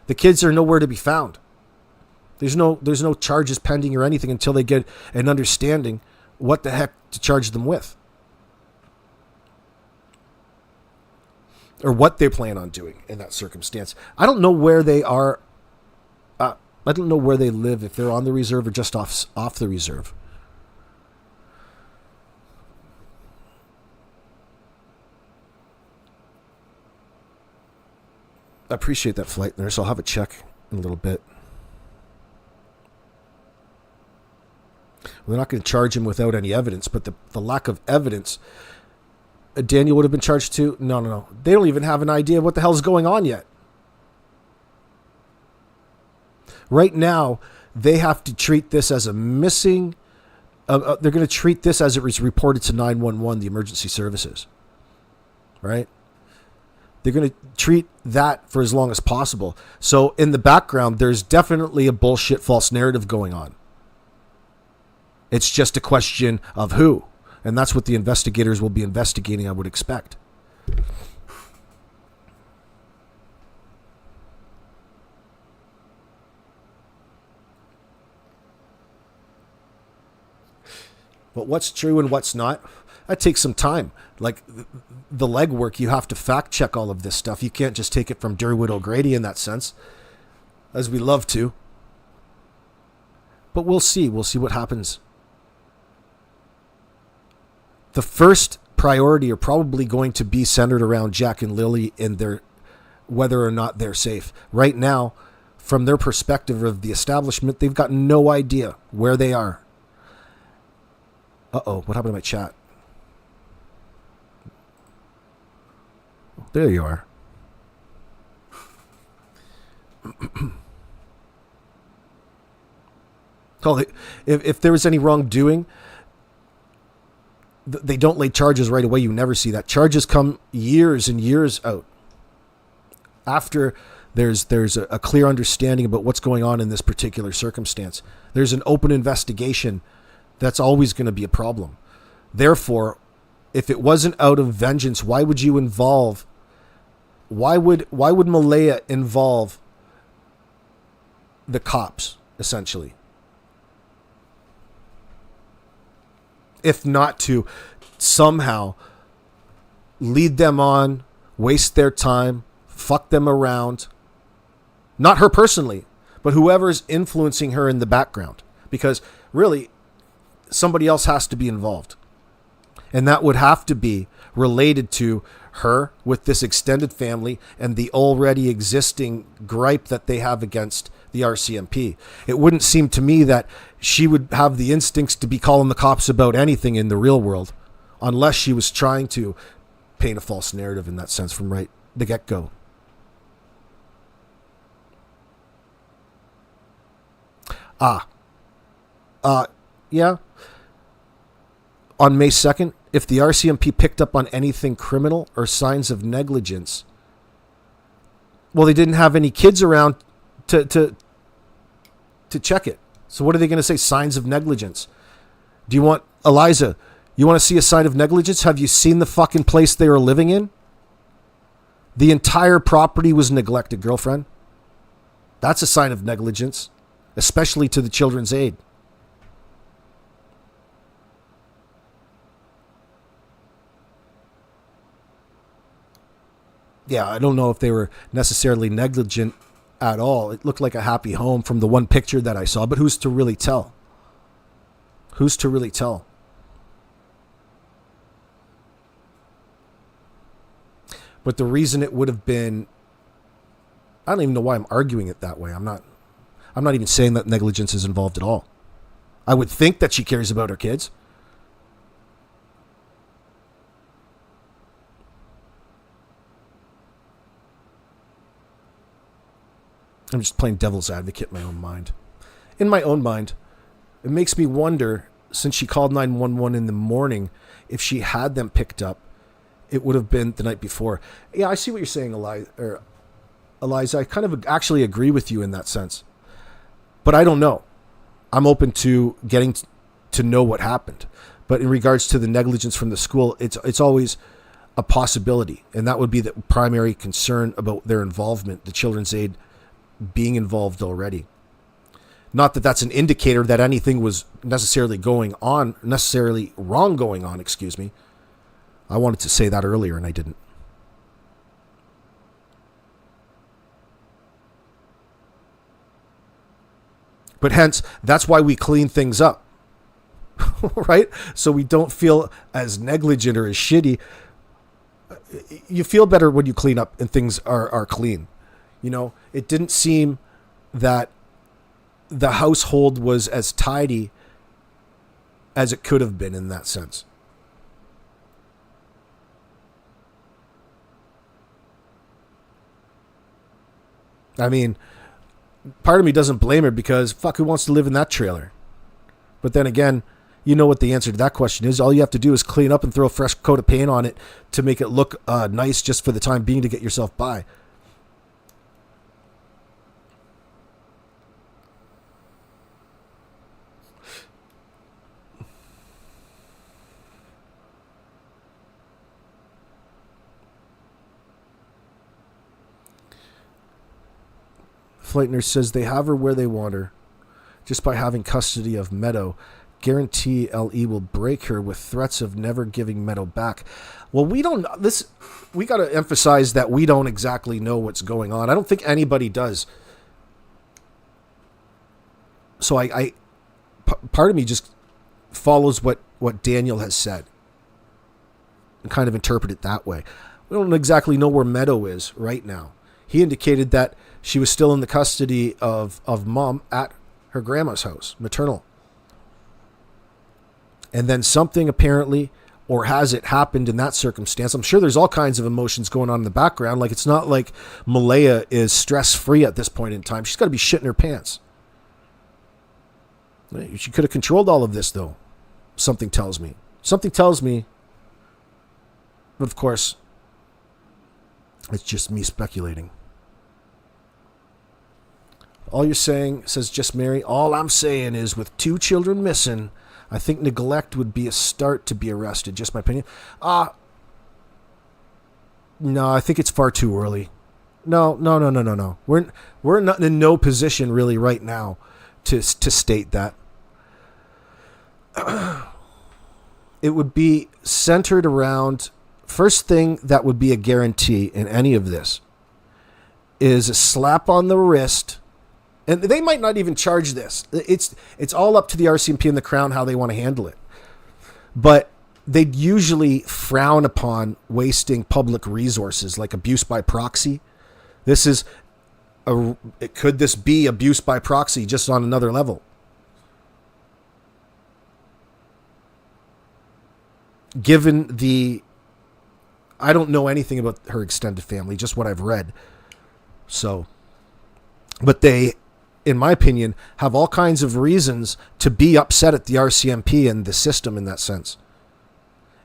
The kids are nowhere to be found. There's no charges pending or anything until they get an understanding what the heck to charge them with. Or what they plan on doing in that circumstance. I don't know where they are. I don't know where they live, if they're on the reserve or just off the reserve. I appreciate that, flight nurse. I'll have a check in a little bit. We're not going to charge him without any evidence, but the lack of evidence, Daniel would have been charged too. No. They don't even have an idea of what the hell's going on yet. Right now, they have to treat this as a missing. They're going to treat this as it was reported to 911, the emergency services. Right? They're going to treat that for as long as possible. So in the background, there's definitely a bullshit false narrative going on. It's just a question of who. And that's what the investigators will be investigating, I would expect. But what's true and what's not, that takes some time. Like the legwork, you have to fact check all of this stuff. You can't just take it from Derwood O'Grady in that sense, as we love to. But we'll see. We'll see what happens. The first priority are probably going to be centered around Jack and Lilly and their whether or not they're safe. Right now, from their perspective of the establishment, they've got no idea where they are. Uh-oh, what happened to my chat? There you are. Oh, if there was any wrongdoing, they don't lay charges right away. You never see that. Charges come years and years out. After there's a clear understanding about what's going on in this particular circumstance. There's an open investigation. That's always going to be a problem. Therefore, if it wasn't out of vengeance, why would Malehya involve the cops, essentially? If not to somehow lead them on, waste their time, fuck them around. Not her personally, but whoever's influencing her in the background. Because really, somebody else has to be involved. And that would have to be related to her with this extended family and the already existing gripe that they have against the RCMP. It wouldn't seem to me that she would have the instincts to be calling the cops about anything in the real world, unless she was trying to paint a false narrative in that sense from right the get-go. Yeah. On May 2nd, if the RCMP picked up on anything criminal or signs of negligence, well, they didn't have any kids around to check it. So what are they going to say? Signs of negligence. Do you want, Eliza, you want to see a sign of negligence? Have you seen the fucking place they were living in? The entire property was neglected, girlfriend. That's a sign of negligence, especially to the children's aid. Yeah, I don't know if they were necessarily negligent at all. It looked like a happy home from the one picture that I saw, but who's to really tell? Who's to really tell? But the reason it would have been, I don't even know why I'm arguing it that way. I'm not even saying that negligence is involved at all. I would think that she cares about her kids. I'm just playing devil's advocate in my own mind. In my own mind, it makes me wonder, since she called 911 in the morning, if she had them picked up, it would have been the night before. Yeah, I see what you're saying, Eliza. I kind of actually agree with you in that sense. But I don't know. I'm open to getting to know what happened. But in regards to the negligence from the school, it's always a possibility. And that would be the primary concern about their involvement, the children's aid being involved already. Not that that's an indicator that anything was necessarily wrong going on, excuse me. I wanted to say that earlier and I didn't. But hence, that's why we clean things up, right? So we don't feel as negligent or as shitty. You feel better when you clean up and things are clean. You know, it didn't seem that the household was as tidy as it could have been in that sense. I mean, part of me doesn't blame her because fuck, who wants to live in that trailer? But then again, you know what the answer to that question is. All you have to do is clean up and throw a fresh coat of paint on it to make it look nice just for the time being to get yourself by. Flightner says they have her where they want her just by having custody of Meadow. Guarantee LE will break her with threats of never giving Meadow back. Well, we got to emphasize that we don't exactly know what's going on. I don't think anybody does. So part of me just follows what Daniel has said and kind of interpret it that way. We don't exactly know where Meadow is right now. He indicated that she was still in the custody of Mom at her grandma's house, maternal. And then something apparently, or has it happened in that circumstance? I'm sure there's all kinds of emotions going on in the background. Like, it's not like Malehya is stress-free at this point in time. She's got to be shitting her pants. She could have controlled all of this, though. Something tells me. But of course, it's just me speculating. All you're saying, says Just Mary, all I'm saying is with 2 children missing, I think neglect would be a start to be arrested. Just my opinion. No, I think it's far too early. No. We're not in no position really right now to state that. It would be centered around, first thing that would be a guarantee in any of this is a slap on the wrist. And they might not even charge this. It's all up to the RCMP and the Crown how they want to handle it. But they'd usually frown upon wasting public resources like abuse by proxy. Could this be abuse by proxy just on another level? Given I don't know anything about her extended family, just what I've read. But they, in my opinion, have all kinds of reasons to be upset at the RCMP and the system in that sense.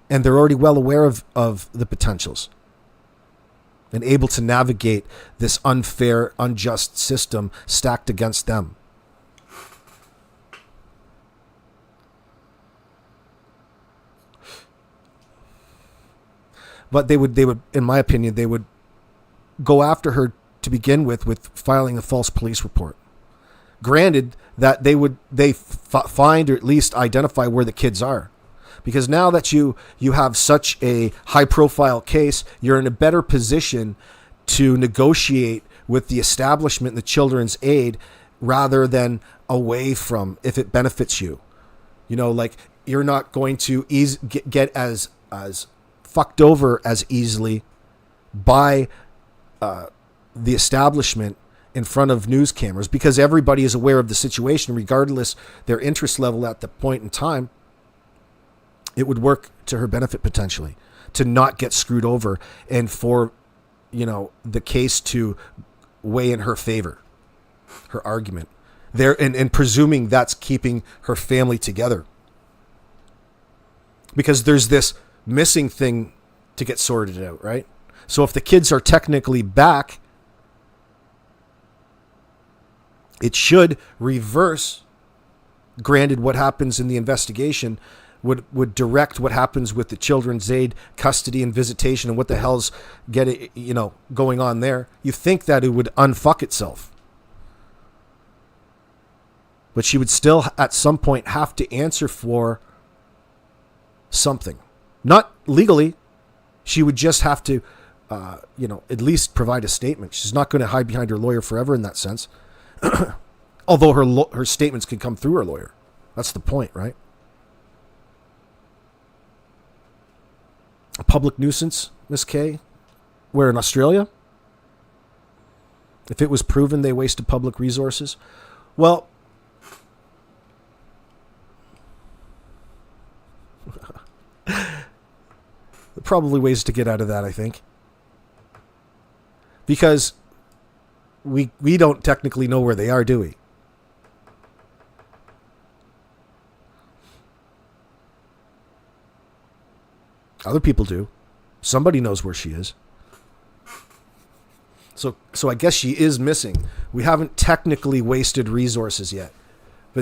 And they're already well aware of the potentials and able to navigate this unfair, unjust system stacked against them. But they would, in my opinion, they would go after her to begin with filing a false police report. Granted that they find or at least identify where the kids are. Because now that you have such a high profile case, you're in a better position to negotiate with the establishment and the Children's Aid rather than away from, if it benefits you. You know, like, you're not going to get as fucked over as easily by the establishment in front of news cameras, because everybody is aware of the situation, regardless their interest level at the point in time. It would work to her benefit potentially to not get screwed over and for, the case to weigh in her favor, her argument there, and presuming that's keeping her family together, because there's this missing thing to get sorted out, right? So if the kids are technically back, it should reverse, granted what happens in the investigation would direct what happens with the Children's Aid custody and visitation and what the hell's going on there. You think that it would unfuck itself. But she would still at some point have to answer for something. Not legally. She would just have to, at least provide a statement. She's not going to hide behind her lawyer forever in that sense. Although her statements can come through her lawyer. That's the point, right? A public nuisance, Miss Kay? Where, in Australia? If it was proven they wasted public resources? Well, there are probably ways to get out of that, I think. Because we don't technically know where they are, do we? Other people do. Somebody knows where she is. So I guess she is missing. We haven't technically wasted resources yet. But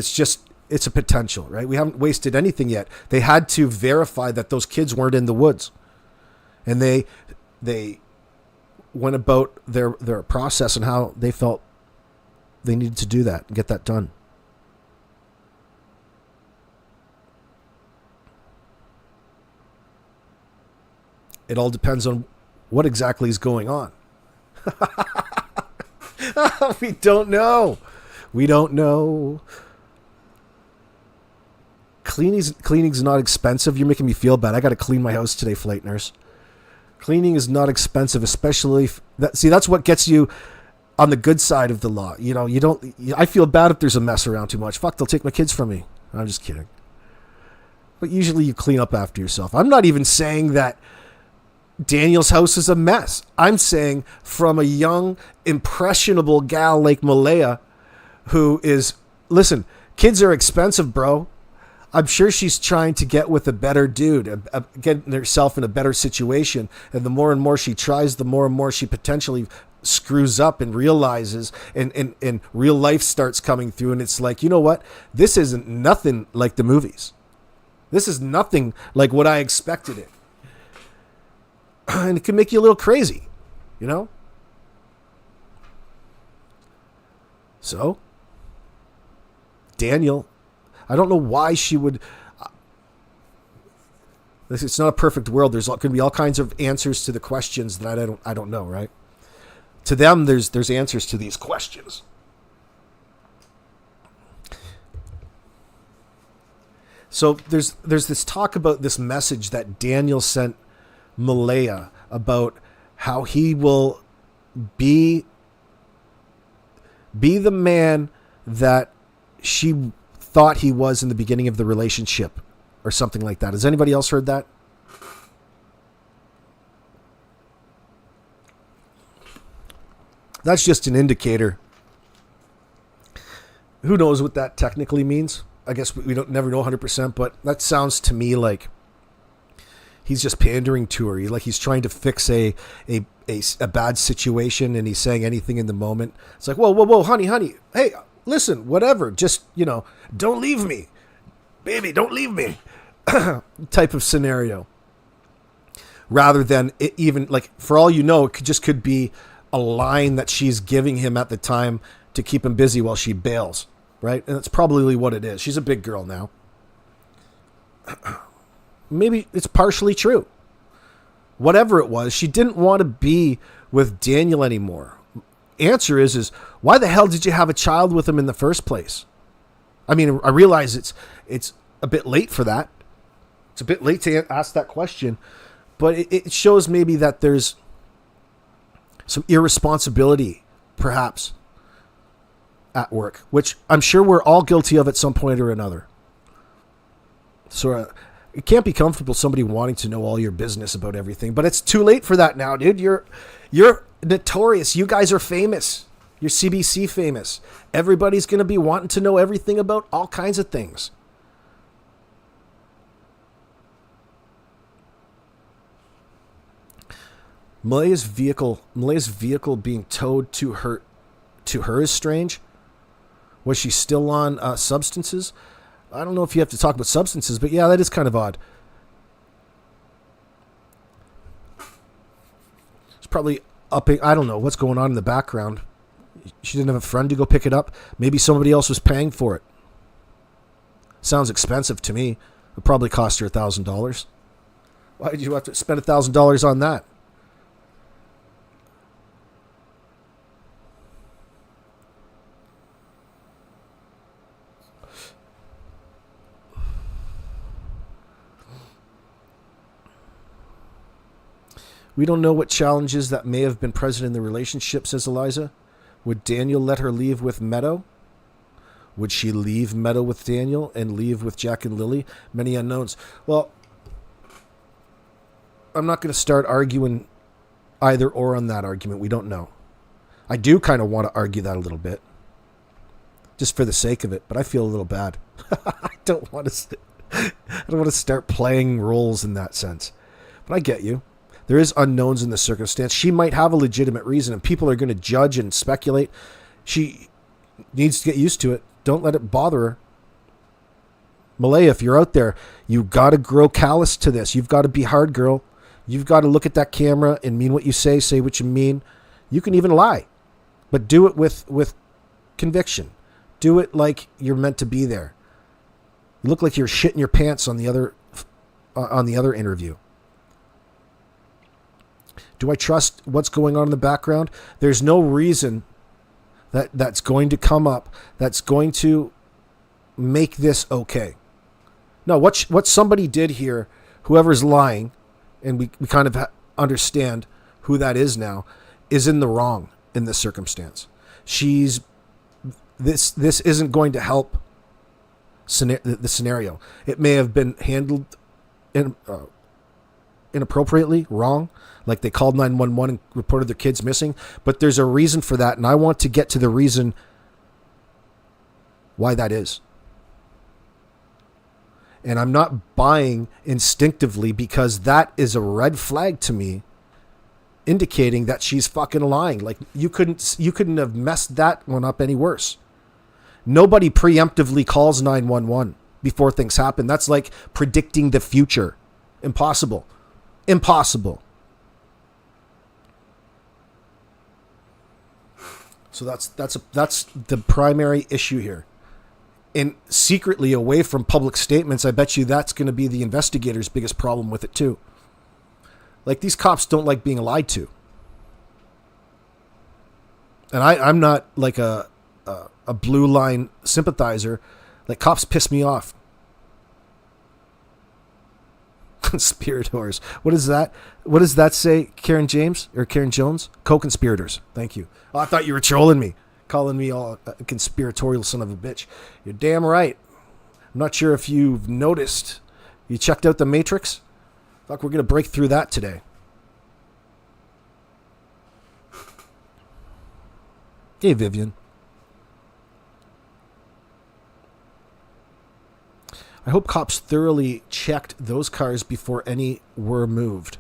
it's a potential, right? We haven't wasted anything yet. They had to verify that those kids weren't in the woods. And they went about their process and how they felt they needed to do that and get that done. It all depends on what exactly is going on. We don't know. We don't know. Cleaning's not expensive. You're making me feel bad. I got to clean my house today, flight nurse. Cleaning is not expensive, especially that's what gets you on the good side of the law. I feel bad if there's a mess around too much. Fuck, they'll take my kids from me. I'm just kidding. But usually you clean up after yourself. I'm not even saying that Daniel's house is a mess. I'm saying from a young, impressionable gal like Malehya, who is, listen, kids are expensive, bro. I'm sure she's trying to get with a better dude, getting herself in a better situation. And the more and more she tries, the more and more she potentially screws up and realizes, and real life starts coming through. And it's like, you know what? This isn't nothing like the movies. This is nothing like what I expected it. And it can make you a little crazy, you know? So, Daniel, I don't know why she would. It's not a perfect world. There's going to be all kinds of answers to the questions that I don't know, right? To them, there's answers to these questions. So there's this talk about this message that Daniel sent Malehya about how he will be the man that she thought he was in the beginning of the relationship, or something like that. Has anybody else heard that? That's just an indicator. Who knows what that technically means? I guess we don't never know 100%, but that sounds to me like he's just pandering to her. He's trying to fix a bad situation, and he's saying anything in the moment. It's like, whoa, honey, hey, listen, whatever, just, don't leave me, baby, don't leave me, type of scenario. Rather than it even, like, for all you know, it could be a line that she's giving him at the time to keep him busy while she bails, right? And that's probably what it is. She's a big girl now. Maybe it's partially true. Whatever it was, she didn't want to be with Daniel anymore. Answer is why the hell did you have a child with him in the first place? I mean, I realize it's a bit late for that. It's a bit late to ask that question, but it shows maybe that there's some irresponsibility, perhaps, at work, which I'm sure we're all guilty of at some point or another. So it can't be comfortable somebody wanting to know all your business about everything, but it's too late for that now, dude. You're notorious. You guys are famous. You're CBC famous. Everybody's going to be wanting to know everything about all kinds of things. Malehya's vehicle being towed to her is strange. Was she still on substances? I don't know if you have to talk about substances, but yeah, that is kind of odd. It's probably I don't know what's going on in the background. She didn't have a friend to go pick it up. Maybe somebody else was paying for it. Sounds expensive to me. It probably cost her $1,000. Why did you have to spend $1,000 on that? We don't know what challenges that may have been present in the relationship, says Eliza. Would Daniel let her leave with Meadow? Would she leave Meadow with Daniel and leave with Jack and Lilly? Many unknowns. Well, I'm not going to start arguing either or on that argument. We don't know. I do kind of want to argue that a little bit, just for the sake of it, but I feel a little bad. I don't want to start playing roles in that sense. But I get you. There is unknowns in the circumstance. She might have a legitimate reason, and people are going to judge and speculate. She needs to get used to it. Don't let it bother her. Malehya, if you're out there, you've got to grow callous to this. You've got to be hard, girl. You've got to look at that camera and mean what you say what you mean. You can even lie, but do it with conviction. Do it like you're meant to be there. You look like you're shitting your pants on the other interview. Do I trust what's going on in the background? There's no reason that's going to come up that's going to make this okay. No, what somebody did here, whoever's lying, and we kind of understand who that is now, is in the wrong in this circumstance. This isn't going to help the scenario. It may have been handled inappropriately, wrong, like they called 911 and reported their kids missing, but there's a reason for that, and I want to get to the reason why that is. And I'm not buying instinctively, because that is a red flag to me, indicating that she's fucking lying. Like you couldn't have messed that one up any worse. Nobody preemptively calls 911 before things happen. That's like predicting the future. Impossible. So that's the primary issue here. And secretly, away from public statements, I bet you that's going to be the investigator's biggest problem with it too. Like, these cops don't like being lied to. And I'm not like a blue line sympathizer. Like, cops piss me off. Conspirators. What is that? What does that say, Karen James or Karen Jones? Co-conspirators. Thank you. Oh, I thought you were trolling me, calling me all a conspiratorial son of a bitch. You're damn right. I'm not sure if you've noticed. You checked out The Matrix? Fuck, we're going to break through that today. Hey, Vivian. I hope cops thoroughly checked those cars before any were moved.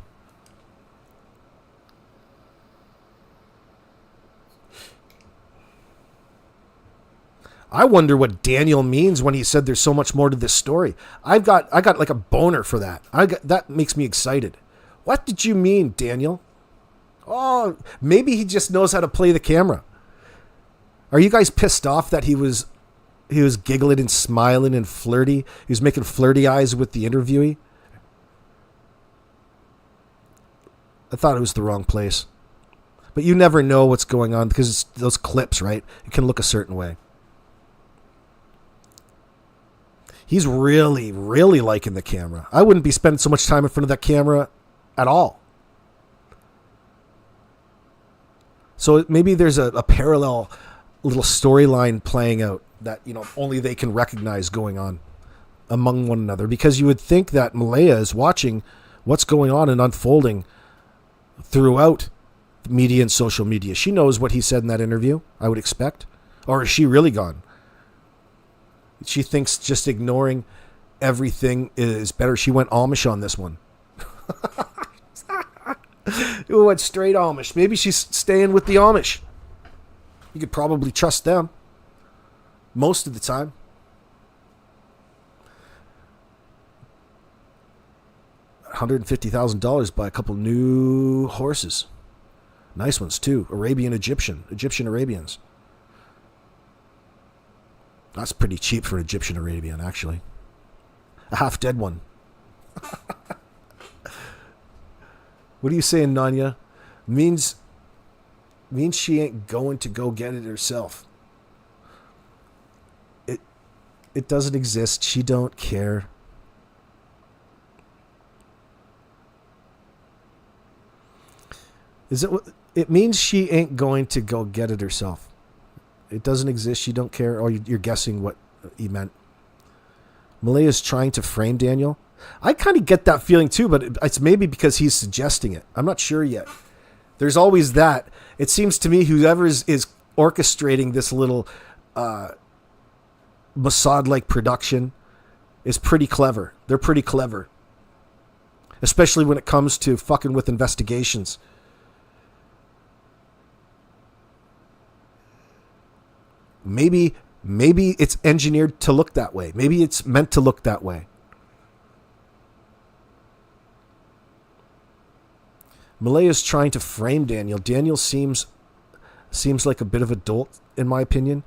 I wonder what Daniel means when he said there's so much more to this story. I got like a boner for that. That makes me excited. What did you mean, Daniel? Oh, maybe he just knows how to play the camera. Are you guys pissed off that he was giggling and smiling and flirty? He was making flirty eyes with the interviewee. I thought it was the wrong place. But you never know what's going on because it's those clips, right? It can look a certain way. He's really, really liking the camera. I wouldn't be spending so much time in front of that camera at all. So maybe there's a parallel little storyline playing out that, only they can recognize going on among one another, because you would think that Malehya is watching what's going on and unfolding throughout media and social media. She knows what he said in that interview, I would expect. Or is she really gone? She thinks just ignoring everything is better. She went Amish on this one. It went straight Amish. Maybe she's staying with the Amish. You could probably trust them most of the time. $150,000 buy a couple new horses. Nice ones too. Egyptian Arabians. That's pretty cheap for an Egyptian Arabian, actually. A half-dead one. What are you saying, Nanya? Means she ain't going to go get it herself. It doesn't exist. She don't care. Is it? It means she ain't going to go get it herself. It doesn't exist. She don't care. Or you're guessing what he meant. Malehya's trying to frame Daniel. I kind of get that feeling too, but it's maybe because he's suggesting it. I'm not sure yet. There's always that. It seems to me whoever is orchestrating this little Mossad-like production is pretty clever. They're pretty clever. Especially when it comes to fucking with investigations. Maybe it's engineered to look that way. Maybe it's meant to look that way. Malehya's trying to frame Daniel. Daniel seems like a bit of a dolt, in my opinion.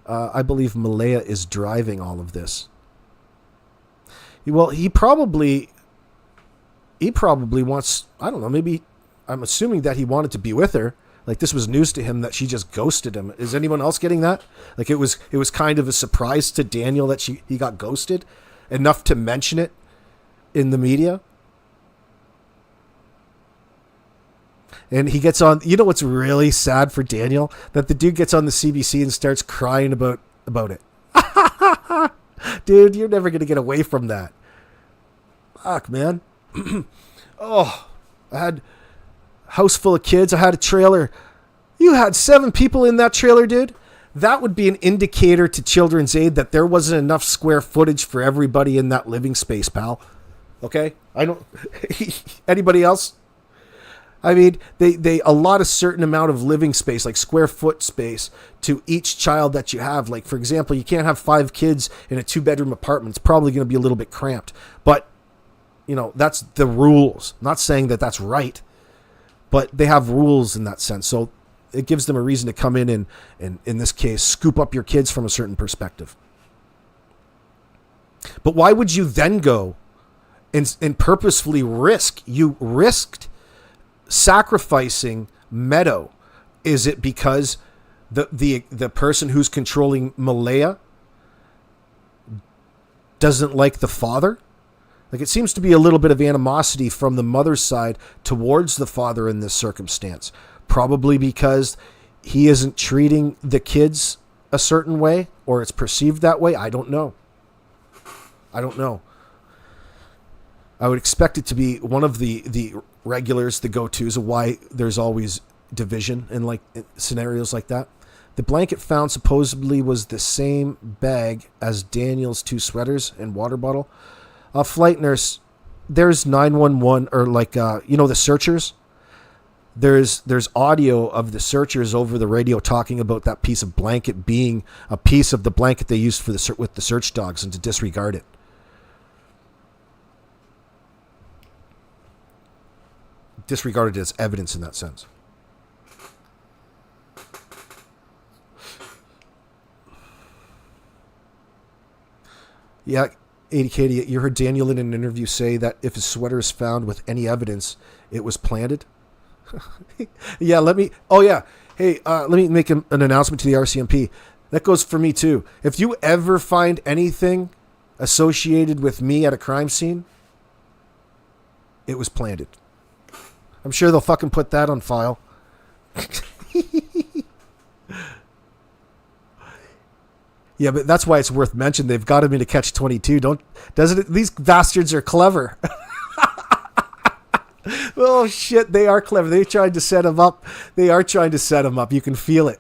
I believe Malehya is driving all of this. Well, he probably wants, I don't know, maybe, I'm assuming that he wanted to be with her. Like, this was news to him that she just ghosted him. Is anyone else getting that? Like, it was kind of a surprise to Daniel that he got ghosted, enough to mention it in the media. And he gets on, you know what's really sad for Daniel? That the dude gets on the CBC and starts crying about it. Dude, you're never going to get away from that. Fuck, man. Oh, I had house full of kids. I had a trailer. You had 7 people in that trailer, dude. That would be an indicator to Children's Aid that there wasn't enough square footage for everybody in that living space, pal. Okay? I don't... Anybody else? I mean, they allot a certain amount of living space, like square foot space, to each child that you have. Like, for example, you can't have 5 kids in a 2-bedroom apartment. It's probably going to be a little bit cramped. But, you know, that's the rules. I'm not saying that that's right. But they have rules in that sense. So it gives them a reason to come in and in this case, scoop up your kids from a certain perspective. But why would you then go and purposefully risk? You risked sacrificing Meadow. Is it because the person who's controlling Malehya doesn't like the father? Like, it seems to be a little bit of animosity from the mother's side towards the father in this circumstance. Probably because he isn't treating the kids a certain way, or it's perceived that way. I don't know. I would expect it to be one of the regulars, the go-tos of why there's always division in scenarios like that. The blanket found supposedly was the same bag as Daniel's 2 sweaters and water bottle. A flight nurse, there's 911 or the searchers. There's audio of the searchers over the radio talking about that piece of blanket being a piece of the blanket they used for with the search dogs and to disregard it. Disregarded as evidence in that sense. Yeah. 80 Katie, you heard Daniel in an interview say that if his sweater is found with any evidence, it was planted. Yeah, let me make an announcement to the RCMP. That goes for me too. If you ever find anything associated with me at a crime scene, it was planted. I'm sure they'll fucking put that on file. Yeah, but that's why it's worth mentioning. They've got him in a catch-22. Doesn't it? These bastards are clever. Oh shit, they are clever. They tried to set him up. They are trying to set him up. You can feel it.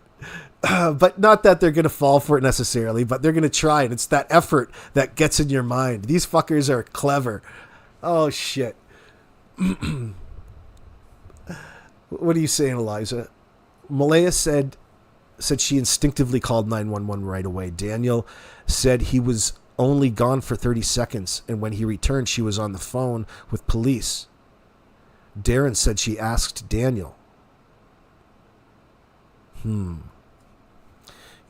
But not that they're going to fall for it necessarily, but they're going to try, and it's that effort that gets in your mind. These fuckers are clever. Oh shit. What are you saying, Eliza? Malehya said she instinctively called 911 right away. Daniel said he was only gone for 30 seconds, and when he returned, she was on the phone with police. Darren said she asked Daniel.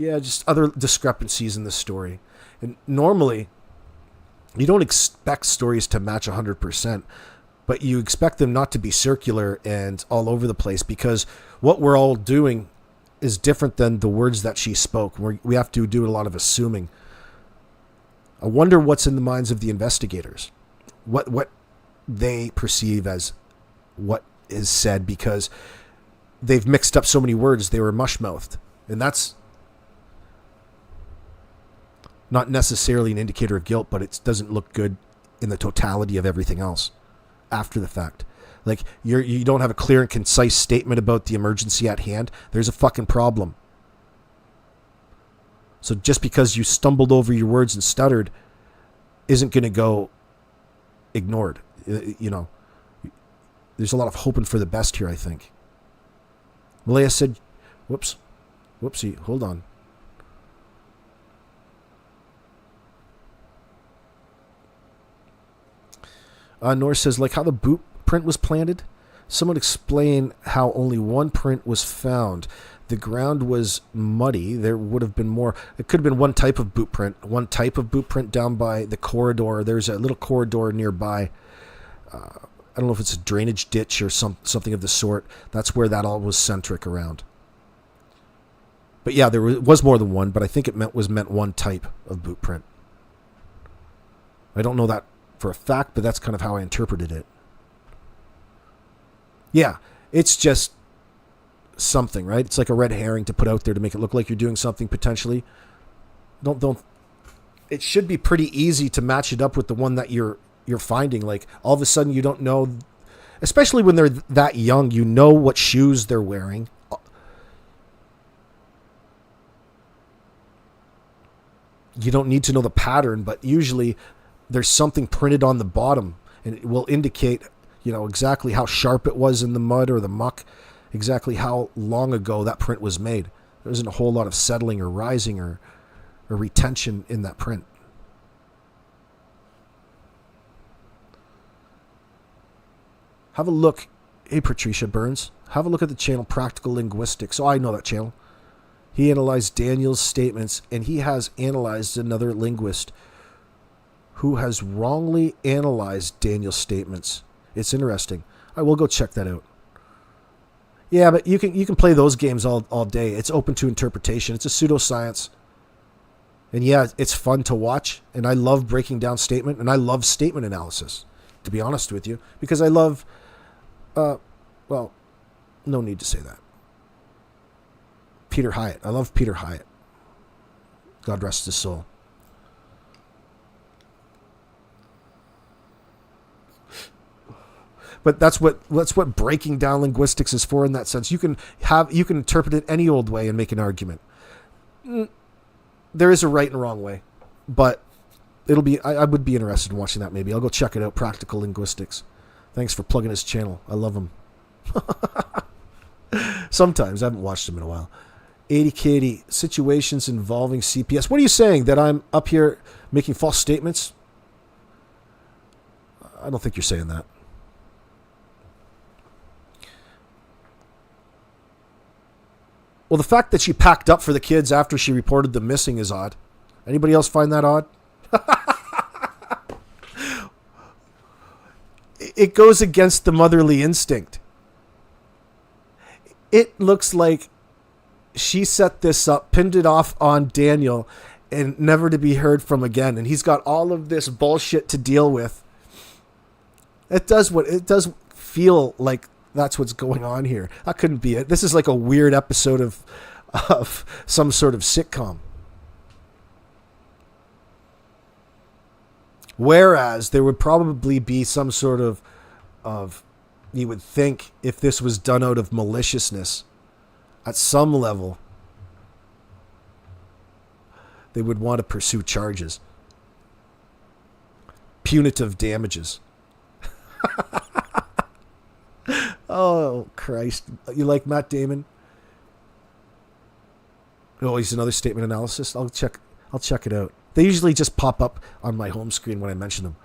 Yeah, just other discrepancies in the story. And normally, you don't expect stories to match 100%, but you expect them not to be circular and all over the place, because what we're all doing is different than the words that she spoke. We have to do a lot of assuming. I wonder what's in the minds of the investigators, what they perceive as what is said, because they've mixed up so many words. They were mush-mouthed, and that's not necessarily an indicator of guilt, but it doesn't look good in the totality of everything else after the fact. Like, you don't have a clear and concise statement about the emergency at hand. There's a fucking problem. So just because you stumbled over your words and stuttered isn't going to go ignored. You know, there's a lot of hoping for the best here, I think. Malehya said, whoopsie, hold on. Norris says, like how the boot print was planted. Someone explain how only one print was found. The ground was muddy. There would have been more. It could have been one type of boot print down by the corridor. There's a little corridor nearby. I don't know if it's a drainage ditch or something of the sort. That's where that all was centric around. But yeah, there was more than one, but I think it meant one type of boot print. I don't know that for a fact, but that's kind of how I interpreted it. Yeah, it's just something, right? It's like a red herring to put out there to make it look like you're doing something potentially. Don't. It should be pretty easy to match it up with the one that you're finding. Like, all of a sudden you don't know, especially when they're that young, you know what shoes they're wearing. You don't need to know the pattern, but usually there's something printed on the bottom, and it will indicate, you know, exactly how sharp it was in the mud or the muck, exactly how long ago that print was made. There isn't a whole lot of settling or rising or retention in that print. Have a look. Hey, Patricia Burns. Have a look at the channel Practical Linguistics. Oh, I know that channel. He analyzed Daniel's statements, and he has analyzed another linguist who has wrongly analyzed Daniel's statements. It's interesting. I will go check that out. Yeah, but you can play those games all day. It's open to interpretation. It's a pseudoscience. And yeah, it's fun to watch. And I love breaking down statement, and I love statement analysis, to be honest with you, because I love, well, no need to say that. Peter Hyatt. I love Peter Hyatt. God rest his soul. But that's what breaking down linguistics is for in that sense. You can interpret it any old way and make an argument. There is a right and wrong way, but I would be interested in watching that maybe. I'll go check it out, Practical Linguistics. Thanks for plugging his channel. I love him. Sometimes. I haven't watched him in a while. 80 Katie, situations involving CPS. What are you saying? That I'm up here making false statements? I don't think you're saying that. Well, the fact that she packed up for the kids after she reported them missing is odd. Anybody else find that odd? It goes against the motherly instinct. It looks like she set this up, pinned it off on Daniel, and never to be heard from again. And he's got all of this bullshit to deal with. It does feel like that's what's going on here. That couldn't be it. This is like a weird episode of some sort of sitcom. Whereas there would probably be some sort of you would think, if this was done out of maliciousness at some level, they would want to pursue charges. Punitive damages. Oh, Christ. You like Matt Damon? Oh, he's another statement analysis. I'll check it out. They usually just pop up on my home screen when I mention them.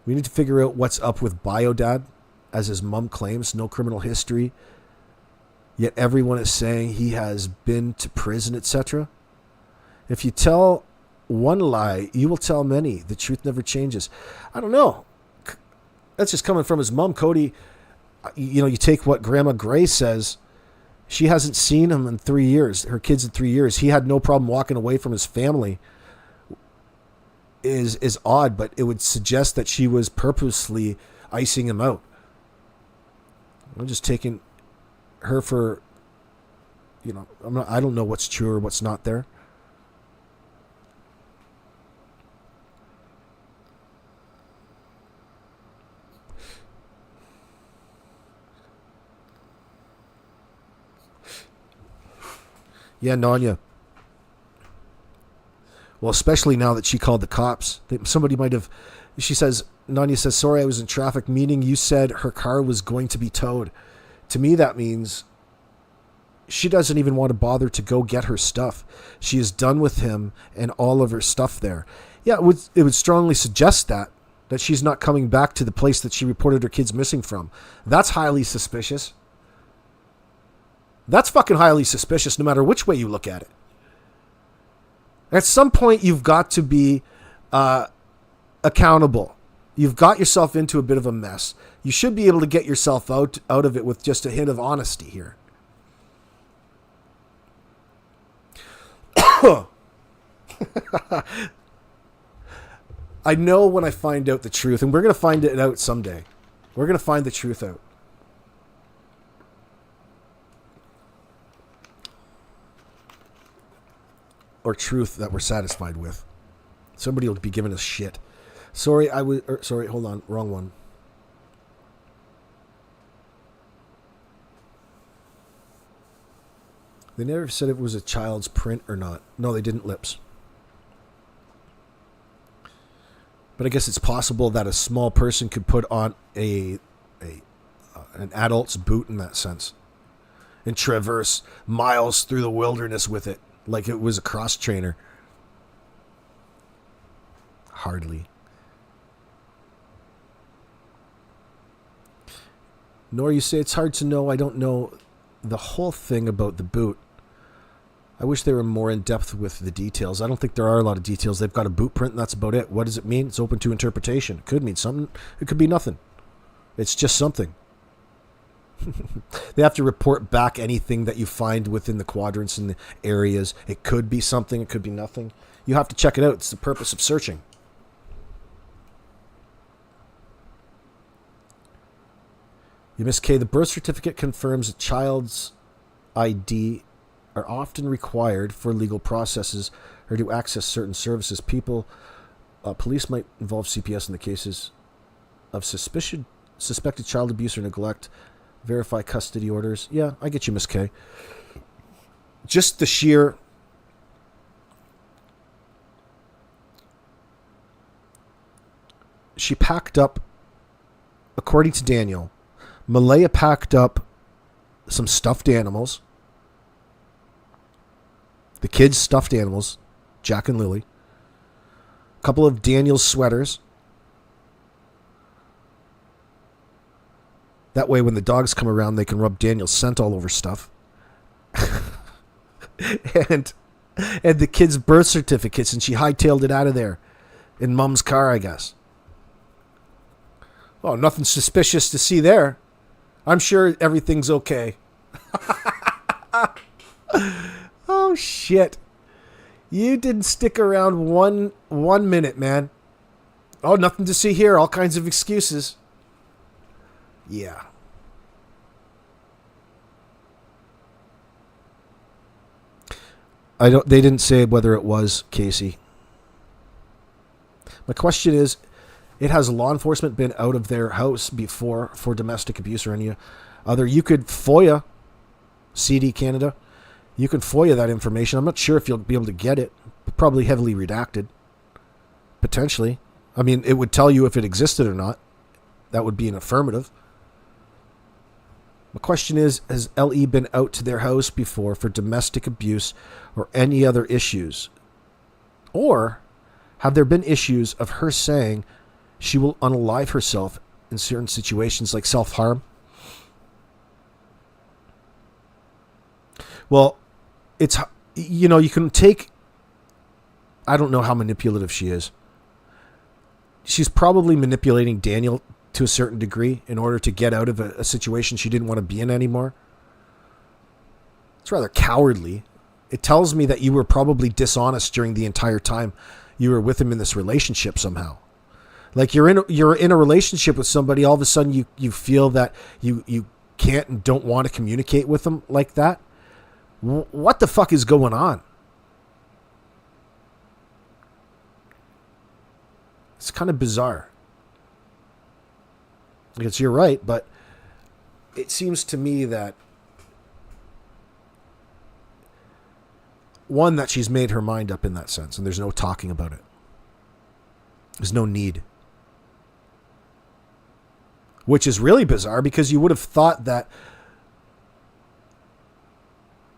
We need to figure out what's up with Biodad, as his mom claims. No criminal history. yet everyone is saying he has been to prison, etc. If you tell one lie, you will tell many. The truth never changes. I don't know. That's just coming from his mom, Cody. You know, you take what Grandma Gray says. She hasn't seen him in 3 years. Her kids in 3 years. He had no problem walking away from his family. Is odd, but it would suggest that she was purposely icing him out. I'm just taking her for, you know, I don't know what's true or what's not there. Yeah, Nanya. Well, especially now that she called the cops. Somebody might have... She says, Nanya says, sorry, I was in traffic, meaning you said her car was going to be towed. To me, that means she doesn't even want to bother to go get her stuff. She is done with him and all of her stuff there. Yeah, it would strongly suggest that she's not coming back to the place that she reported her kids missing from. That's highly suspicious. That's fucking highly suspicious no matter which way you look at it. At some point, you've got to be accountable. You've got yourself into a bit of a mess. You should be able to get yourself out of it with just a hint of honesty here. I know when I find out the truth, and we're going to find it out someday. We're going to find the truth out. Or truth that we're satisfied with. Somebody will be giving us shit. Sorry, hold on, wrong one. They never said it was a child's print or not. No, they didn't, Lips. But I guess it's possible that a small person could put on an adult's boot in that sense and traverse miles through the wilderness with it. Like it was a cross trainer. Hardly. Nor you say it's hard to know. I don't know the whole thing about the boot. I wish they were more in depth with the details. I don't think there are a lot of details. They've got a boot print and that's about it. What does it mean? It's open to interpretation. It could mean something. It could be nothing. It's just something. They have to report back anything that you find within the quadrants and the areas. It could be something. It could be nothing. You have to check it out. It's the purpose of searching. You Miss K, the birth certificate confirms a child's ID are often required for legal processes or to access certain services. Police might involve CPS in the cases of suspected child abuse or neglect. Verify custody orders. Yeah, I get you, Miss K. Just the sheer... She packed up, according to Daniel, Malehya packed up some stuffed animals. The kids' stuffed animals, Jack and Lilly. A couple of Daniel's sweaters. That way, when the dogs come around, they can rub Daniel's scent all over stuff. and the kids' birth certificates, and she hightailed it out of there in Mom's car, I guess. Oh, nothing suspicious to see there. I'm sure everything's okay. Oh, shit. You didn't stick around one minute, man. Oh, nothing to see here. All kinds of excuses. Yeah. They didn't say whether it was Casey. My question is, has law enforcement been out of their house before for domestic abuse or any other? You could FOIA CD Canada. You can FOIA that information. I'm not sure if you'll be able to get it. Probably heavily redacted. Potentially. I mean, it would tell you if it existed or not. That would be an affirmative. My question is, has LE been out to their house before for domestic abuse or any other issues? Or have there been issues of her saying she will unalive herself in certain situations like self-harm? Well, it's, you can take, I don't know how manipulative she is. She's probably manipulating Daniel to a certain degree in order to get out of a situation she didn't want to be in anymore. It's rather cowardly. It tells me that you were probably dishonest during the entire time you were with him in this relationship somehow. Like you're in a relationship with somebody, all of a sudden you feel that you can't and don't want to communicate with them like that. What the fuck is going on? It's kind of bizarre. I guess you're right, but it seems to me that one, that she's made her mind up in that sense, and there's no talking about it. There's no need. Which is really bizarre, because you would have thought that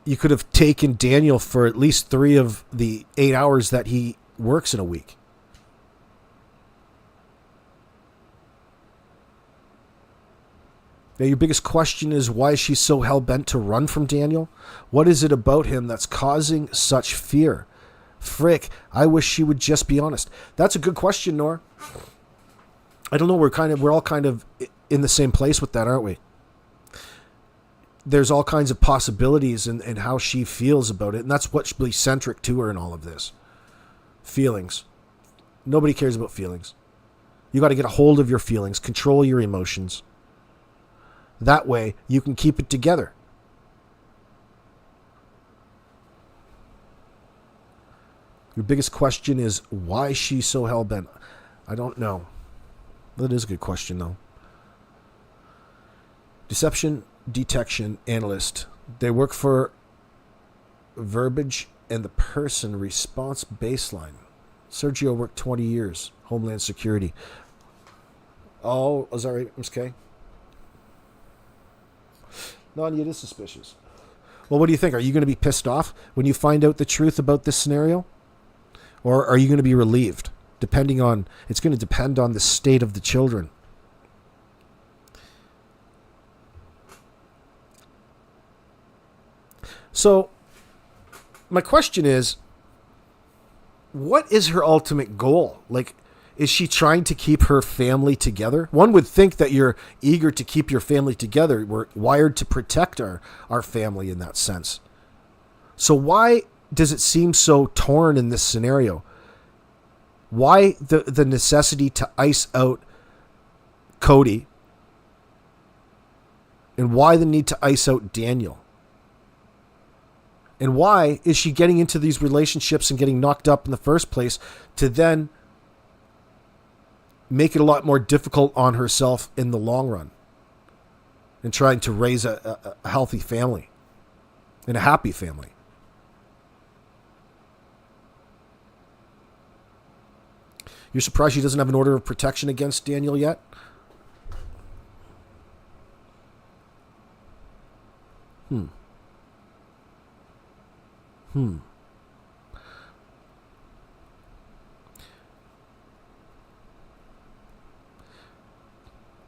you could have taken Daniel for at least 3 of the 8 hours that he works in a week. Now, your biggest question is, why is she so hell-bent to run from Daniel? What is it about him that's causing such fear? Frick, I wish she would just be honest. That's a good question, Nor. I don't know, we're all kind of in the same place with that, aren't we? There's all kinds of possibilities in how she feels about it, and that's what's really centric to her in all of this. Feelings. Nobody cares about feelings. You got to get a hold of your feelings, control your emotions. That way, you can keep it together. Your biggest question is, why is she so hell-bent? I don't know. That is a good question, though. Deception detection analyst. They work for verbiage and the person response baseline. Sergio worked 20 years. Homeland Security. Oh, is that right, Ms. K? None yet is suspicious. Well, what do you think? Are you going to be pissed off when you find out the truth about this scenario? Or are you going to be relieved? It's going to depend on the state of the children. So, my question is, what is her ultimate goal? Like, is she trying to keep her family together? One would think that you're eager to keep your family together. We're wired to protect our family in that sense. So why does it seem so torn in this scenario? Why the necessity to ice out Cody? And why the need to ice out Daniel? And why is she getting into these relationships and getting knocked up in the first place to then make it a lot more difficult on herself in the long run and trying to raise a healthy family and a happy family? You're surprised she doesn't have an order of protection against Daniel yet?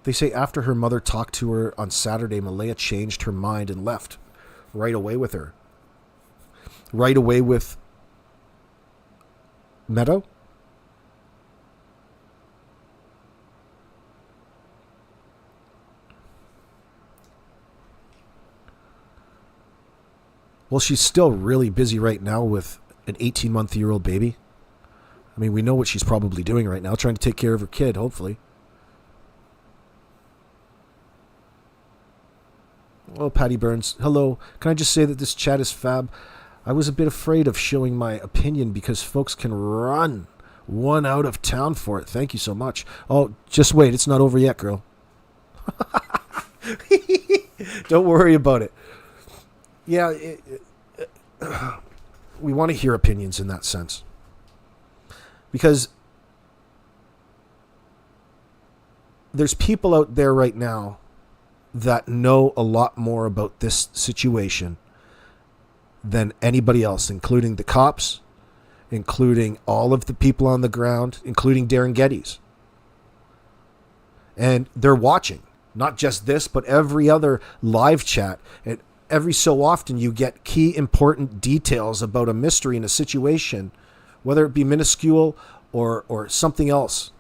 They say after her mother talked to her on Saturday, Malehya changed her mind and left right away with her. Right away with Meadow? Well, she's still really busy right now with an 18-month-old baby. I mean, we know what she's probably doing right now, trying to take care of her kid, hopefully. Oh, Patty Burns. Hello. Can I just say that this chat is fab? I was a bit afraid of showing my opinion because folks can run one out of town for it. Thank you so much. Oh, just wait. It's not over yet, girl. Don't worry about it. Yeah, we want to hear opinions in that sense. Because there's people out there right now that know a lot more about this situation than anybody else, including the cops, including all of the people on the ground, including Darren Geddes. And they're watching, not just this, but every other live chat and every so often you get key important details about a mystery in a situation, whether it be minuscule or something else.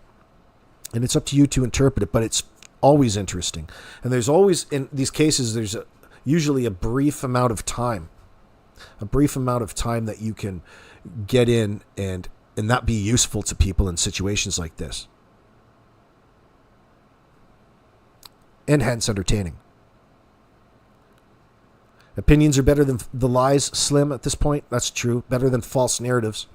And it's up to you to interpret it, but it's always interesting. And there's always, in these cases, there's usually a brief amount of time that you can get in and that be useful to people in situations like this. And hence entertaining. Opinions are better than the lies, Slim, at this point. That's true. Better than false narratives.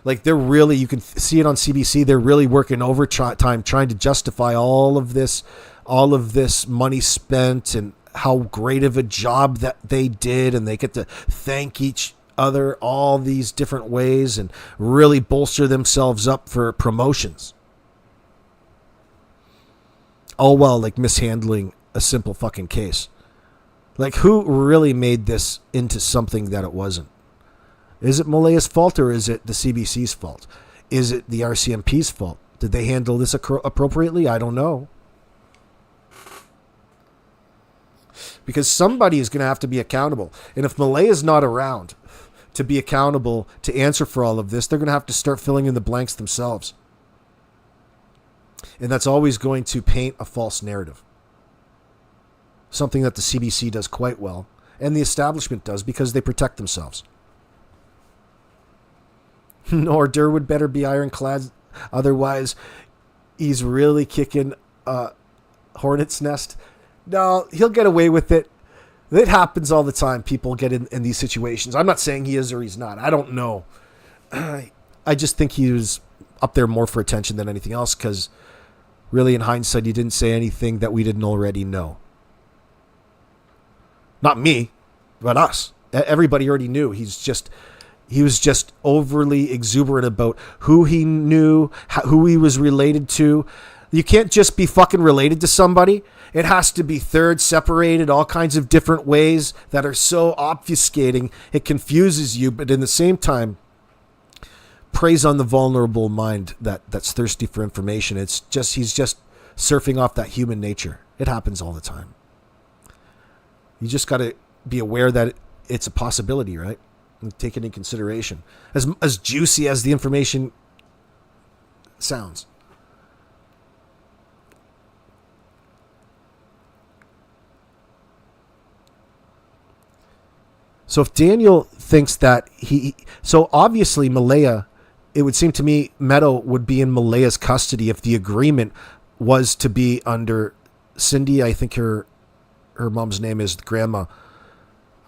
Like, they're really, you can see it on CBC, they're really working overtime trying to justify all of this money spent and how great of a job that they did, and they get to thank each other all these different ways and really bolster themselves up for promotions. All while, like, mishandling a simple fucking case. Like, who really made this into something that it wasn't? Is it Malehya's fault, or is it the CBC's fault? Is it the RCMP's fault? Did they handle this appropriately? I don't know. Because somebody is going to have to be accountable. And if Malehya's not around to be accountable, to answer for all of this, they're going to have to start filling in the blanks themselves. And that's always going to paint a false narrative. Something that the CBC does quite well, and the establishment does, because they protect themselves. Or Derwood better be ironclad, otherwise he's really kicking a hornet's nest. No, he'll get away with it. It happens all the time. People get in these situations. I'm not saying he is or he's not. I don't know. I just think he was up there more for attention than anything else, because really, in hindsight, he didn't say anything that we didn't already know. Not me, but us. Everybody already knew. He was just overly exuberant about who he knew, who he was related to. You can't just be fucking related to somebody. It has to be third, separated, all kinds of different ways that are so obfuscating. It confuses you, but in the same time, preys on the vulnerable mind that's thirsty for information. He's just surfing off that human nature. It happens all the time. You just got to be aware that it's a possibility, right? And take it in consideration. As juicy as the information sounds. So if Daniel thinks that so obviously Malehya, it would seem to me Meadow would be in Malehya's custody if the agreement was to be under Cindy, I think her mom's name is Grandma,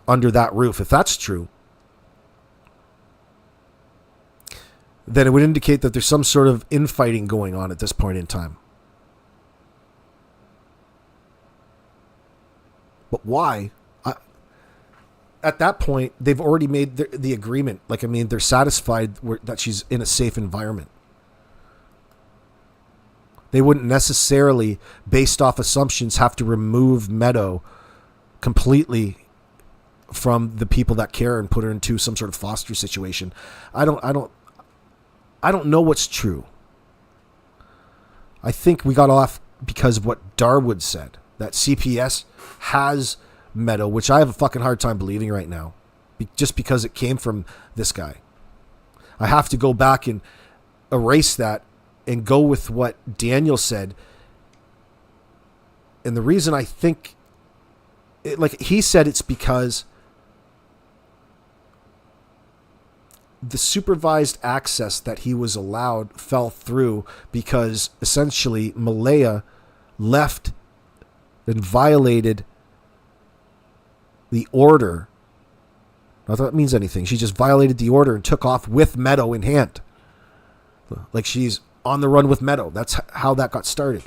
under that roof. If that's true, then it would indicate that there's some sort of infighting going on at this point in time. But why? At that point, they've already made the agreement. Like, I mean, they're satisfied that she's in a safe environment. They wouldn't necessarily, based off assumptions, have to remove Meadow completely from the people that care and put her into some sort of foster situation. I don't know what's true. I think we got off because of what Derwood said, that CPS has Meadow, which I have a fucking hard time believing right now, just because it came from this guy. I have to go back and erase that and go with what Daniel said. And the reason I think, like he said, it's because the supervised access that he was allowed fell through because essentially Malehya left and violated the order. Not that it means anything. She just violated the order and took off with Meadow in hand. Like she's on the run with Meadow. That's how that got started.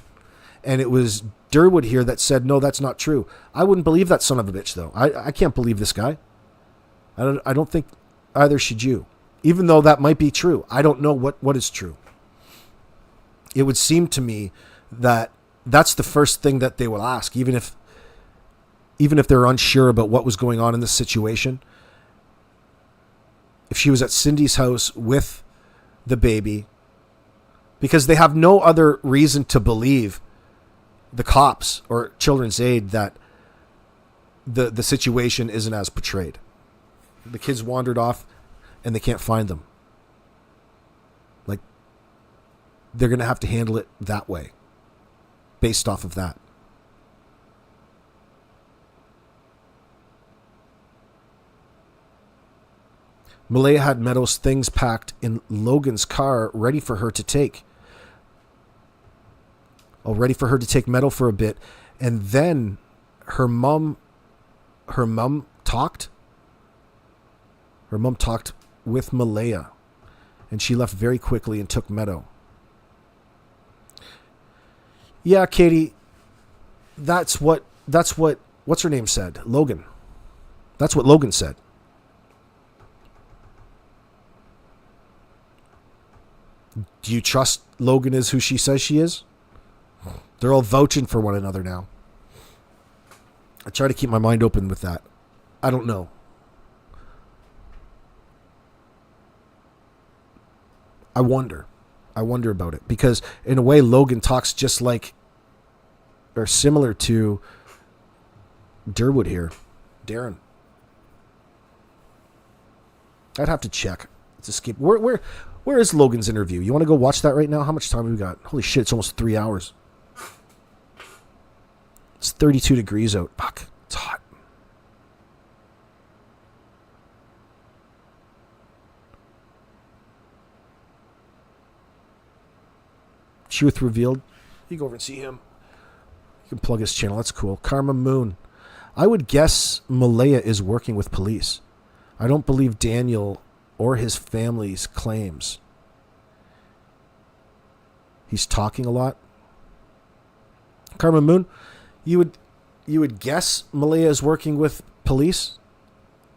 And it was Derwood here that said, no, that's not true. I wouldn't believe that son of a bitch, though. I can't believe this guy. I don't think either should you. Even though that might be true. I don't know what is true. It would seem to me that that's the first thing that they will ask, even if they're unsure about what was going on in this situation. If she was at Cindy's house with the baby, because they have no other reason to believe the cops or Children's Aid that the situation isn't as portrayed. The kids wandered off and they can't find them. Like, they're going to have to handle it that way, based off of that. Malehya had Meadows' things packed in Logan's car, ready for her to take. Ready for her to take Meadow for a bit. And then her mom talked. Her mom talked with Malehya. And she left very quickly and took Meadow. Yeah, Katie, that's what, what's her name said? Logan. That's what Logan said. Do you trust Logan is who she says she is? They're all vouching for one another now. I try to keep my mind open with that. I don't know. I wonder about it. Because in a way, Logan talks just like, or similar to Derwood here. Darren. I'd have to check. It's escape. Where is Logan's interview? You want to go watch that right now? How much time have we got? Holy shit, it's almost 3 hours. It's 32 degrees out. Fuck, it's hot. Truth revealed. You go over and see him. You can plug his channel. That's cool. Karma Moon. I would guess Malehya is working with police. I don't believe Daniel or his family's claims. He's talking a lot. Karma Moon, you would guess Malehya is working with police?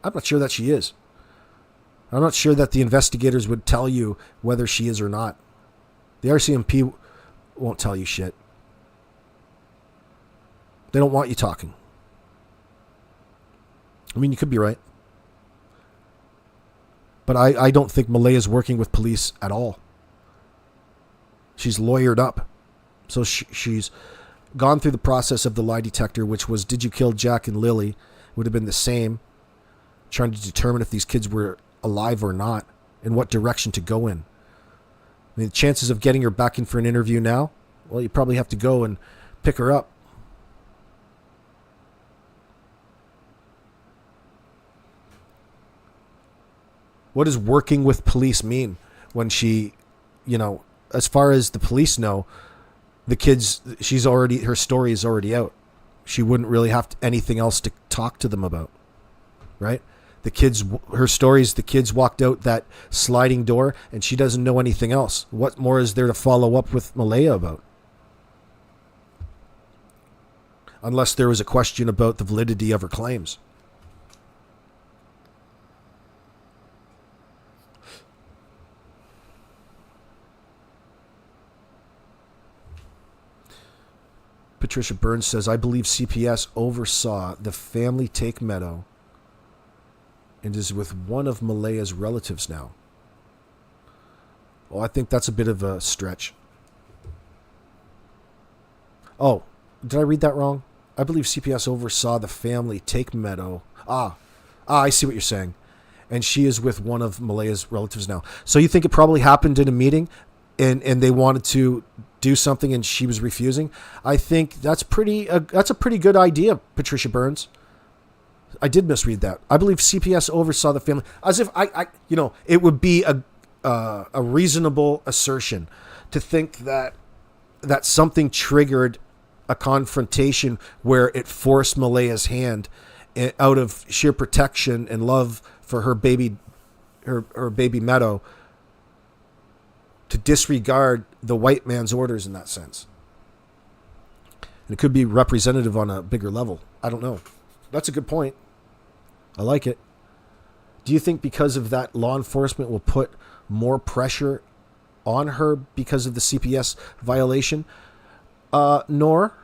I'm not sure that she is. I'm not sure that the investigators would tell you whether she is or not. The RCMP won't tell you shit. They don't want you talking. I mean, you could be right. But I don't think Malehya is working with police at all. She's lawyered up. So she's gone through the process of the lie detector, which was, did you kill Jack and Lilly? Would have been the same. Trying to determine if these kids were alive or not, and what direction to go in. I mean, the chances of getting her back in for an interview now, well, you probably have to go and pick her up. What does working with police mean when she, as far as the police know, the kids, her story is already out. She wouldn't really have anything else to talk to them about, right? The kids, her stories, the kids walked out that sliding door and she doesn't know anything else. What more is there to follow up with Malehya about? Unless there was a question about the validity of her claims. Patricia Burns says, I believe CPS oversaw the family take Meadow and is with one of Malehya's relatives now. Well, I think that's a bit of a stretch. Oh, did I read that wrong? I believe CPS oversaw the family take Meadow. I see what you're saying. And she is with one of Malehya's relatives now. So you think it probably happened in a meeting and they wanted to do something and she was refusing? I think that's a pretty good idea, Patricia Burns. I did misread that. I believe CPS oversaw the family, as if it would be a reasonable assertion to think that something triggered a confrontation where it forced Malehya's hand out of sheer protection and love for her baby Meadow to disregard the white man's orders in that sense. And it could be representative on a bigger level. I don't know. That's a good point. I like it. Do you think because of that, law enforcement will put more pressure on her because of the CPS violation? Nor,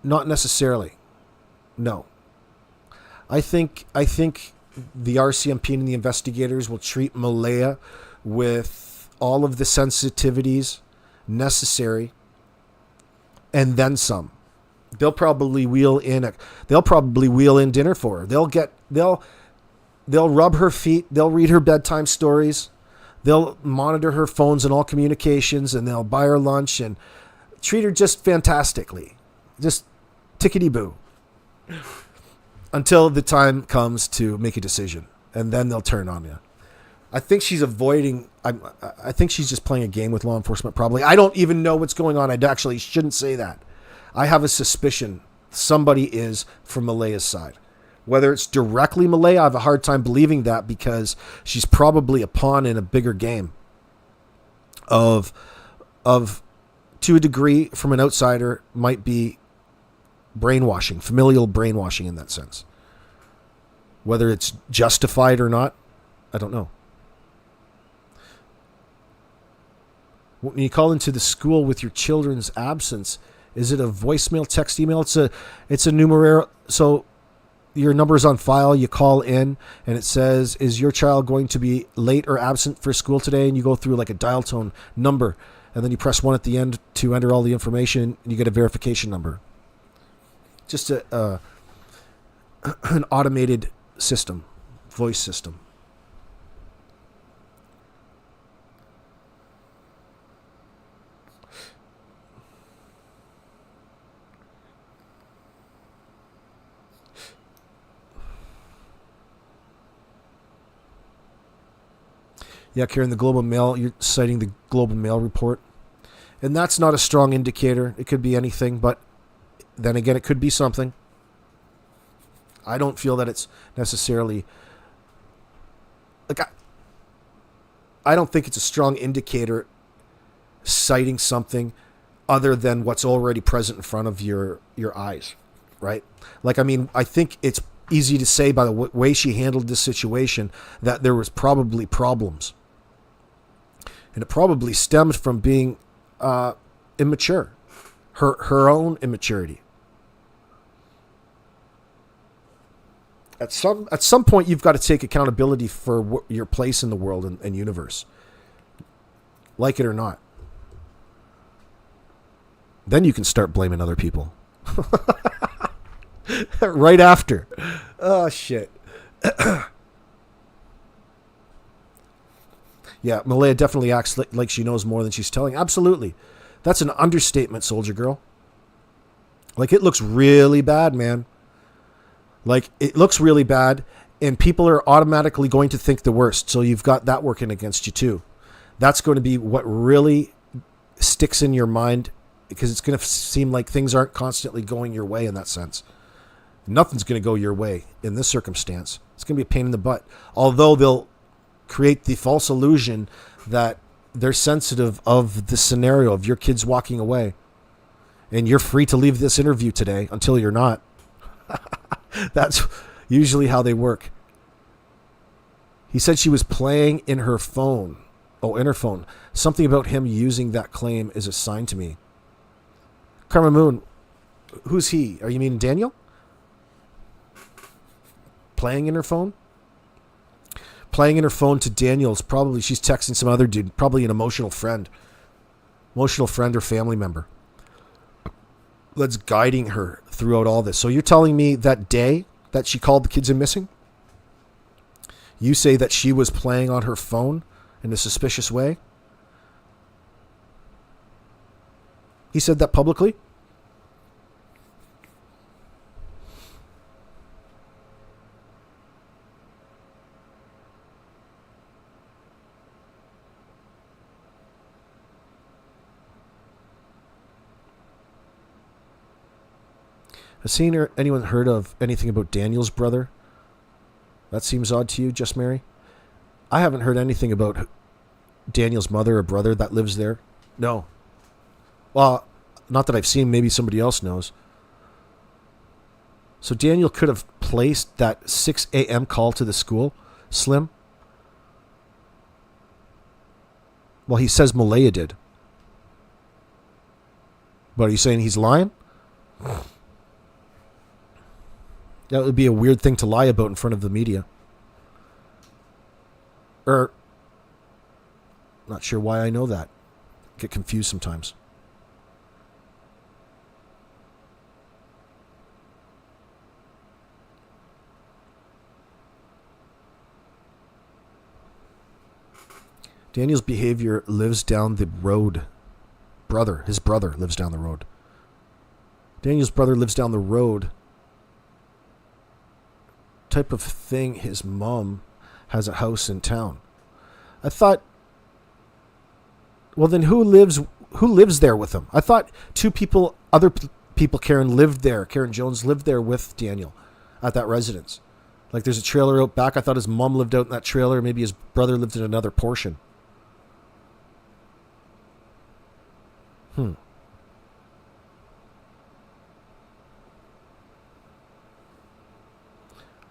not necessarily. No. I think the RCMP and the investigators will treat Malehya with all of the sensitivities necessary and then some. They'll probably wheel in dinner for her. They'll rub her feet. They'll read her bedtime stories. They'll monitor her phones and all communications, and they'll buy her lunch and treat her just fantastically. Just tickety-boo. Until the time comes to make a decision, and then they'll turn on you. I think she's avoiding... I think she's just playing a game with law enforcement, probably. I don't even know what's going on. I actually shouldn't say that. I have a suspicion somebody is from Malehya's side. Whether it's directly Malehya, I have a hard time believing that, because she's probably a pawn in a bigger game of to a degree, from an outsider, might be brainwashing, familial brainwashing in that sense. Whether it's justified or not, I don't know. When you call into the school with your children's absence, is it a voicemail, text, email? It's a numeraire. So your number's on file. You call in and it says, is your child going to be late or absent for school today? And you go through like a dial tone number, and then you press 1 at the end to enter all the information, and you get a verification number. Just an automated system, voice system. Yeah, Karen, the Global Mail, you're citing the Global Mail report. And that's not a strong indicator. It could be anything, but then again, it could be something. I don't feel that it's necessarily... I don't think it's a strong indicator citing something other than what's already present in front of your eyes, right? I think it's easy to say by the way she handled this situation that there was probably problems. And it probably stemmed from being immature, her own immaturity. At some point, you've got to take accountability for your place in the world and universe, like it or not. Then you can start blaming other people. Right after. Oh, shit. Yeah, Malehya definitely acts like she knows more than she's telling. Absolutely. That's an understatement, soldier girl. It looks really bad, man. It looks really bad, and people are automatically going to think the worst. So you've got that working against you, too. That's going to be what really sticks in your mind, because it's going to seem like things aren't constantly going your way in that sense. Nothing's going to go your way in this circumstance. It's going to be a pain in the butt. Although they'll create the false illusion that they're sensitive of the scenario of your kids walking away, and you're free to leave this interview today until you're not. That's usually how they work. He said she was playing in her phone. Oh, in her phone. Something about him using that claim is a sign to me. Karma Moon, who's he? Are you meaning Daniel? Playing in her phone? Playing in her phone to Daniel's probably, she's texting some other dude, probably an emotional friend or family member that's guiding her throughout all this. So you're telling me that day that she called the kids in missing, you say that she was playing on her phone in a suspicious way? He said that publicly? Has anyone heard of anything about Daniel's brother? That seems odd to you, Just Mary? I haven't heard anything about Daniel's mother or brother that lives there. No. Well, not that I've seen. Maybe somebody else knows. So Daniel could have placed that 6 a.m. call to the school, Slim? Well, he says Malehya did. But are you saying he's lying? That would be a weird thing to lie about in front of the media. Not sure why I know that. Get confused sometimes. Daniel's behavior lives down the road. His brother lives down the road. Daniel's brother lives down the road. Type of thing. His mom has a house in town. I thought, well, then who lives there with him? I thought other people, Karen Jones lived there with Daniel at that residence. Like there's a trailer out back. I thought his mom lived out in that trailer. Maybe his brother lived in another portion.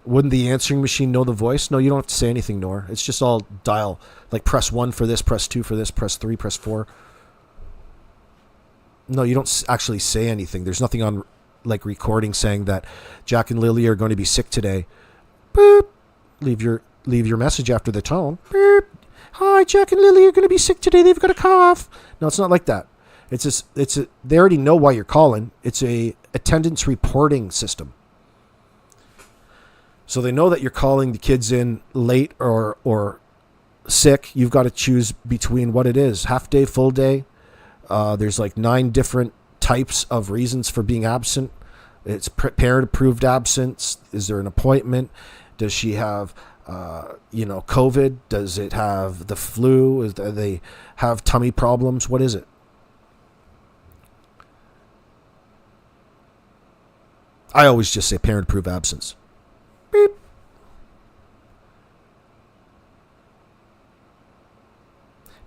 Wouldn't the answering machine know the voice? No, you don't have to say anything, Nor. It's just all dial. Like press 1 for this, press 2 for this, press 3, press 4. No, you don't actually say anything. There's nothing on like recording saying that Jack and Lilly are going to be sick today. Boop. Leave your message after the tone. Boop. Hi, Jack and Lilly are going to be sick today. They've got a cough. No, it's not like that. They already know why you're calling. It's a attendance reporting system. So they know that you're calling the kids in late or sick. You've got to choose between what it is. Half day, full day. There's like 9 different types of reasons for being absent. It's parent-approved absence. Is there an appointment? Does she have, COVID? Does it have the flu? Do they have tummy problems? What is it? I always just say parent-approved absence. Beep.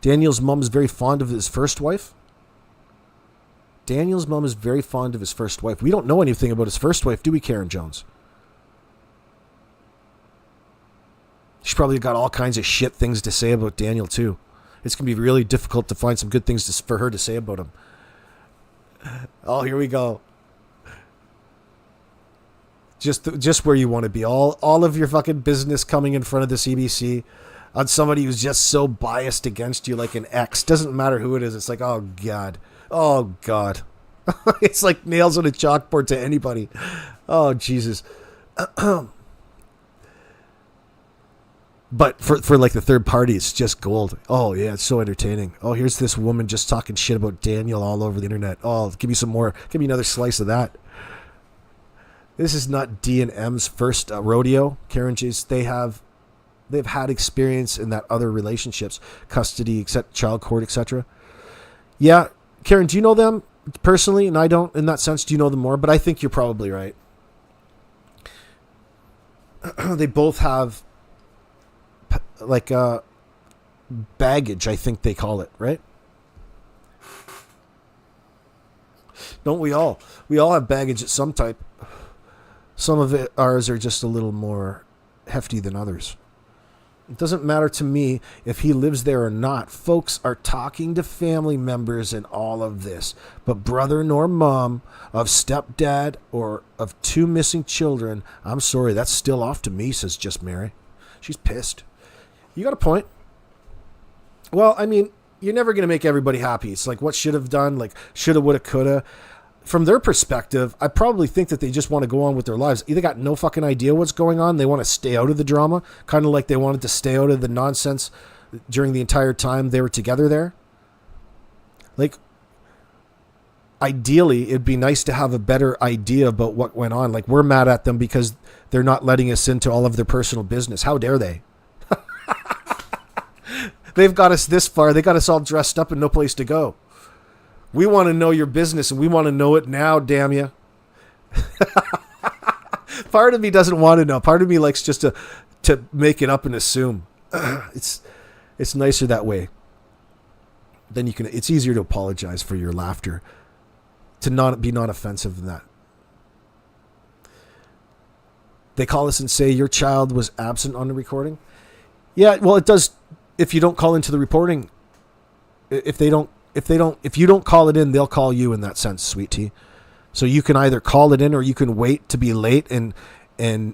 Daniel's mom is very fond of his first wife. Daniel's mom is very fond of his first wife. We don't know anything about his first wife, do we, Karen Jones? She's probably got all kinds of shit things to say about Daniel, too. It's going to be really difficult to find some good things for her to say about him. Oh, here we go. Just where you want to be. All of your fucking business coming in front of the CBC on somebody who's just so biased against you like an ex. Doesn't matter who it is. It's like, oh, God. Oh, God. It's like nails on a chalkboard to anybody. Oh, Jesus. But for like the third party, it's just gold. Oh, yeah, it's so entertaining. Oh, here's this woman just talking shit about Daniel all over the internet. Oh, give me some more. Give me another slice of that. This is not D&M's first rodeo. Karen J's, they've had experience in that other relationships, custody, child court, etc. Yeah, Karen, do you know them personally? And I don't, in that sense. Do you know them more? But I think you're probably right. They both have like baggage, I think they call it, right? Don't we all? We all have baggage at some type. Some of ours are just a little more hefty than others. It doesn't matter to me if he lives there or not. Folks are talking to family members in all of this. But brother nor mom of stepdad or of 2 missing children, I'm sorry, that's still off to me, says Just Mary. She's pissed. You got a point. Well, I mean, you're never going to make everybody happy. It's like what should have done, like shoulda, woulda, coulda. From their perspective, I probably think that they just want to go on with their lives. Either got no fucking idea what's going on. They want to stay out of the drama, kind of like they wanted to stay out of the nonsense during the entire time they were together there. Like, ideally, it'd be nice to have a better idea about what went on. Like, we're mad at them because they're not letting us into all of their personal business. How dare they? They've got us this far. They got us all dressed up and no place to go. We want to know your business, and we want to know it now, damn you. Part of me doesn't want to know. Part of me likes just to make it up and assume. It's nicer that way. Then you can. It's easier to apologize for your laughter, to not be non-offensive in that. They call us and say your child was absent on the recording. Yeah, well, it does. If you don't call into the reporting, if you don't call it in, they'll call you in that sense, sweet tea. So you can either call it in or you can wait to be late and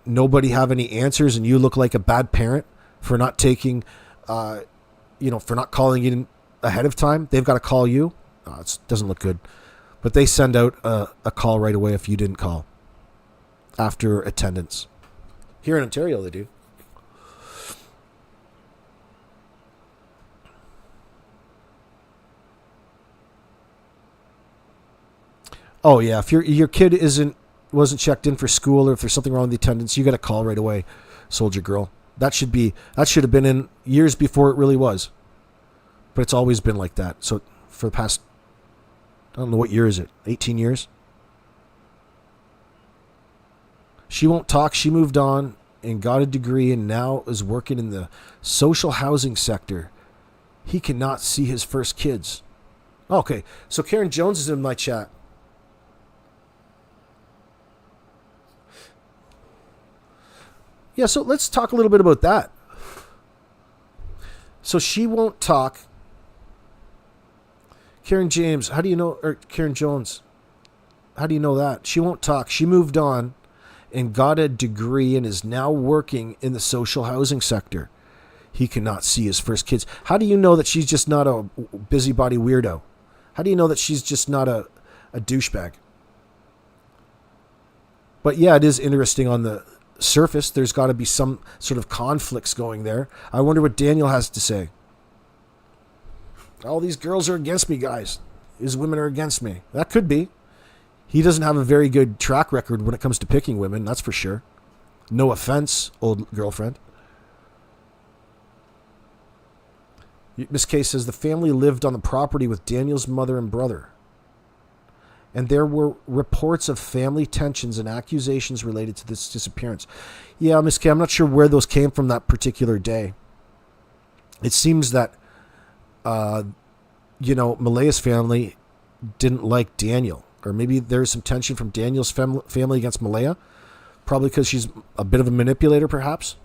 nobody have any answers and you look like a bad parent for not taking, for not calling in ahead of time. They've got to call you. It doesn't look good. But they send out a call right away if you didn't call after attendance. Here in Ontario, they do. Oh yeah, if your kid wasn't checked in for school, or if there's something wrong with the attendance, you got to call right away, soldier girl. That should have been in years before it really was. But it's always been like that. So for the past, I don't know, what year is it? 18 years? She won't talk. She moved on and got a degree and now is working in the social housing sector. He cannot see his first kids. Okay, so Karen Jones is in my chat. Yeah, so let's talk a little bit about that. So she won't talk. Karen James, how do you know, or Karen Jones, how do you know that? She won't talk. She moved on and got a degree and is now working in the social housing sector. He cannot see his first kids. How do you know that she's just not a busybody weirdo? How do you know that she's just not a douchebag? But yeah, it is interesting on the surface. There's got to be some sort of conflicts going there. I wonder what Daniel has to say. All these girls are against me, guys. These women are against me. That could be. He doesn't have a very good track record when it comes to picking women, that's for sure. No offense, old girlfriend. Miss K says the family lived on the property with Daniel's mother and brother. And there were reports of family tensions and accusations related to this disappearance. Yeah, Miss K, I'm not sure where those came from that particular day. It seems that, Malehya's family didn't like Daniel. Or maybe there's some tension from Daniel's family against Malehya. Probably because she's a bit of a manipulator, perhaps.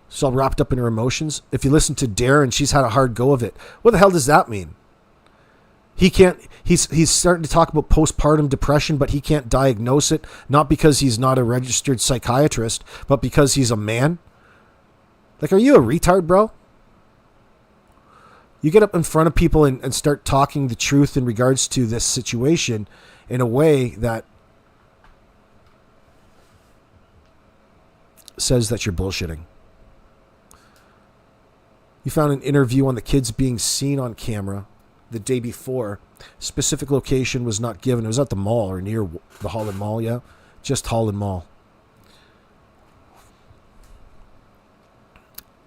She's all wrapped up in her emotions. If you listen to Darren, she's had a hard go of it. What the hell does that mean? He's starting to talk about postpartum depression, but he can't diagnose it, not because he's not a registered psychiatrist, but because he's a man. Like, are you a retard, bro? You get up in front of people and start talking the truth in regards to this situation in a way that says that you're bullshitting. You found an interview on the kids being seen on camera the day before. Specific location was not given. It was at the mall or near the Holland Mall, yeah? Just Holland Mall.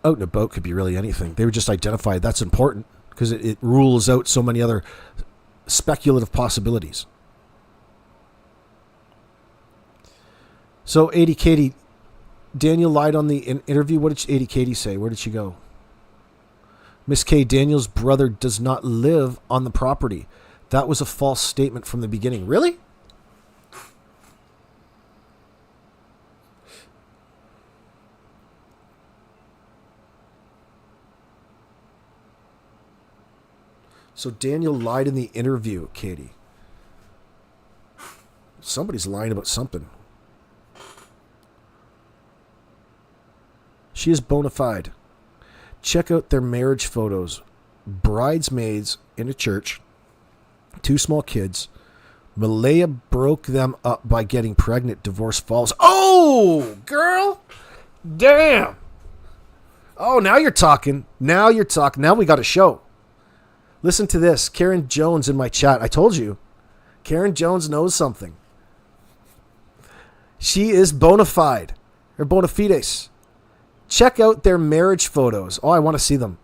Out and about could be really anything. They were just identified. That's important because it rules out so many other speculative possibilities. So, 80 Katie, Daniel lied on the interview. What did 80 Katie say? Where did she go? Miss K, Daniel's brother does not live on the property. That was a false statement from the beginning. Really? So Daniel lied in the interview, Katie. Somebody's lying about something. She is bona fide. Check out their marriage photos. Bridesmaids in a church. 2 small kids. Malehya broke them up by getting pregnant. Divorce falls. Oh, girl. Damn. Oh, now you're talking. Now you're talking. Now we got a show. Listen to this. Karen Jones in my chat. I told you. Karen Jones knows something. She is bona fide. Or bona fides. Check out their marriage photos. Oh, I want to see them.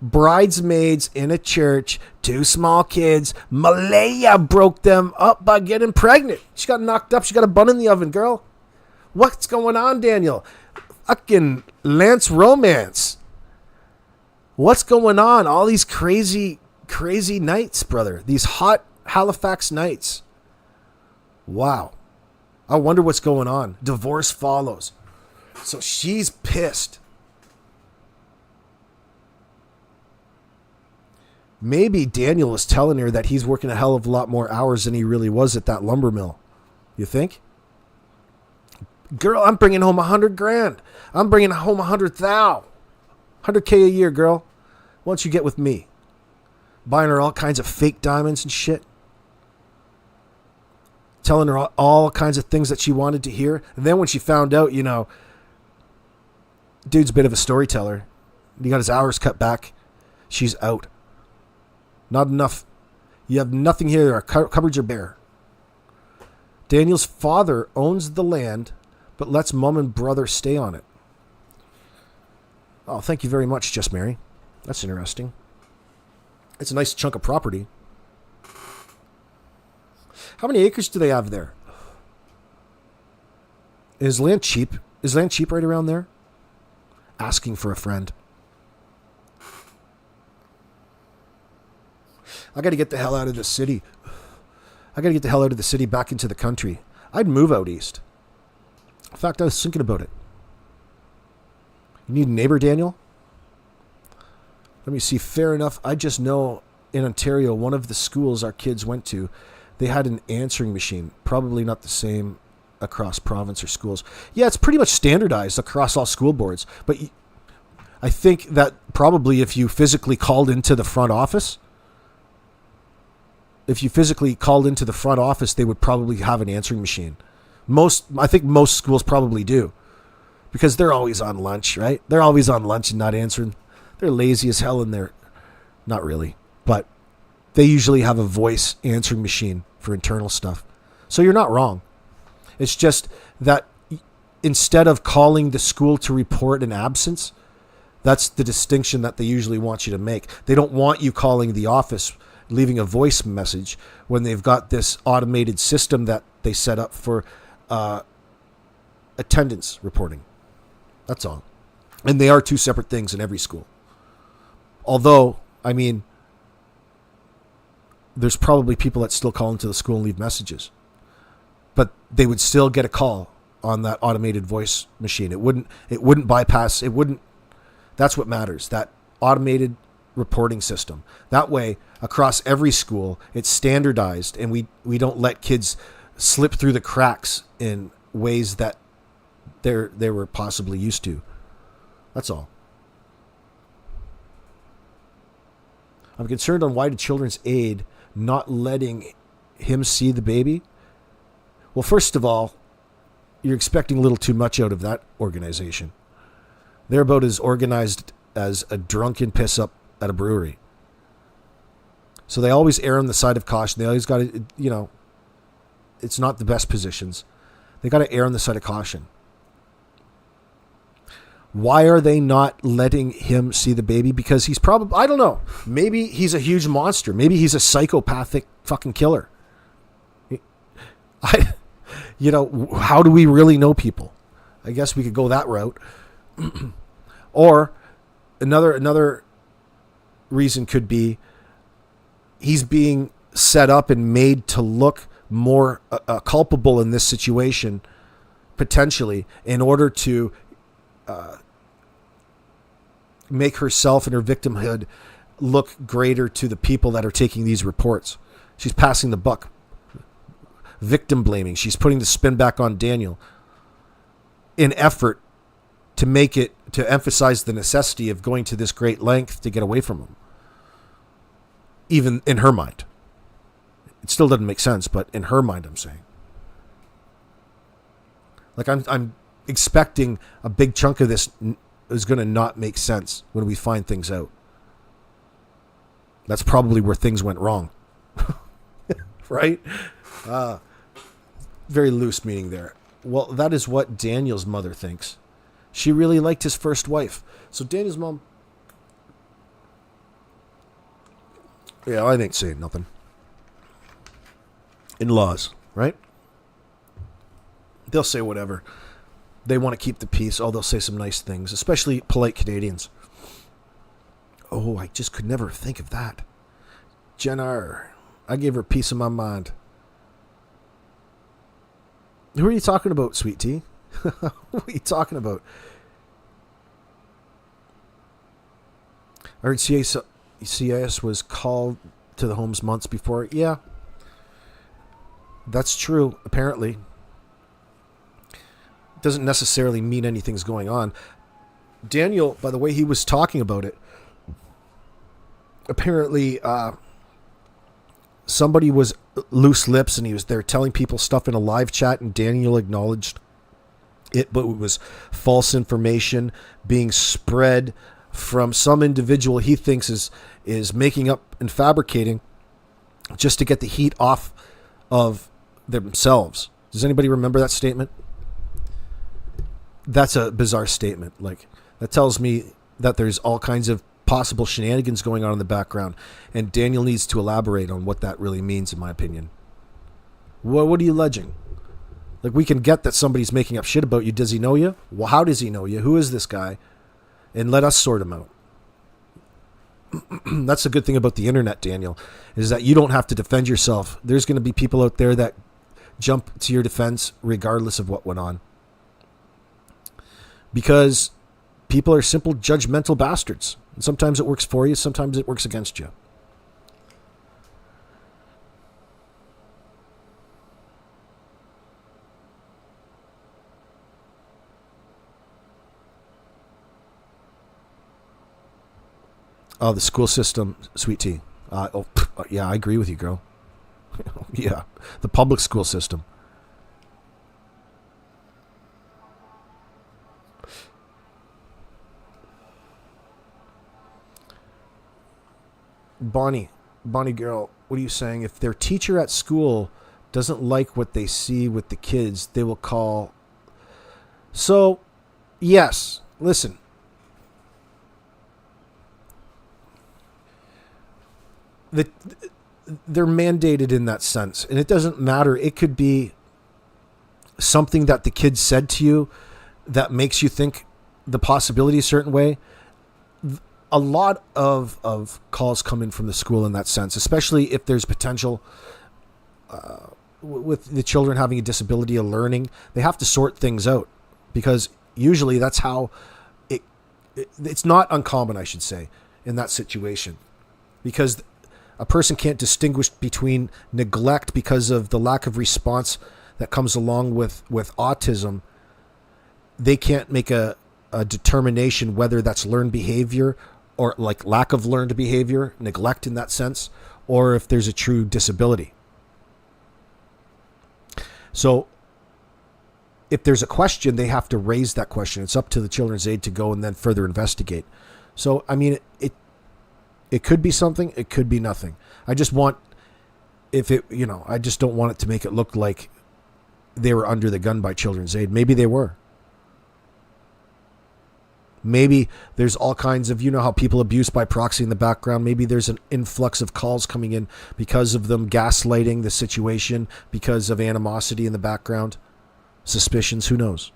Bridesmaids in a church, 2 small kids. Malehya broke them up by getting pregnant. She got knocked up. She got a bun in the oven, girl. What's going on, Daniel? Fucking Lance romance. What's going on? All these crazy, crazy nights, brother. These hot Halifax nights. Wow. I wonder what's going on. Divorce follows. So she's pissed. Maybe Daniel was telling her that he's working a hell of a lot more hours than he really was at that lumber mill. You think? Girl, I'm bringing home $100,000. I'm bringing home 100,000. 100K a year, girl. Why don't you get with me? Buying her all kinds of fake diamonds and shit. Telling her all kinds of things that she wanted to hear. And then when she found out, dude's a bit of a storyteller. He got his hours cut back. She's out. Not enough. You have nothing here. Our cupboards are bare. Daniel's father owns the land, but lets mom and brother stay on it. Oh, thank you very much, Just Mary. That's interesting. It's a nice chunk of property. How many acres do they have there? Is land cheap? Is land cheap right around there? Asking for a friend. I got to get the hell out of the city. I got to get the hell out of the city back into the country. I'd move out east. In fact, I was thinking about it. You need a neighbor, Daniel? Let me see. Fair enough. I just know in Ontario, one of the schools our kids went to, they had an answering machine. Probably not the same across province or schools. Yeah, it's pretty much standardized across all school boards. But I think that probably if you physically called into the front office, they would probably have an answering machine. I think most schools probably do. Because they're always on lunch, right? They're always on lunch and not answering. They're lazy as hell and they're not really. But they usually have a voice answering machine for internal stuff. So you're not wrong. It's just that instead of calling the school to report an absence, that's the distinction that they usually want you to make. They don't want you calling the office, leaving a voice message when they've got this automated system that they set up for attendance reporting. That's all. And they are two separate things in every school. Although, I mean, there's probably people that still call into the school and leave messages. But they would still get a call on that automated voice machine. It wouldn't bypass, that's what matters. That automated reporting system. That way, across every school, it's standardized and we don't let kids slip through the cracks in ways that they were possibly used to. That's all. I'm concerned on why did Children's Aid not letting him see the baby? Well, first of all, you're expecting a little too much out of that organization. They're about as organized as a drunken piss up at a brewery. So they always err on the side of caution. They always got to, it's not the best positions. They got to err on the side of caution. Why are they not letting him see the baby? Because he's probably, I don't know. Maybe he's a huge monster. Maybe he's a psychopathic fucking killer. How do we really know people? I guess we could go that route. Or another reason could be he's being set up and made to look more culpable in this situation, potentially, in order to make herself and her victimhood look greater to the people that are taking these reports. She's passing the buck. Victim blaming. She's putting the spin back on Daniel in effort to emphasize the necessity of going to this great length to get away from him. Even in her mind. It still doesn't make sense, but in her mind, I'm saying. Like, I'm expecting a big chunk of this is going to not make sense when we find things out. That's probably where things went wrong. Right? Very loose meaning there. Well, that is what Daniel's mother thinks. She really liked his first wife. So Daniel's mom... Yeah, I ain't saying nothing. In-laws, right? They'll say whatever. They want to keep the peace. Oh, they'll say some nice things, especially polite Canadians. Oh, I just could never think of that. Jenna, I gave her a piece of my mind. Who are you talking about, Sweet Tea? What are you talking about? I heard CIS was called to the homes months before. Yeah, that's true, apparently. Doesn't necessarily mean anything's going on. Daniel, by the way he was talking about it, apparently somebody was loose lips and he was there telling people stuff in a live chat, and Daniel acknowledged it, but it was false information being spread from some individual he thinks is making up and fabricating just to get the heat off of themselves. Does anybody remember that statement? That's a bizarre statement. Like, that tells me that there's all kinds of possible shenanigans going on in the background, and Daniel needs to elaborate on what that really means, in my opinion. What are you alleging? Like, we can get that somebody's making up shit about you. Does he know you? Well, how does he know you? Who is this guy? And let us sort him out. That's the good thing about the internet, Daniel, is that you don't have to defend yourself. There's going to be people out there that jump to your defense regardless of what went on. Because people are simple judgmental bastards. And sometimes it works for you, sometimes it works against you. Oh, the school system, sweet tea. Yeah, I agree with you, girl. Yeah, the public school system. Bonnie girl, what are you saying? If their teacher at school doesn't like what they see with the kids, they will call. So, yes, listen. They're mandated in that sense, and it doesn't matter. It could be something that the kid said to you that makes you think the possibility a certain way. A lot of calls come in from the school in that sense, especially if there's potential with the children having a disability of learning. They have to sort things out, because usually that's how it's not uncommon, I should say, in that situation, because a person can't distinguish between neglect because of the lack of response that comes along with autism. They can't make a determination whether that's learned behavior or like lack of learned behavior, neglect in that sense, or if there's a true disability. So if there's a question, they have to raise that question. It's up to the children's aid to go and then further investigate. So, I mean, it could be something, it could be nothing. I just want, I just don't want it to make it look like they were under the gun by children's aid. Maybe they were. Maybe there's all kinds of, how people abuse by proxy in the background. Maybe there's an influx of calls coming in because of them gaslighting the situation, because of animosity in the background, suspicions, who knows?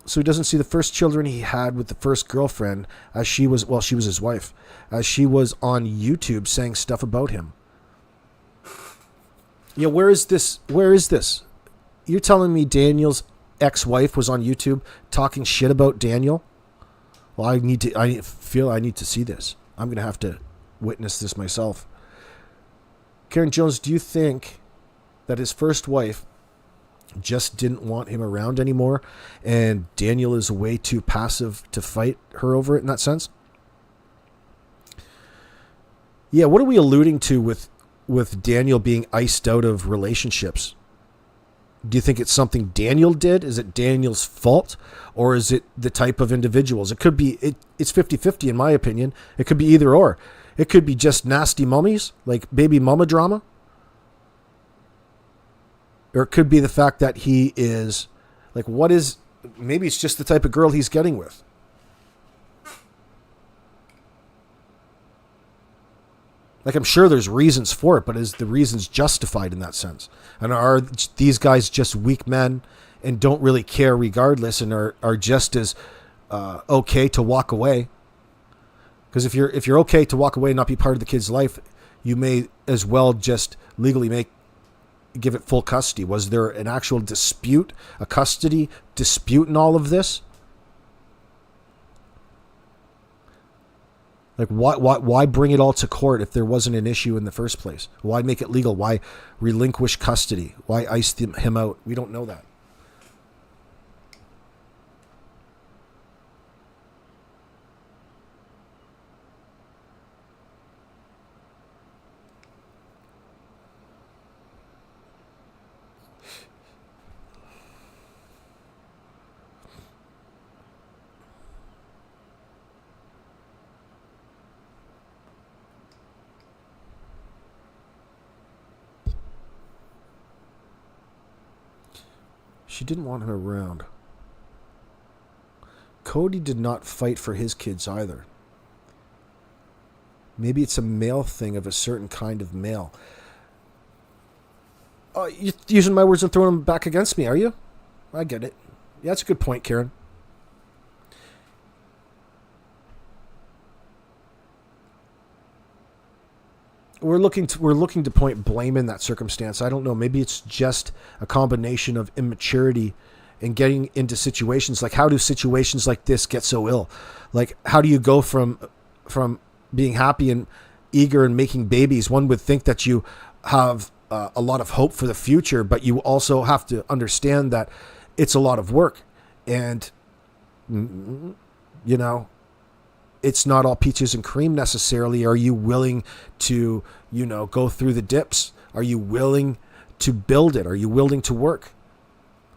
So he doesn't see the first children he had with the first girlfriend as she was his wife, as she was on YouTube saying stuff about him. Yeah, where is this? You're telling me Daniel's ex-wife was on YouTube talking shit about Daniel? Well, I need to see this. I'm going to have to witness this myself. Karen Jones, do you think that his first wife just didn't want him around anymore, and Daniel is way too passive to fight her over it in that sense? Yeah, what are we alluding to with Daniel being iced out of relationships? Do you think it's something Daniel did? Is it Daniel's fault? Or is it the type of individuals? It could be, it's 50-50 in my opinion. It could be either or. It could be just nasty mummies, like baby mama drama. Or it could be the fact that he is, like, maybe it's just the type of girl he's getting with. Like, I'm sure there's reasons for it, but is the reasons justified in that sense? And are these guys just weak men and don't really care regardless, and are just as okay to walk away? Because if you're okay to walk away and not be part of the kid's life, you may as well just legally give it full custody. Was there an actual dispute, a custody dispute in all of this? Like, why bring it all to court if there wasn't an issue in the first place? Why make it legal? Why relinquish custody? Why ice him out? We don't know that. She didn't want him around. Cody did not fight for his kids either. Maybe it's a male thing of a certain kind of male. You're using my words and throwing them back against me, are you? I get it. Yeah, that's a good point, Karen. We're looking to point blame in that circumstance. I don't know. Maybe it's just a combination of immaturity and getting into situations. Like, how do situations like this get so ill? Like, how do you go from being happy and eager and making babies? One would think that you have a lot of hope for the future, but you also have to understand that it's a lot of work, and you know, it's not all peaches and cream necessarily. Are you willing to, go through the dips? Are you willing to build it? Are you willing to work?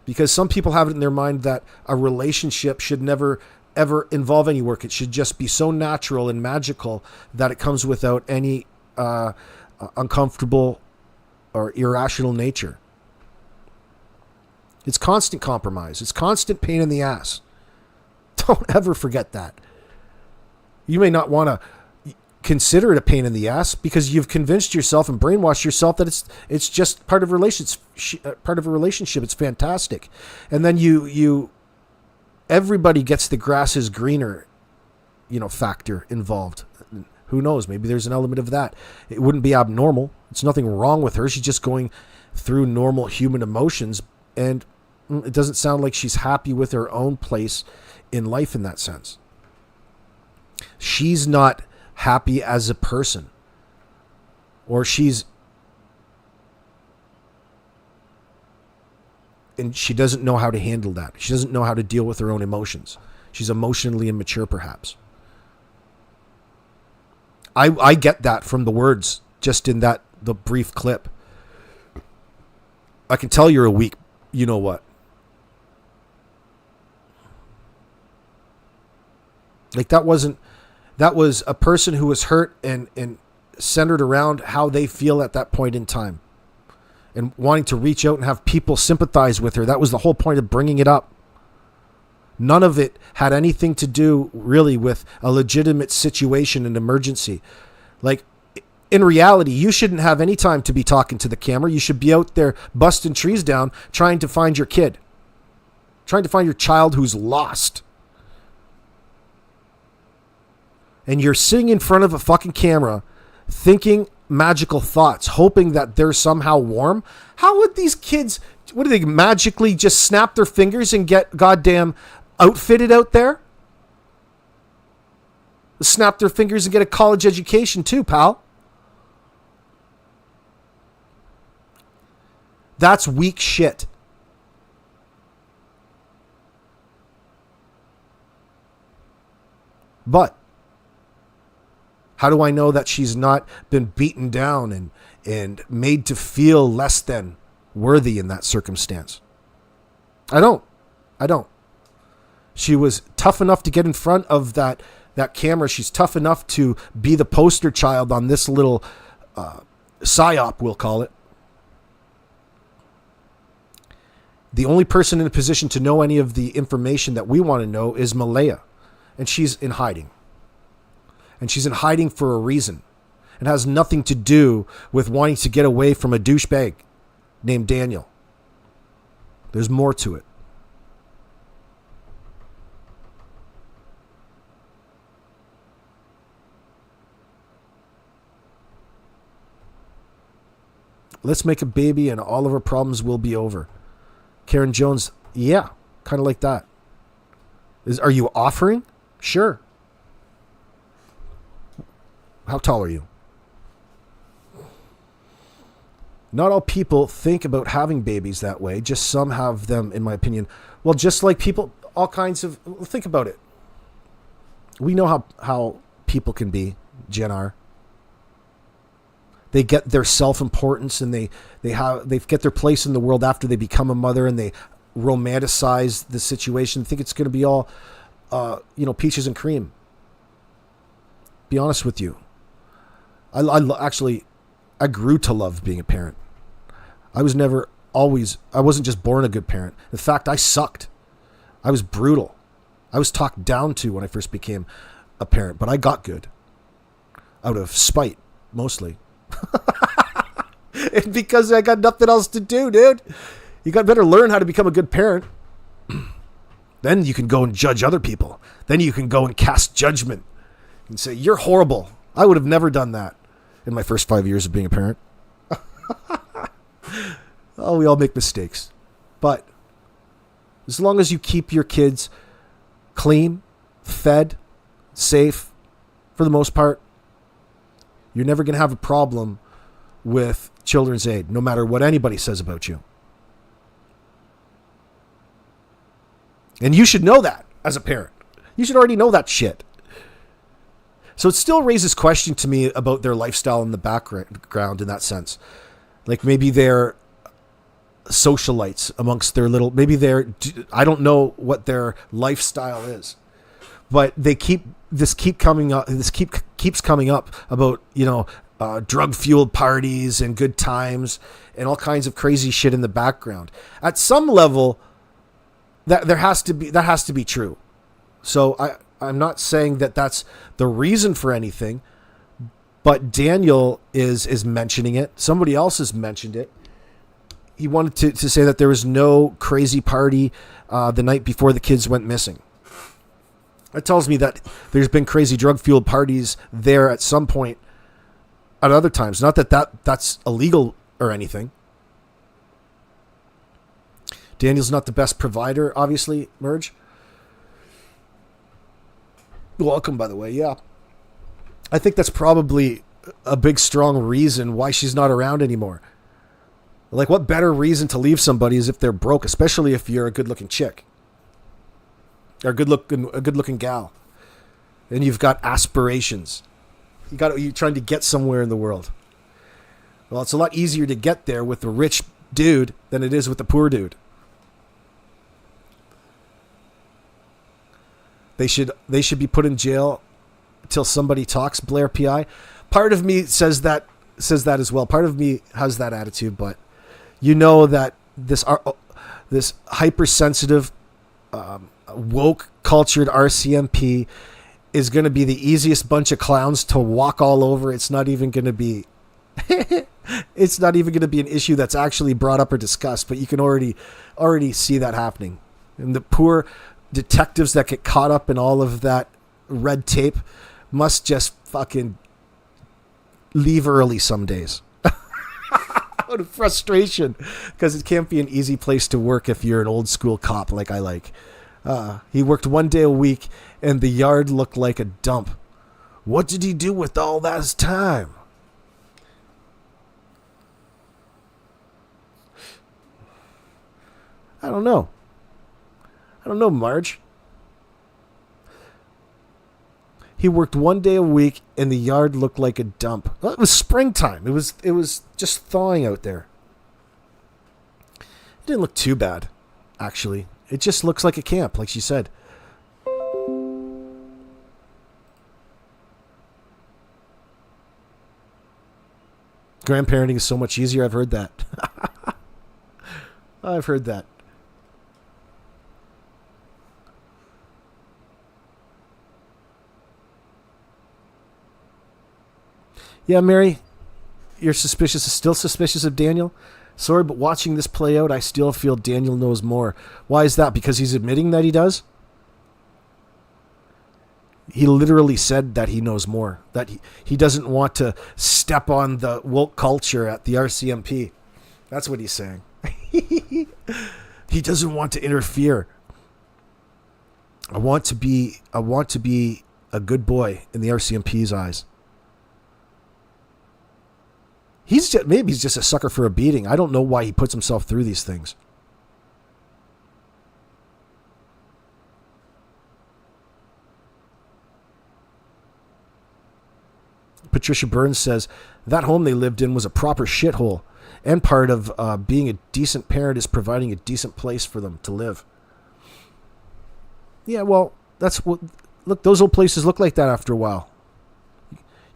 Because some people have it in their mind that a relationship should never, ever involve any work. It should just be so natural and magical that it comes without any uncomfortable or irrational nature. It's constant compromise. It's constant pain in the ass. Don't ever forget that. You may not want to consider it a pain in the ass because you've convinced yourself and brainwashed yourself that it's just part of part of a relationship. It's fantastic. And then everybody gets the grass is greener, factor involved. Who knows? Maybe there's an element of that. It wouldn't be abnormal. It's nothing wrong with her. She's just going through normal human emotions, and it doesn't sound like she's happy with her own place in life in that sense. She's not happy as a person, and she doesn't know how to handle that. She doesn't know how to deal with her own emotions. She's emotionally immature, perhaps. I get that from the words just in the brief clip. I can tell you're a weak, you know what. Like, that was a person who was hurt and centered around how they feel at that point in time and wanting to reach out and have people sympathize with her. That was the whole point of bringing it up. None of it had anything to do really with a legitimate situation and emergency. Like, in reality, you shouldn't have any time to be talking to the camera. You should be out there busting trees down, trying to find your kid, trying to find your child who's lost. And you're sitting in front of a fucking camera thinking magical thoughts, hoping that they're somehow warm. How would these kids, what do they magically just snap their fingers and get goddamn outfitted out there? Snap their fingers and get a college education too, pal. That's weak shit. But how do I know that she's not been beaten down and made to feel less than worthy in that circumstance? I don't. She was tough enough to get in front of that camera. She's tough enough to be the poster child on this little psyop, we'll call it. The only person in a position to know any of the information that we want to know is Malehya. And she's in hiding. And she's in hiding for a reason. It has nothing to do with wanting to get away from a douchebag named Daniel. There's more to it. Let's make a baby and all of our problems will be over. Karen Jones, yeah, kind of like that. Are you offering? Sure. How tall are you? Not all people think about having babies that way. Just some have them, in my opinion. Well, just like people, all kinds of... Think about it. We know how people can be, Jen R. They get their self-importance and they get their place in the world after they become a mother, and they romanticize the situation. Think it's going to be all, peaches and cream. Be honest with you. I grew to love being a parent. I was never wasn't just born a good parent. In fact, I sucked. I was brutal. I was talked down to when I first became a parent, but I got good. Out of spite, mostly. It's because I got nothing else to do, dude. You got better learn how to become a good parent. Then you can go and judge other people. Then you can go and cast judgment and say, you're horrible. I would have never done that in my first 5 years of being a parent. Oh, we all make mistakes. But as long as you keep your kids clean, fed, safe, for the most part, you're never going to have a problem with children's aid, no matter what anybody says about you. And you should know that as a parent. You should already know that shit. So it still raises question to me about their lifestyle in the background in that sense. Like maybe they're socialites amongst their little, I don't know what their lifestyle is, but this keeps coming up about, drug fueled parties and good times and all kinds of crazy shit in the background. At some level, that has to be true. So I'm not saying that that's the reason for anything, but Daniel is mentioning it. Somebody else has mentioned it. He wanted to say that there was no crazy party the night before the kids went missing. That tells me that there's been crazy drug-fueled parties there at some point at other times. Not that's illegal or anything. Daniel's not the best provider, obviously, Merge. Welcome, by the way, yeah. I think that's probably a big, strong reason why she's not around anymore. Like, what better reason to leave somebody is if they're broke, especially if you're a good-looking chick. Or a good-looking gal. And you've got aspirations. You're trying to get somewhere in the world. Well, it's a lot easier to get there with a rich dude than it is with a poor dude. They should be put in jail until somebody talks, Blair PI. Part of me says that as well. Part of me has that attitude, but you know that this hypersensitive, woke, cultured RCMP is going to be the easiest bunch of clowns to walk all over. It's not even going to be it's not even going to be an issue that's actually brought up or discussed, but you can already see that happening. And the poor detectives that get caught up in all of that red tape must just fucking leave early some days. Out of frustration, because it can't be an easy place to work if you're an old school cop like I like. He worked 1 day a week and the yard looked like a dump. What did he do with all that time? I don't know. Marge. He worked 1 day a week and the yard looked like a dump. Well, it was springtime. It was just thawing out there. It didn't look too bad, actually. It just looks like a camp, like she said. Grandparenting is so much easier. I've heard that. I've heard that. Yeah, Mary, you're still suspicious of Daniel? Sorry, but watching this play out, I still feel Daniel knows more. Why is that? Because he's admitting that he does? He literally said that he knows more. That he doesn't want to step on the woke culture at the RCMP. That's what he's saying. He doesn't want to interfere. I want to be a good boy in the RCMP's eyes. Maybe he's just a sucker for a beating. I don't know why he puts himself through these things. Patricia Burns says, that home they lived in was a proper shithole. And part of being a decent parent is providing a decent place for them to live. Yeah, well, that's what... Look, those old places look like that after a while.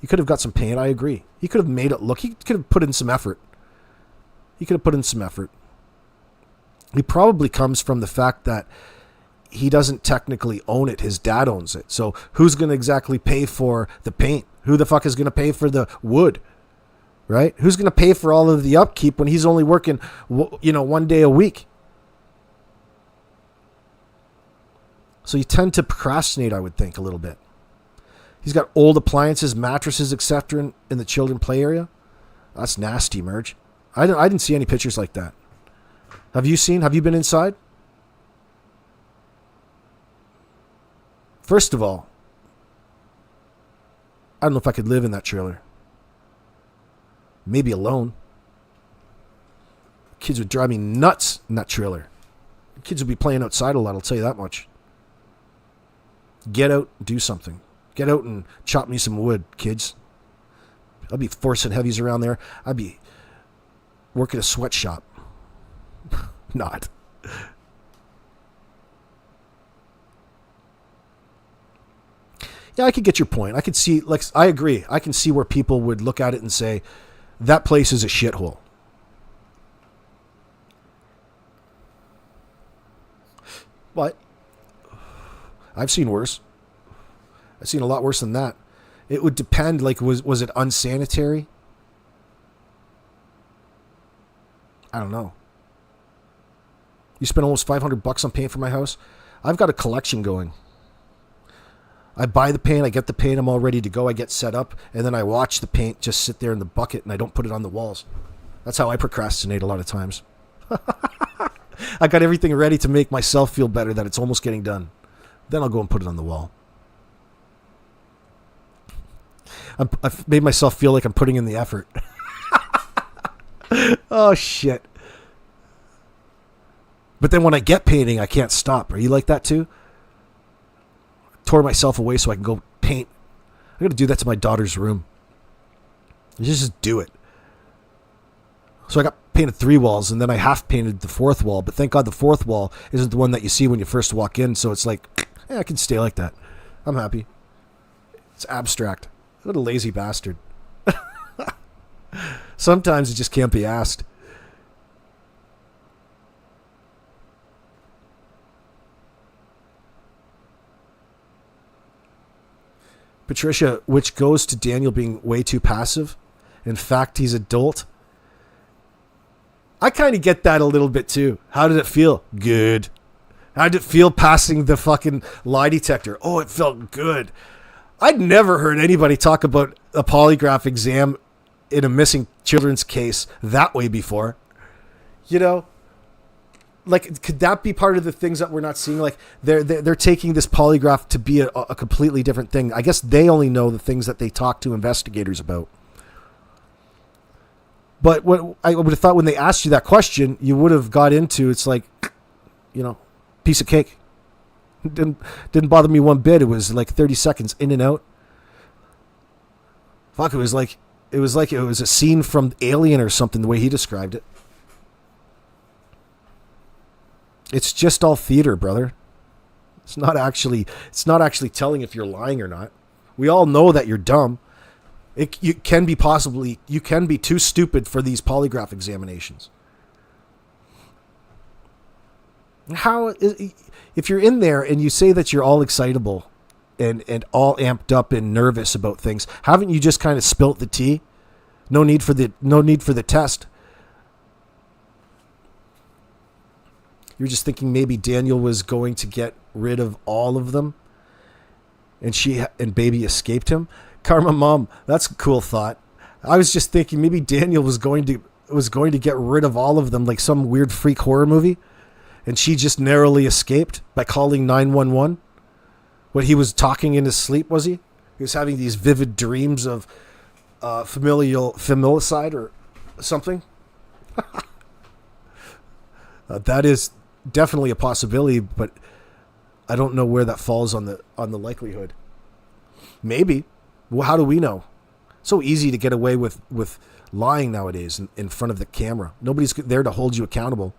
You could have got some paint, I agree. He could have made it look... He could have put in some effort. He probably comes from the fact that he doesn't technically own it. His dad owns it. So who's going to exactly pay for the paint? Who the fuck is going to pay for the wood? Right? Who's going to pay for all of the upkeep when he's only working, 1 day a week? So you tend to procrastinate, I would think, a little bit. He's got old appliances, mattresses, etc. in the children play area. That's nasty, Merge. I didn't see any pictures like that. Have you seen? Have you been inside? First of all, I don't know if I could live in that trailer. Maybe alone. Kids would drive me nuts in that trailer. Kids would be playing outside a lot, I'll tell you that much. Get out and do something. Get out and chop me some wood, kids. I'll be forcing heavies around there. I'd be working a sweatshop. Not. Yeah, I could get your point. I could see, like, I agree. I can see where people would look at it and say, that place is a shithole. But I've seen worse. I've seen a lot worse than that. It would depend, like, was it unsanitary? I don't know. You spent almost $500 on paint for my house. I've got a collection going. I buy the paint, I get the paint, I'm all ready to go, I get set up, and then I watch the paint just sit there in the bucket and I don't put it on the walls. That's how I procrastinate a lot of times. I got everything ready to make myself feel better that it's almost getting done. Then I'll go and put it on the wall. I've made myself feel like I'm putting in the effort. Oh, shit. But then when I get painting, I can't stop. Are you like that too? Tore myself away so I can go paint. I'm going to do that to my daughter's room. Just do it. So I got painted 3 walls, and then I half painted the 4th wall. But thank God the 4th wall isn't the one that you see when you first walk in. So it's like, I can stay like that. I'm happy. It's abstract. What a lazy bastard. Sometimes it just can't be asked. Patricia, which goes to Daniel being way too passive. In fact, he's adult. I kind of get that a little bit too. How did it feel? Good. How did it feel passing the fucking lie detector? Oh, it felt good. I'd never heard anybody talk about a polygraph exam in a missing children's case that way before. You know? Like, could that be part of the things that we're not seeing? Like, they're taking this polygraph to be a completely different thing. I guess they only know the things that they talk to investigators about. But what I would have thought when they asked you that question, you would have got into, it's like, piece of cake. Didn't bother me one bit. It was like 30 seconds in and out. Fuck, it was like it was a scene from Alien or something, the way he described it. It's just all theater, brother. It's not actually telling if you're lying or not. We all know that you're dumb. You can be too stupid for these polygraph examinations. If you're in there and you say that you're all excitable and all amped up and nervous about things, haven't you just kind of spilt the tea? No need for the test. You're just thinking maybe Daniel was going to get rid of all of them, and she and baby escaped him. Karma mom, that's a cool thought. I was just thinking maybe Daniel was going to get rid of all of them, like some weird freak horror movie, and she just narrowly escaped by calling 911. What, he was talking in his sleep, was he? He was having these vivid dreams of familicide or something. That is definitely a possibility, but I don't know where that falls on the likelihood. Maybe. Well, how do we know? So easy to get away with lying nowadays in front of the camera. Nobody's there to hold you accountable.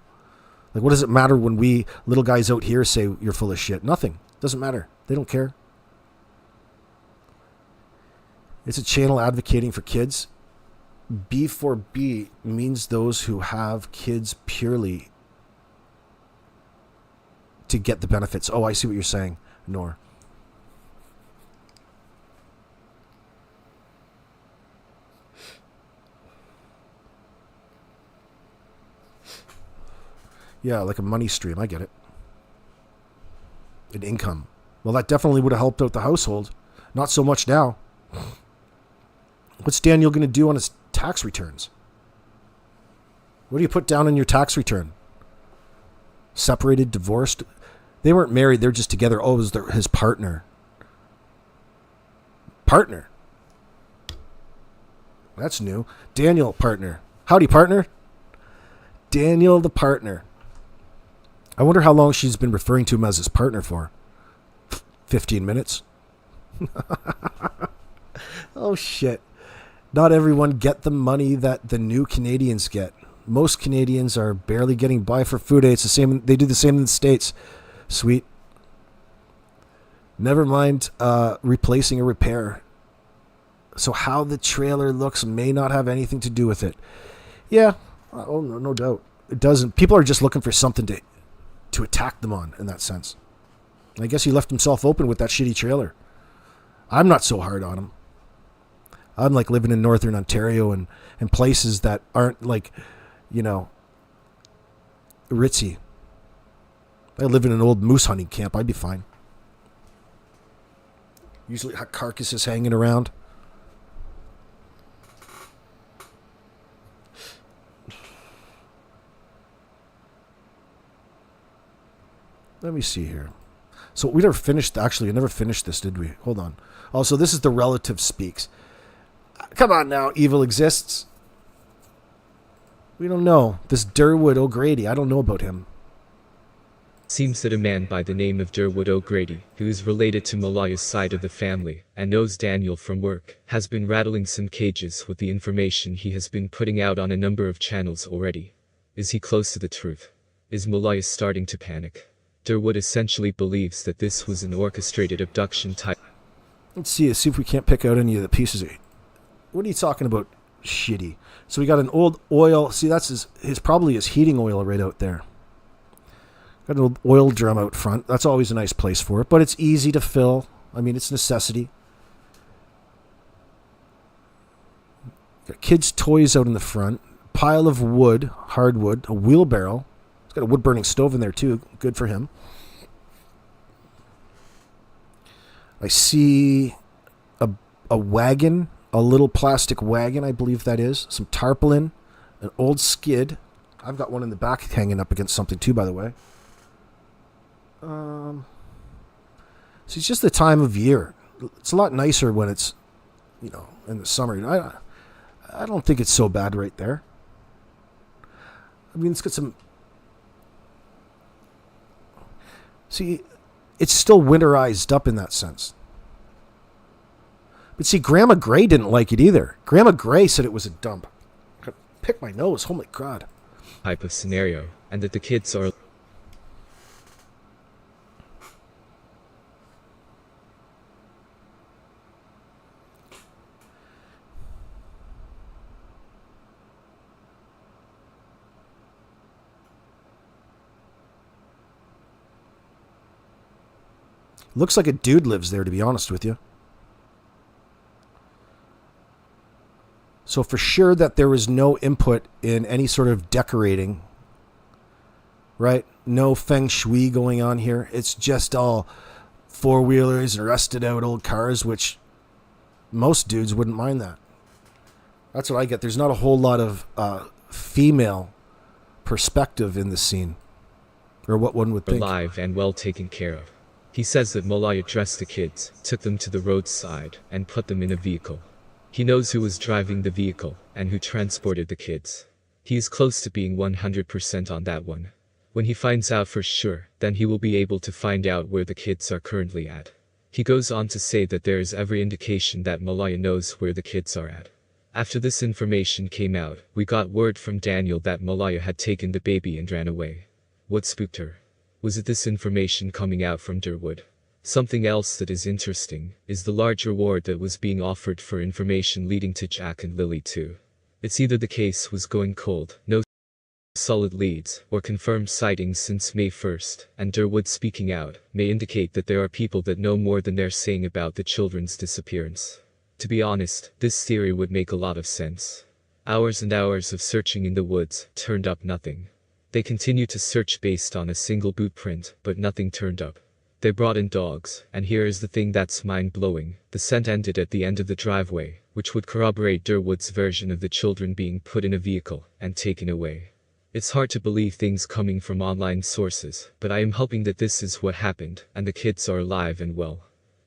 Like, what does it matter when we little guys out here say you're full of shit? Nothing. Doesn't matter. They don't care. It's a channel advocating for kids. B4B means those who have kids purely to get the benefits. Oh, I see what you're saying, Nor. Yeah, like a money stream. I get it. An income. Well, that definitely would have helped out the household. Not so much now. What's Daniel going to do on his tax returns? What do you put down in your tax return? Separated, divorced? They weren't married. They're just together. Oh, it was his partner. Partner. That's new. Daniel, partner. Howdy, partner. Daniel, the partner. I wonder how long she's been referring to him as his partner for. 15 minutes? Oh, shit. Not everyone get the money that the new Canadians get. Most Canadians are barely getting by for food aid. It's the same. They do the same in the States. Sweet. Never mind replacing a repair. So how the trailer looks may not have anything to do with it. Yeah. Oh, no doubt. It doesn't. People are just looking for something to attack them on in that sense. I guess he left himself open with that shitty trailer. I'm not so hard on him. I'm like living in northern Ontario and places that aren't like, you know, ritzy. I live in an old moose hunting camp. I'd be fine. Usually carcasses hanging around. Let me see here. So we never finished, actually, I never finished this, did we? Hold on. Oh, so this is the relative speaks. Come on now, evil exists. We don't know. This Derwood O'Grady, I don't know about him. Seems that a man by the name of Derwood O'Grady, who is related to Malehya's side of the family, and knows Daniel from work, has been rattling some cages with the information he has been putting out on a number of channels already. Is he close to the truth? Is Malehya starting to panic? Derwood essentially believes that this was an orchestrated abduction type. Let's see if we can't pick out any of the pieces. What are you talking about? Shitty. So we got an old oil. See, that's his probably his heating oil right out there. Got an old oil drum out front. That's always a nice place for it, but it's easy to fill. I mean, it's necessity. Got kids' toys out in the front. Pile of wood, hardwood, a wheelbarrow. It's got a wood-burning stove in there, too. Good for him. I see a wagon, a little plastic wagon, I believe that is. Some tarpaulin, an old skid. I've got one in the back hanging up against something, too, by the way. So it's just the time of year. It's a lot nicer when it's, you know, in the summer. I don't think it's so bad right there. I mean, it's got some... See, it's still winterized up in that sense. But see, Grandma Gray didn't like it either. Grandma Gray said it was a dump. I gotta pick my nose. Oh my God. Type of scenario, and that the kids are... Looks like a dude lives there, to be honest with you. So for sure that there was no input in any sort of decorating, right? No feng shui going on here. It's just all four-wheelers and rusted out old cars, which most dudes wouldn't mind that. That's what I get. There's not a whole lot of female perspective in this scene, or what one would think. Alive and well taken care of. He says that Malehya dressed the kids, took them to the roadside, and put them in a vehicle. He knows who was driving the vehicle, and who transported the kids. He is close to being 100% on that one. When he finds out for sure, then he will be able to find out where the kids are currently at. He goes on to say that there is every indication that Malehya knows where the kids are at. After this information came out, we got word from Daniel that Malehya had taken the baby and ran away. What spooked her? Was it this information coming out from Derwood? Something else that is interesting is the large reward that was being offered for information leading to Jack and Lilly too. It's either the case was going cold, no solid leads or confirmed sightings since May 1st, and Derwood speaking out may indicate that there are people that know more than they're saying about the children's disappearance. To be honest, this theory would make a lot of sense. Hours and hours of searching in the woods turned up nothing. They continued to search based on a single boot print, but nothing turned up. They brought in dogs, and here is the thing that's mind-blowing. The scent ended at the end of the driveway, which would corroborate Derwood's version of the children being put in a vehicle and taken away. It's hard to believe things coming from online sources, but I am hoping that this is what happened, and the kids are alive and well.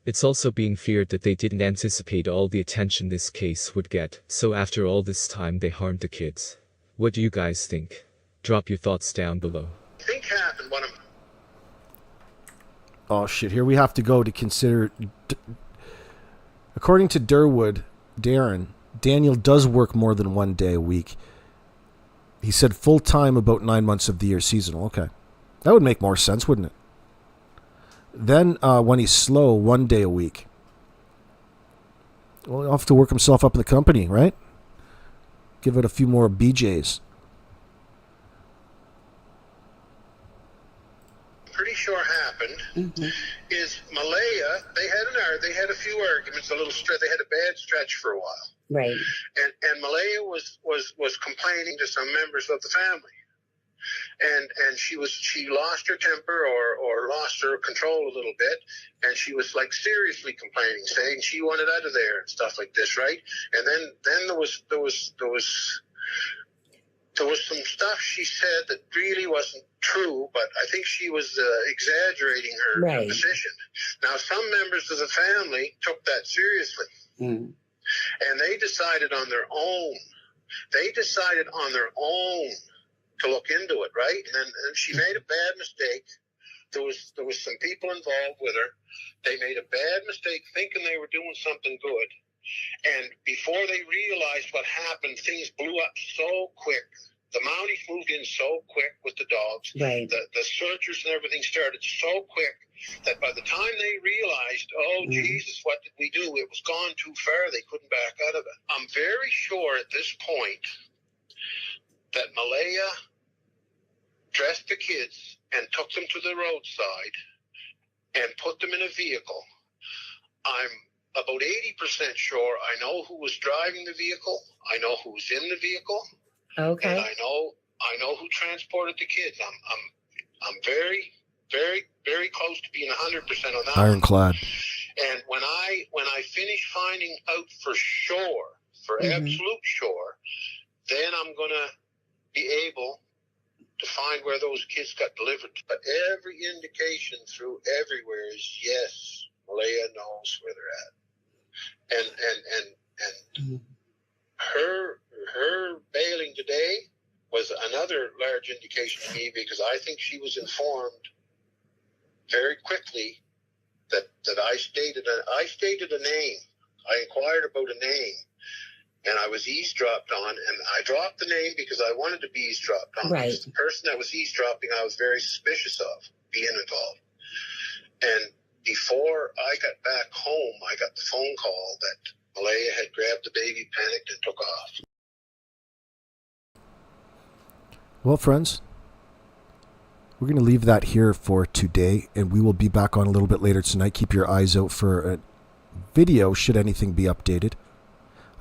It's also being feared that they didn't anticipate all the attention this case would get, so after all this time they harmed the kids. What do you guys think? Drop your thoughts down below. I think happened one of Oh shit, here we have to go to consider. According to Derwood, Daniel does work more than 1 day a week. He said full-time about 9 months of the year, seasonal. Okay. That would make more sense, wouldn't it? Then when he's slow, 1 day a week. Well, he'll have to work himself up in the company, right? Give it a few more BJs. pretty sure happened is Malehya. They had a few arguments, they had a bad stretch for a while, Right. and Malehya was complaining to some members of the family, and she lost her temper or lost her control a little bit, and she was like seriously complaining, saying she wanted out of there and stuff like this, right? And then there was some stuff she said that really wasn't true, but I think she was exaggerating her position. Now, some members of the family took that seriously, and they decided on their own. To look into it, right? And she made a bad mistake. There was some people involved with her. They made a bad mistake thinking they were doing something good. And before they realized what happened, things blew up so quick. The Mounties moved in so quick with the dogs. Right. The searchers and everything started so quick that by the time they realized, oh, Jesus, what did we do? It was gone too far. They couldn't back out of it. I'm very sure at this point that Malehya dressed the kids and took them to the roadside and put them in a vehicle. I'm about 80% sure I know who was driving the vehicle. I know who was in the vehicle. Okay. And I know who transported the kids. I'm very, very, very close to being 100% on that. Ironclad. And when I finish finding out for sure, for absolute sure, then I'm gonna be able to find where those kids got delivered. But every indication through everywhere is yes, Malehya knows where they're at. And her bailing today was another large indication to me, because I think she was informed very quickly that I stated a name. I inquired about a name, and I was eavesdropped on, and I dropped the name because I wanted to be eavesdropped on. Right. Because the person that was eavesdropping, I was very suspicious of being involved. And before I got back home, I got the phone call that Malehya had grabbed the baby, panicked, and took off. Well, friends, we're going to leave that here for today, and we will be back on a little bit later tonight. Keep your eyes out for a video should anything be updated.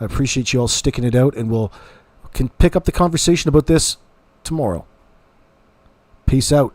I appreciate you all sticking it out, and we'll can pick up the conversation about this tomorrow. Peace out.